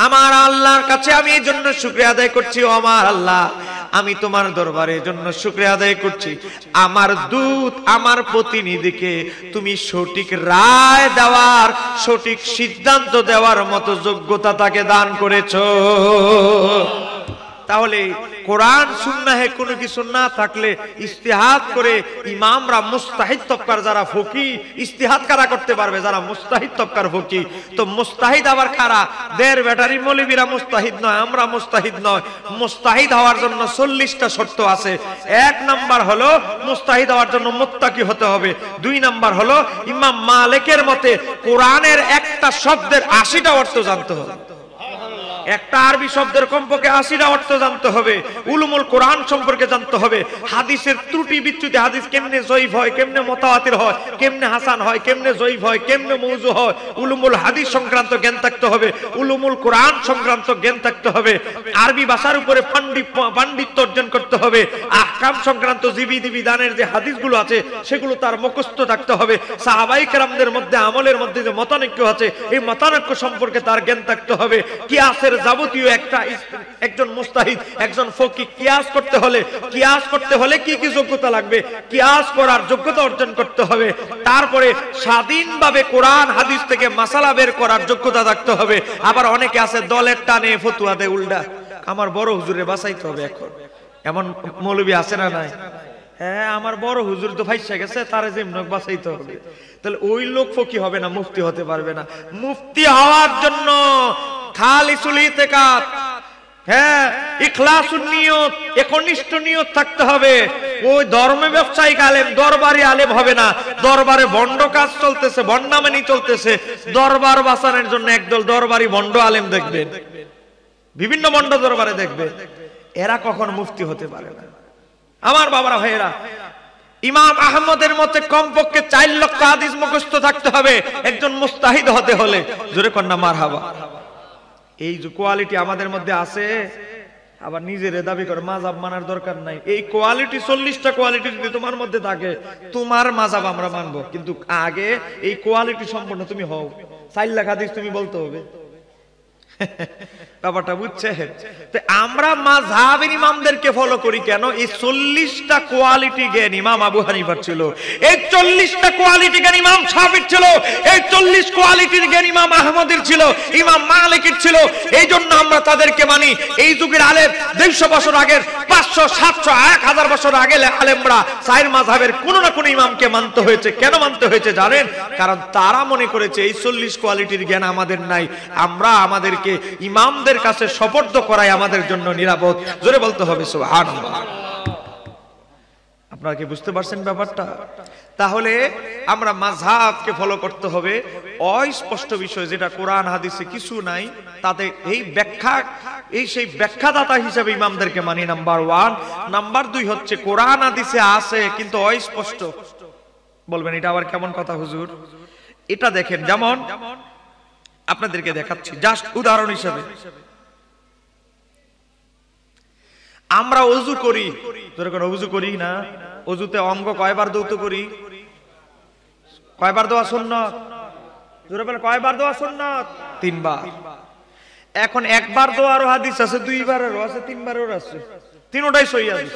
আমার আল্লাহর কাছে আমি এই জন্য শুকরিয়া আদায় করছি, ও আমার আল্লাহ, আমি তোমার দরবারে এজন্য শুকরিয়া আদায় করছি, আমার দূত, আমার প্রতিনিধিকে তুমি সঠিক রায় দেওয়ার, সঠিক সিদ্ধান্ত দেওয়ার মতো যোগ্যতা তাকে দান করেছো। তাহলে কোরআন সুন্নাহে কোনো কিছু না থাকলে ইজতিহাদ করে ইমামরা, মুস্তাহিদ তবকার যারা ফকিহ, ইজতিহাদ কারা করতে পারবে? যারা মুস্তাহিদ তবকার ফকিহ। তো মুস্তাহিদ আবার কারা? দেড় ব্যাটারি মৌলবীরা মুস্তাহিদ নয়, আমরা মুস্তাহিদ নয়। মুস্তাহিদ হওয়ার জন্য 40টা শর্ত আছে। 1 নাম্বার হলো মুস্তাহিদ হওয়ার জন্য মুত্তাকি হতে হবে। 2 নাম্বার হলো ইমাম মালিকের মতে কোরআনের একটা শব্দের 80টা অর্থ জানতে হবে। একটা আরবি শব্দের কমপক্ষে 80টা অর্থ জানতে হবে। উলুমুল কোরআন সম্পর্কে জানতে হবে। হাদিসের ত্রুটি বিচ্যুতি, হাদিস কেমনে জয়ীফ হয়, কেমনে মুতাওয়াতির হয়, কেমনে হাসান হয়, কেমনে জয়ীফ হয়, কেমনে মওযু হয়, উলুমুল হাদিস সংক্রান্ত জ্ঞান থাকতে হবে। উলুমুল কোরআন সংক্রান্ত জ্ঞান থাকতে হবে। আরবি ভাষার উপরে পাণ্ডিত্য অর্জন করতে হবে। আহকাম সংক্রান্ত জিবি দানের যে হাদিসগুলো আছে সেগুলো তার মুখস্থ থাকতে হবে। সাহাবায়ে কেরামদের মধ্যে, আমলের মধ্যে যে মতানৈক্য আছে, এই মতানৈক্য সম্পর্কে তার জ্ঞান থাকতে হবে। কিয়াসের যাবতীয় একজন মুস্তাহিদ, একজন ফকিহ কিয়াস করতে হলে কি কি যোগ্যতা লাগবে, কিয়াস করার যোগ্যতা অর্জন করতে হবে। তারপরে স্বাধীনভাবে কোরআন হাদিস থেকে মাসালা বের করার যোগ্যতা থাকতে হবে। আবার অনেকে আছে দলের টানে ফতুয়া দেয় উল্টা। আমার বড় হুজুরে বাঁচাইতে হবে। এখন এমন মৌলবী আছে না নাই? হ্যাঁ, আমার বড় হুজুর তো ফাইসা গেছে, তারে যেমন বাঁচাইতে হবে। তাহলে ওই লোক ফকিহ হবে না, মুফতি হতে পারবে না। মুফতি হওয়ার জন্য খালিসুল ইতিকাদ, হ্যাঁ, ইখলাসুন নিয়ত, একনিষ্ঠ নিয়ত থাকতে হবে। ওই ধর্ম ব্যবসায়িক আলেম, দরবারি আলেম হবে না। দরবারে ভণ্ড কাজ চলতেছে, ভণ্ডামানি চলতেছে, দরবার বাঁচানোর জন্য একদল দরবারি ভণ্ড আলেম দেখবেন, বিভিন্ন ভণ্ড দরবারে দেখবে, এরা কখন মুফতি হতে পারে না। আমার বাবারা ভাইয়েরা, ইমাম আহমদের মতে কমপক্ষে 4 লক্ষ হাদিস মুখস্থ থাকতে হবে একজন মুস্তাহিদ হতে হলে। জোরে কন্যা মারহাবা। এই যে কোয়ালিটি আমাদের মধ্যে আছে, আবার নিজের দাবি করে মাযহাব মানার দরকার নাই। এই কোয়ালিটি, 40টা কোয়ালিটি যদি তোমার মধ্যে থাকে, তোমার মাযহাব আমরা মানব। কিন্তু আগে এই কোয়ালিটি সম্পন্ন তুমি হও। 4 লাখ হাদিস তুমি বলতে হবে। ব্যাপারটা বুঝছেন? তো আমরা মাযহাবের ইমামদেরকে ফলো করি কেন? এই 40টা কোয়ালিটি জ্ঞান ইমাম আবু হানিফার ছিল, এই 40টা কোয়ালিটি জ্ঞান ইমাম শাফিঈর ছিল, এই 40 কোয়ালিটির জ্ঞান ইমাম আহমদের ছিল, ইমাম মালিকের ছিল। এই জন্য আমরা তাদেরকে মানি। এই যুগের আলেম 200 বছর আগের, 500, 700, 1000 বছর আগে আলেমরা 4 মাযহাবের কোন না কোন ইমামকে মানতে হয়েছে। কেন মানতে হয়েছে জানেন? কারণ তারা মনে করেছে এই 40 কোয়ালিটির জ্ঞান আমাদের নাই, আমরা আমাদেরকে ইমামদের কাছে সুপর্দ করাই আমাদের জন্য নিরাপদ। জোরে বলতে হবে সুবহানাল্লাহ। আপনারা কি বুঝতে পারছেন ব্যাপারটা? তাহলে আমরা মাযহাবকে ফলো করতে হবে। অস্পষ্ট বিষয় যেটা কোরআন হাদিসে কিছু নাই, তাতে সেই ব্যাখ্যাদাতা হিসেবে ইমামদেরকে মানি, নাম্বার 1। নাম্বার 2 হচ্ছে কোরআন হাদিসে আছে কিন্তু অস্পষ্ট। বলবেন এটা আবার কেমন কথা হুজুর? এটা দেখেন, যেমন আপনাদেরকে দেখাচ্ছি জাস্ট উদাহরণ হিসেবে। আমরা ওযু করি, যখন ওযু করি না, ওযুতে অঙ্গ কয়বার ধৌত করি? কয়বার ধোয়া সুন্নাত? জোরে বলেন, কয়বার ধোয়া সুন্নাত? 3 বার। এখন একবার ধোয়ারও হাদিস আছে, 2 বারেরও আছে, 3 বারেরও আছে, তিনটাই সহিহ হাদিস।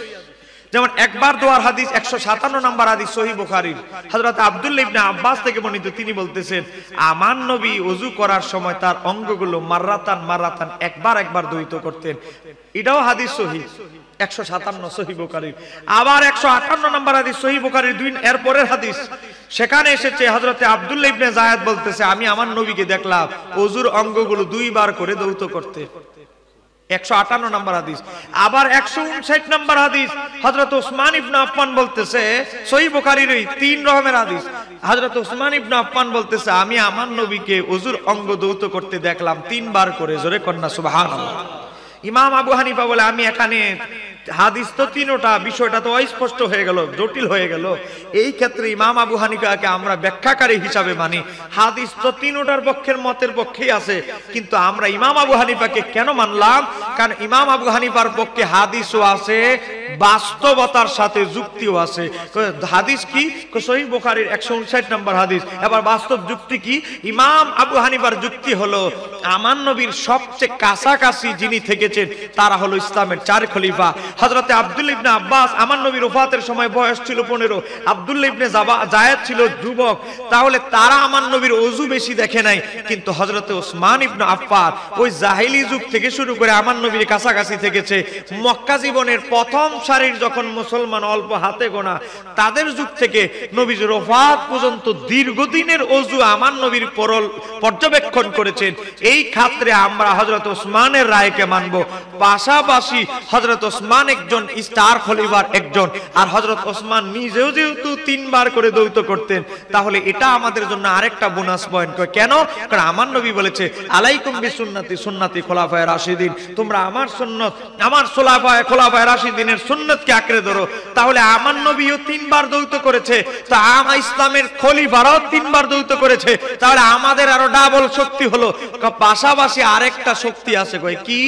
যেমন একবার দোয়ার হাদিস 157 নম্বর হাদিস সহিহ বুখারীর, হযরত আব্দুল্লাহ ইবনে আব্বাস থেকে বর্ণিত। তিনি বলতেছেন, আমার নবী ওযু করার সময় তার অঙ্গগুলো মাররাতান একবার ধৌত করতেন। এটাও হাদিস সহিহ। 157 সহিহ বুখারীর। আবার 158 নম্বর হাদিস সহিহ বুখারীর 2 এর পরের হাদিস, সেখানে এসেছে হযরতে আব্দুল্লাহ ইবনে যায়েদ বলতেছে আমি আমার নবীকে দেখলাম ওযুর অঙ্গগুলো 2 বার করে ধৌত করতে। 158 নম্বর হাদিস। আবার 159 নম্বর হাদিস হযরত ওসমান ইবনে আফফান বলতেছে, সহিহ বুখারীর 3 রকমের হাদিস, হযরত ওসমান ইবনে আফফান বলতেছে আমি আমার নবীকে ওযুর অঙ্গ ধৌত করতে দেখলাম 3 বার করে। জোরে কন্যা সুবহানাল্লাহ। ইমাম আবু হানিফা বলে আমি এখানে হাদিস তো তিনটা, বিষয়টা তো অস্পষ্ট হয়ে গেল, জটিল হয়ে গেল। এই ক্ষেত্রে ইমাম আবু হানিফাকে আমরা ব্যাখ্যাকারী হিসাবে মানি। হাদিস তো তিনটার পক্ষের মতের পক্ষেই আছে, কিন্তু আমরা ইমাম আবু হানিফাকে কেন মানলাম? কারণ ইমাম আবু হানিফার পক্ষে হাদিসও আছে, বাস্তবতার সাথে যুক্তিও আছে। হাদিস কি? সহিহ বুখারীর 159 নম্বর হাদিস। এবার বাস্তব যুক্তি কি? ইমাম আবু হানিফার যুক্তি হলো আমার নবীর সবচেয়ে কাছাকাছি যিনি থেকেছেন তারা হলো ইসলামের 4 খলিফা। হযরতে আব্দুল্লাহ ইবনে আব্বাস আমার নবীর ওফাতের সময় বয়স ছিল 15, আব্দুল্লাহ ইবনে যায়েদ ছিল যুবক, তাহলে তারা আমার নবীর ওযু বেশি দেখে নাই। কিন্তু হযরতে ওসমান ইবনে আফফান ওই জাহেলি যুগ থেকে শুরু করে আমার নবীর কাছাকাছি থেকেছে। মক্কা জীবনের প্রথম সারির যখন মুসলমান অল্প হাতে গোনা, তাদের যুগ থেকে নবীর ওফাত পর্যন্ত দীর্ঘদিনের ওযু আমার নবীর পর্যবেক্ষণ করেছেন। এই ক্ষেত্রে আমরা হযরত ওসমানের রায়কে মানব। পাশাপাশি হযরত ওসমান একজন স্টার খলিফার একজন, আর হযরত ওসমান নিজেও যেহেতু 3 বার করে দৌত করতেন, তাহলে এটা আমাদের জন্য আরেকটা বোনাস পয়েন্ট। কেন? কারণ আমার নবী বলেছে আলাইকুম বিসুন্নতি সুন্নতি খোলাফায়ে রাশিদিন, তোমরা আমার সুন্নাত, আমার খোলাফায়ে রাশিদিনের সুন্নাতকে আঁকড়ে ধরো। তাহলে আমার নবীও 3 বার দৌত করেছে, তো আমার ইসলামের খলিফারাও 3 বার দৌত করেছে, তাহলে আমাদের আরো ডাবল শক্তি হলো। পাশাপাশি আরেকটা শক্তি আছে, কি?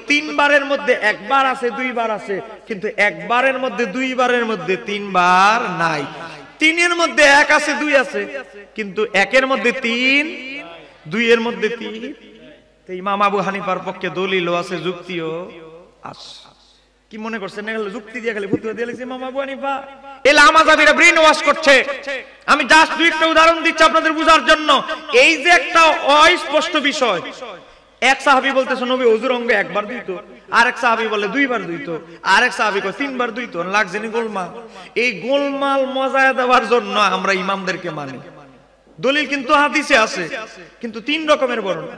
3 বারের মধ্যে 1 বার আছে, 2 বার আছে, কিন্তু 1 বারের মধ্যে 2 বারের মধ্যে 3 বার নাই। 3 এর মধ্যে 1 আছে, 2 আছে, কিন্তু 1 এর মধ্যে 3, 2 এর মধ্যে 3। তো ইমাম আবু হানিফার পক্ষে দলিলও আছে, যুক্তিও আছে। কি মনে করছেন যুক্তি দিয়ে খালি ফতোয়া দিয়ে লিখছে ইমাম আবু হানিফা? এলা আমাজাবিরা ব্রেন ওয়াশ করছে। আমি জাস্ট 2টা উদাহরণ দিচ্ছি আপনাদের বোঝার জন্য। এই যে একটা অস্পষ্ট বিষয়, এক সাহাবী বলতেছে নবী ওযুর অঙ্গে 1 বার ধুইতো, আরেক সাহাবী বলে 2 বার ধুইতো, আরেক সাহাবী কয় 3 বার ধুইতো। লাগছেনি গোলমাল। এই গোলমাল মজায় দেওয়ার জন্য আমরা ইমামদেরকে মানি। দলিল কিন্তু হাদিসে আছে, কিন্তু 3 রকমের বর্ণনা।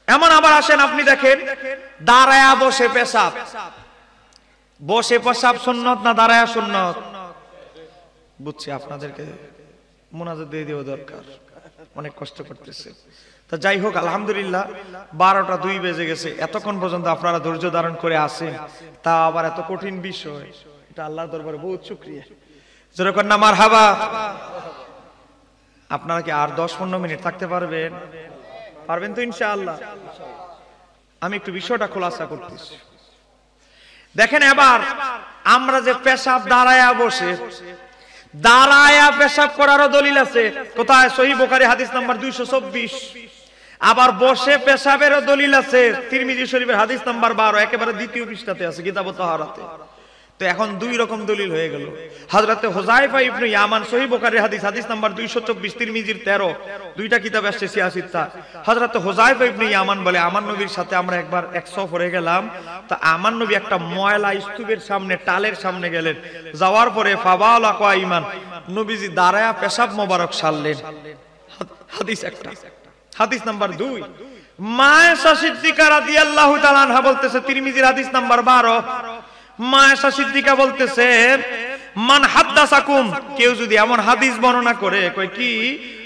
এমন আবার আসেন আপনি দেখেন দাঁড়ায়া বসে পেশাব, বসে পেশাব সুন্নাত না দাঁড়ায়া সুন্নাত? বুঝছি আপনাদেরকে মুনাজাত দিয়ে দেওয়া দরকার, অনেক কষ্ট করতেছে। তা যাই হোক, আলহামদুলিল্লাহ 12টা 2 বেজে গেছে। এতক্ষণ পর্যন্ত আপনারা ধৈর্য ধারণ করে আসেন, তা আবার এত কঠিন বিষয়, এটা আল্লাহর দরবারে বহুত শুকরিয়া। যেরকম না মারহাবা। আপনারা কি আর 10-15 মিনিট থাকতে পারবেন? পারবেন তো ইনশাআল্লাহ? আমি একটু বিষয়টা খোলাসা করতেছি। দেখেন এবার আমরা যে পেশাব দাঁড়ায়া বসে, দাঁড়ায়া পেশাব করারও দলিল আছে। কোথায়? সহিহ বুখারী হাদিস নাম্বার 224। আবার বসে পেশাবেরও দলিল আছে তিরমিজি শরীফের হাদিস নাম্বার 12, একেবারে দ্বিতীয় পৃষ্ঠাতে আছে কিতাবুত তাহারাতে। তো এখন 2 রকম দলিল হয়ে গেল। হযরতে হুযায়ফা ইবনে ইয়ামান সহিহ বুখারীর হাদিস নাম্বার 224, তিরমিজির 13, 2টা কিতাব আসছে 86টা। হযরতে হুযায়ফা ইবনে ইয়ামান বলে আমার নবীর সাথে আমরা একবার এক সফরে গেলাম, তো আমার নবী একটা ময়লা স্তূপের সামনে, টালের সামনে গেলেন। যাওয়ার পরে ফাবালা কাইমান, নবীজি দাঁড়ায়া পেশাব মোবারক সারলেন। হাদিস একটা। হাদিস নাম্বার 2, মা আয়েশা সিদ্দিকা রাদিয়াল্লাহু তাআলা আনহা বলতেছে, তিরমিজির হাদিস নাম্বার 12, মা আয়েশা সিদ্দিকা বলতেছে মান হাদাসাকুম, কেউ যদি এমন হাদিস বর্ণনা করে, কয় কি?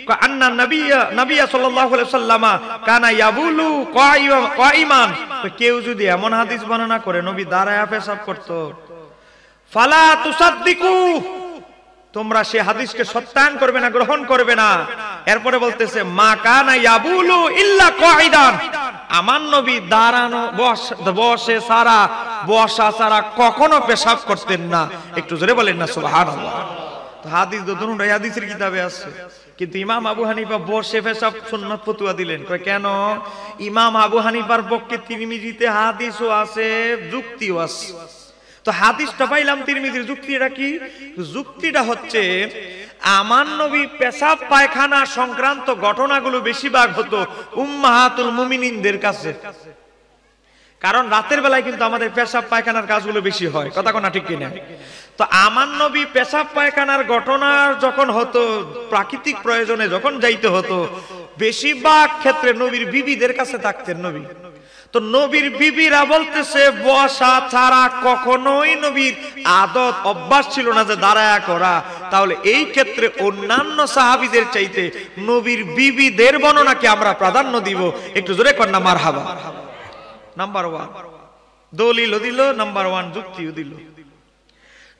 কয় আন্না নবিয়া সাল্লাল্লাহু আলাইহি সাল্লামা কানা ইয়াবুলু কাইমান, কেউ যদি এমন হাদিস বর্ণনা করে নবী দাঁড়ায়া পেশাব করত, ফালা তুসাদ্দিকু, তোমরা সেই হাদিসকে সত্যায়ন করবে না, গ্রহণ করবে না। এরপরে বলতেছে মা কানা ইয়াবুলু ইল্লা কাইদান, আমার নবী দাঁড়ানো বসে সারা, বসা সারা কখনো পেশাব করতেন না। একটু জোরে বলেন না সুবহানাল্লাহ। তো হাদিস তো দুটোই হাদিসের কিতাবে আছে, কিন্তু ইমাম আবু হানিফা বসে পেশাব সুন্নাত ফতোয়া দিলেন। কয় কেন? ইমাম আবু হানিফার পক্ষে তিরমিজিতে হাদিসও আছে, যুক্তিও আছে। তো হাদিসটা পাইলাম তিরমিজির, যুক্তিটা কি? যুক্তিটা হচ্ছে আমার নবী পেশাব পায়খানা সংক্রান্ত ঘটনাগুলো বেশিরভাগ হতো উম্মাহাতুল মুমিনিনদের কাছে, কারণ রাতের বেলায় কিন্তু আমাদের পেশাব পায়খানার কাজগুলো বেশি হয়, কথা কোনা ঠিক কিনা? তো আমার নবী পেশাব পায়খানার ঘটনা যখন হতো, প্রাকৃতিক প্রয়োজনে যখন যাইতে হতো, বেশিরভাগ ক্ষেত্রে নবীর বিবিদের কাছে থাকতেন নবী। তো নবীর বিবিরা বলতেছে বসা ছাড়া কখনোই নবীর আদত অভ্যাস ছিল না যে দাঁড়ায়া করা। তাহলে এই ক্ষেত্রে অন্যান্য সাহাবীদের চাইতে নবীর বিবিদের বর্ণনাকে আমরা প্রাধান্য দিব। একটু জোরে কর না মারহাবা। নাম্বার 1 দলিল দিল, নাম্বার 1 যুক্তিও দিল।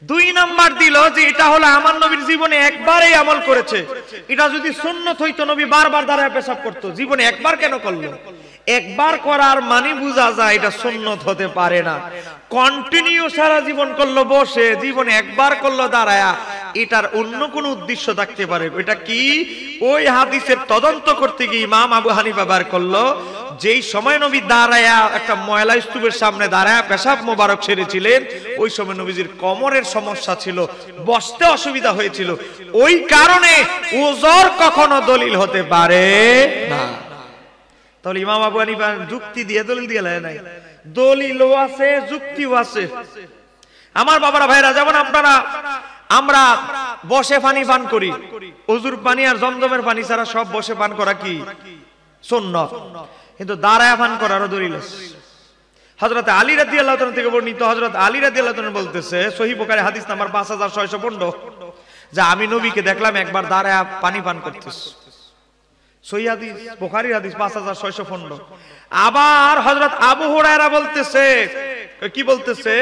2 নাম্বার দিল যে এটা হলো আমার নবীর জীবনে একবারই আমল করেছে। এটা যদি সুন্নত হইতো নবী বারবার দাঁড়ায় পেশাব করতো, জীবনে একবার কেন করলো? একবার করার মানে বোঝা যায় এটা সুন্নত হতে পারে না। কন্টিনিউ সারা জীবন করলো বসে, জীবনে একবার করলো দাঁড়ায়া, এটার অন্য কোন উদ্দেশ্য থাকতে পারে। এটা কি? ওই হাদিসের তদন্ত করতে গিয়ে ইমাম আবু হানিফা বার করলো, যেই সময় নবী দাঁড়ায়া একটা ময়লা স্তূপের সামনে দাঁড়ায়া পেশাব মোবারক সেরেছিলেন, ওই সময় নবীজির কোমরের সমস্যা ছিল, বসতে অসুবিধা হয়েছিল। ওই কারণে ওজর কখনো দলিল হতে পারে না। তাহলে ইমাম আবু হানিফা যুক্তি দিয়ে দলিল দিয়ে নাই, দলিলও আছে যুক্তিও আছে। আমার বাবারা ভাইরা, যেমন আমরা বসে পানি পান করি, ওযুর পানি আর জমজমের পানি ছাড়া সব বসে পান করা কি সুন্নাত, কিন্তু দাঁড়ায় পান করারও দলিল আছে। হযরত আলী রাদিয়াল্লাহু তাআলা থেকে বর্ণিত, হযরত আলী রাদিয়াল্লাহু তাআলা বলতেছে, সহিহ বুখারী হাদিস নাম্বার 5615, যে আমি নবীকে দেখলাম একবার দাঁড়ায় পানি পান করতেছে। সহিহ হাদিস, বুখারীর হাদিস 5615। আবার হযরত আবু হুরায়রা বলতেছে, কি বলতেছে?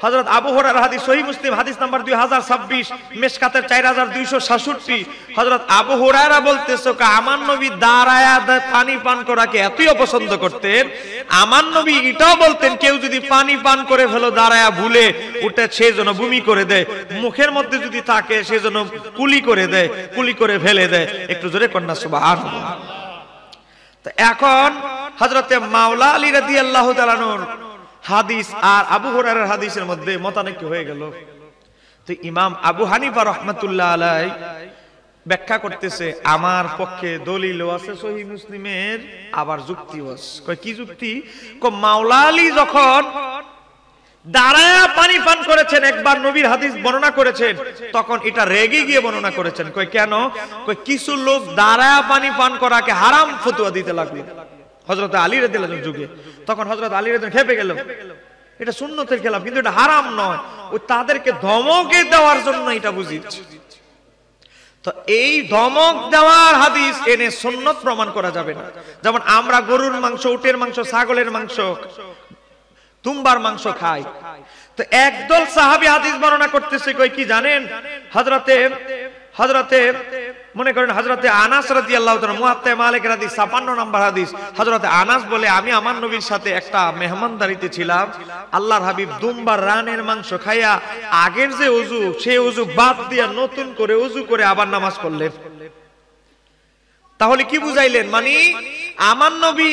হযরত আবু হুরায়রা হাদিস, সহিহ মুসলিম হাদিস নাম্বার 2026, মিশকাতের 4266। হযরত আবু হুরায়রা বলতেছে, আমার নবী দাঁড়ায়া পানি পান করাকে এতই অপছন্দ করতেন, আমার নবী এটাও বলতেন কেউ যদি পানি পান করে ফেলো দাঁড়ায়া ভুলে, ওটা সে যেন বমি করে দেয়, মুখের মধ্যে যদি থাকে সে যেন কুলি করে দেয়, কুলি করে ফেলে দেয়। একটু জোরে কন্যা সুবহানাল্লাহ। তো এখন হযরতে মাওলা আলী রাদিয়াল্লাহু তাআলা আনহুর হাদিস আর আবু হুরায়রার হাদিসের মধ্যে মতানৈক্য হয়ে গেল। তো ইমাম আবু হানিফা রাহমাতুল্লাহ আলাইহি ব্যাখ্যা করতেছে, আমার পক্ষে দলিলও আছে সহিহ মুসলিমের, আবার যুক্তিও আছে। কয় কি যুক্তি? কয় মাওলা আলী যখন দাঁড়ায়া পানি পান করেছেন, একবার নবীর হাদিস বর্ণনা করেছেন, তখন এটা রেগে গিয়ে বর্ণনা করেছেন। কয় কেন? কয় কিছু লোক দাঁড়ায়া পানি পান করাকে হারাম ফতোয়া দিতে লাগলো হযরত আলী রাদিয়াল্লাহু আনহু যুগে। তখন হযরত আলী রাদিয়াল্লাহু আনহু খেপে গেল, এটা সুন্নতের খেলাফ, কিন্তু এটা হারাম নয়, ওই তাদেরকে ধমকে দেওয়ার জন্য এটা বুঝিয়েছে। তো এই ধমক দেওয়ার হাদিস এনে সুন্নত প্রমাণ করা যাবে না। যেমন আমরা গরুর মাংস, উটের মাংস, ছাগলের মাংস, দুম্বার মাংস খাই। তো একদল সাহাবী হাদিস বর্ণনা করতেছে, কই কি জানেন? হযরতে মনে করেন হযরতে আনাস রাদিয়াল্লাহু তাআলা, মুয়াত্তা মালিক হাদিস 56 নম্বর হাদিস। হযরতে আনাস বলে, আমি আমার নবীর সাথে একটা মেহমানদারিতে ছিলাম, আল্লাহর হাবিব দুম্বার রানের মাংস খাইয়া আগের যে ওযু, সেই ওযু বাদ দিয়া নতুন করে ওযু করে আবার নামাজ পড়লেন। তাহলে কি বুঝাইলেন? মানে আমার নবী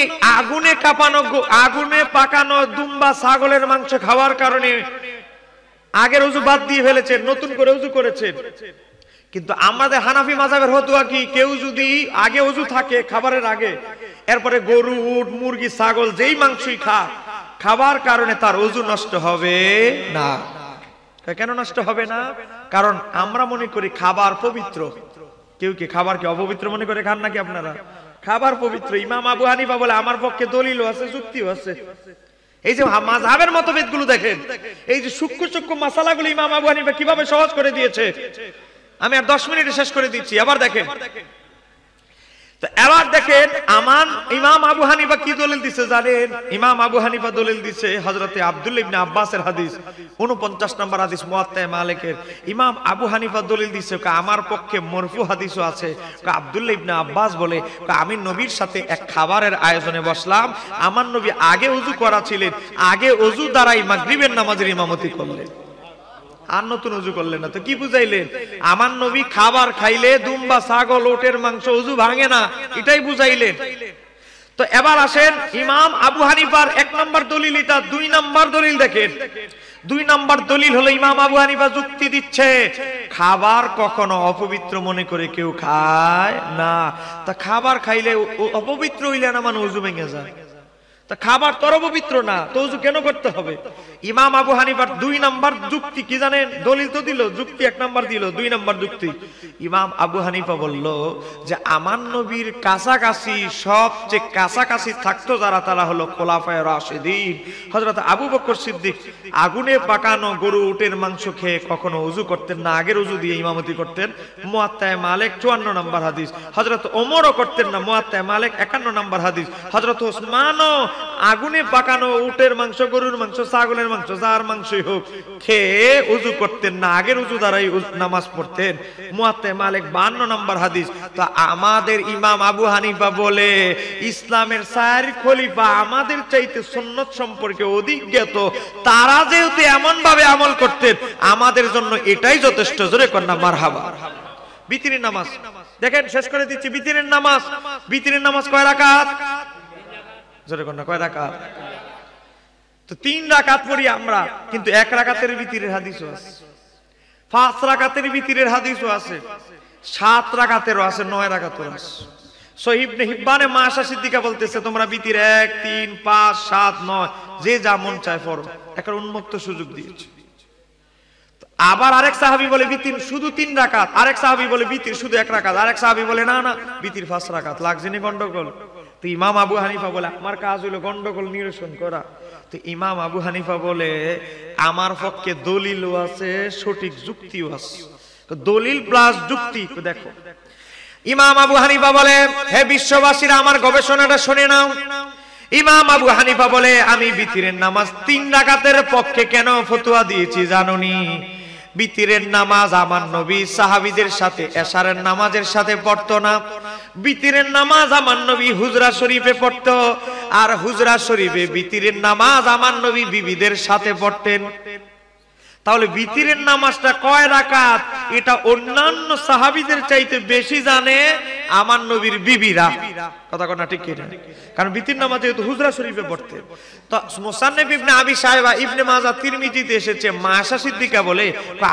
আগুনে পাকানো দুম্বা ছাগলের মাংস খাওয়ার কারণে আগের ওযু বাদ দিয়ে ফেলেছেন, নতুন করে ওযু করেছেন। কিন্তু আমাদের হানাফি মাযহাবের ফতোয়া কি, কেউ যদি আগে ওযু থাকে খাবারের আগে, এরপরে গরু, উট, মুরগি, ছাগল যেই মাংসই খাবার কারণে তার ওযু নষ্ট হবে না। কেন নষ্ট হবে না? কারণ আমরা মনে করি খাবার পবিত্র। কেউ কি খাবারকে অপবিত্র মনে করে খান নাকি আপনারা? খাবার পবিত্র। ইমাম আবু হানিফা বলে, আমার পক্ষে দলিলও আছে যুক্তিও আছে। এই যে মাযহাবের মতভেদগুলো দেখেন, এই যে সূক্ষ্ম সূক্ষ্ম মাসালাগুলো ইমাম আবু হানিফা কিভাবে সহজ করে দিয়েছে। আমি আর 10 মিনিটে শেষ করে দিচ্ছি। আবার দেখেন, তো এবার দেখেন আমার ইমাম আবু হানিফা কি দলিল দিছে জানেন? ইমাম আবু হানিফা দলিল দিছে হযরতে আব্দুল্লাহ ইবনে আব্বাসের হাদিস, 49 নম্বর হাদিস মুয়াত্তা মালিকের। ইমাম আবু হানিফা দলিল দিছে, আমার পক্ষে মারফু হাদিসও আছে। আব্দুল্লাহ ইবনে আব্বাস বলে, আমি নবীর সাথে এক খাবারের আয়োজনে বসলাম, আমার নবী আগে ওযু করা ছিলেন, আগে ওযু দ্বারাই মাগরিবের নামাজের ইমামতি করলেন, আর নতুন ওযু করলেন না। তো কি বুঝাইলেন? আমার নবী খাবার খাইলে দুম্বা, ছাগল, ওটের মাংস ওযু ভাঙে না, এটাই বুঝাইলেন। তো এবার আসেন ইমাম আবু হানিফার 1 নম্বর দলিল এটা। 2 নম্বর দলিল দেখেন। 2 নম্বর দলিল হলো ইমাম আবু হানিফা যুক্তি দিচ্ছে, খাবার কখনো অপবিত্র মনে করে কেউ খায় না। তা খাবার খাইলে অপবিত্র হইলে না মানে ওযু ভেঙে যায়। তা খাবার তর পবিত্র না, তো ওযু কেন করতে হবে? ইমাম আবু হানিফার 2 নাম্বার যুক্তি কি জানেন? দলিল তো দিল, যুক্তি 1 নাম্বার দিল, 2 নাম্বার যুক্তি ইমাম আবু হানিফা বলল যে আমার নবীর কাছাকাছি সবচেয়ে কাছাকাছি থাকতো যারা, তারা হলো খোলাফায়ে রাশিদিন। হযরত আবু বকর সিদ্দিক আগুনে পাকানো গরু উটের মাংস খেয়ে কখনো ওযু করতেন না, আগের ওযু দিয়ে ইমামতি করতেন, মুয়াত্তায়ে মালিক 54 নাম্বার হাদিস। হযরত ওমরও করতেন না, মুয়াত্তায়ে মালিক 51 নাম্বার হাদিস। হযরত ওসমানও আগুনে পাকানো উটের মাংস, গরুর মাংস, ছাগলের মাংস, যার মাংসই হোক খেয়ে ওযু করতেন না, আগের ওযু দ্বারাই নামাজ পড়তেন, মুয়াত্তায়ে মালিক 52 নাম্বার হাদিস। তো আমাদের ইমাম আবু হানিফা বলে ইসলামের 4 খলিফা আমাদের চাইতে সুন্নাত সম্পর্কে অধিক জ্ঞাত, তারা যেহেতু এমন ভাবে আমল করতেন আমাদের জন্য এটাই যথেষ্ট। জোরে কন্যা মারহাবা। বিতিরের নামাজ দেখেন, শেষ করে দিচ্ছি। বিতিরের নামাজ, বিতিরের নামাজ কয় রাকাত? জোরে কন্যা কয় রাকাত? তো 3 রাকাত পড়ি আমরা, কিন্তু 1 রাকাতের বিতিরের হাদিসও আছে, 5 রাকাতের বিতিরের হাদিসও আছে, 7 রাকাতেরও আছে, 9 রাকাতেরও আছে। সহিহ ইবনে হিব্বানে মা আয়েশা সিদ্দিকা বলতেছে তোমরা বিতির 1, 3, 5, 7, 9 যে যা মন চায় পড়ো, একটা উন্মুক্ত সুযোগ দিয়েছে। আবার আরেক সাহাবী বলে বিতির শুধু 3 রাকাত, আরেক সাহাবী বলে বিতির শুধু 1 রাকাত, আরেক সাহাবী বলে না না বিতির 5 রাকাত। লাগছে না গন্ডগোল? তো ইমাম আবু হানিফা বলে আমার কাজ হলো গন্ডগোল নিরসন করা। তো ইমাম আবু হানিফা বলে আমার পক্ষে দলিলও আছে, সঠিক যুক্তিও আছে। তো দলিল প্লাস যুক্তি দেখো। ইমাম আবু হানিফা বলে হে বিশ্ববাসীরা আমার গবেষণাটা শুনে নাও। ইমাম আবু হানিফা বলে আমি বিতিরের নামাজ 3 রাকাতের পক্ষে কেন ফতোয়া দিয়েছি জানোনি? বিতিরের নামাজ আমার নবী সাহাবীদের সাথে এশারের নামাজের সাথে পড়তো না। বিতিরের নামাজ আমার নবী হুজরা শরীফে পড়তো, আর হুজরা শরীফে বিতিরের নামাজ আমার নবী বিবিদের সাথে পড়তেন। তাহলে বিতিরের নামাজটা কয় রাকাত এটা অন্যান্য সাহাবীদের চাইতে বেশি জানে আমার নবীর বিবিরা। কথা কোনা ঠিক কি না? কারণ বিতির নামাজ যেহেতু হুজরা শরীফে পড়তেন। তো মুসান্নিফ ইবনে আবি শায়বা, ইবনে মাজাহ, তিরমিজিতে এসেছে মা আয়েশা সিদ্দিকা বলে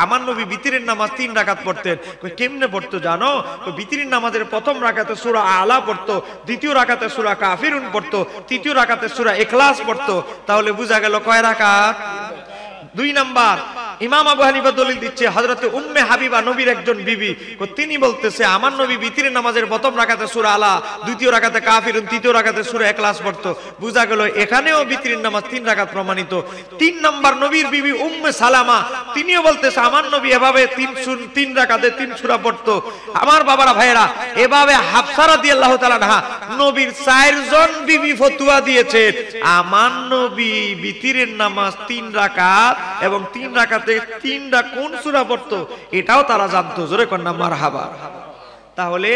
আমার নবী বিতিরের নামাজ 3 রাকাত পড়তেন। কেমনে পড়তো জানো? বিতিরের নামাজের প্রথম রাকাতে সূরা আলা পড়তো, দ্বিতীয় রাকাতে সূরা কাফিরুন পড়তো, তৃতীয় রাকাতে সূরা ইখলাস পড়তো। তাহলে বোঝা গেল কয় রাকাত? 2 নাম্বার ইমাম আবু হানিফা দলিল দিচ্ছে হযরত উম্মে হাবিবা নবীর একজন বিবি, তিনি বলতেছে আমার নবী বিতিরের নামাজের প্রথম রাকাতে সূরা আলা, দ্বিতীয় রাকাতে কাফিরুন, তৃতীয় রাকাতে সূরা ইখলাস পড়তো। বুঝা গেল এখানেও বিতিরের নামাজ 3 রাকাত প্রমাণিত। 3 নাম্বার নবীর বিবি উম্মে সালামা, তিনিও বলতেছে আমার নবী এভাবে 3 রাকাতে 3 সূরা পড়তো। আমার বাবারা ভাইয়েরা, এভাবে হাফসা রাদিয়াল্লাহু তাআলা আনহা নবীর 4 জন বিবি ফতোয়া দিয়েছে আমার নবী বিতিরের নামাজ 3 রাকাত এবং 3 রাকাতে 3টা কোন সূরা পড়তো এটাও তারা জানতো। জোরে কন্যা মারহাবা। তাহলে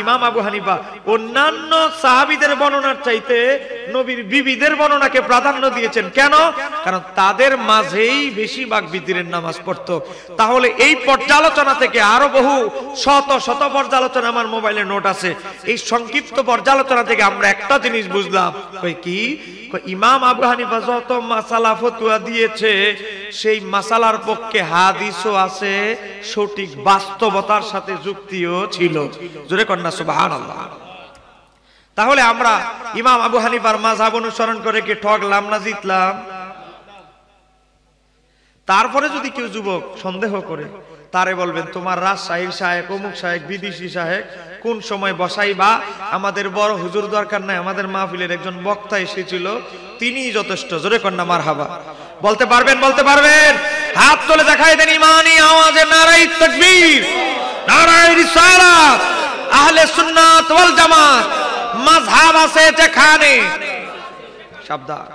ইমাম আবু হানিফা অন্যান্য সাহাবীদের বর্ণনার চাইতে নবীর বিবিদের বর্ণনাকে প্রাধান্য দিয়েছেন। কেন? কারণ তাদের মাঝেই বেশিরভাগ বিতিরের নামাজ পড়তো। তাহলে এই পর্যালোচনা থেকে আরো বহু শত শত পর্যালোচনা আমার মোবাইলে নোট আছে। এই সংক্ষিপ্ত পর্যালোচনা থেকে আমরা একটা জিনিস বুঝলাম, কি ইমাম আবু হানিফা যত মাসালা ফতোয়া দিয়েছে সেই মাসালার পক্ষে হাদিসও আছে, সঠিক বাস্তবতার সাথে যুক্তিও ছিল। জোরে কন্যা সুবহানাল্লাহ। তাহলে আমরা ইমাম আবু হানিফার মাযহাব অনুসরণ করে কি ঠকলাম না জিতলাম? তারপরে যদি কেউ যুবক সন্দেহ করে তারে বলবেন তোমার রাজশাহীর শায়েখ, অমুক শায়েখ, বিদেশি শায়েখ কোন সময় বসাইবা, আমাদের বড় হুজুর দরকার নাই, আমাদের মাহফিলের একজন বক্তা এসেছিল তিনিই যথেষ্ট। জোরে কন্যা মারহাবা। বলতে পারবেন? বলতে পারবেন? হাত তুলে দেখাই দেন ইমানি আওয়াজে নারায়ে তাকবীর, নারায়ে রিসালাত। আহলে সুন্নাত ওয়াল জামাত মাযহাব আছে যেখানে সাবধান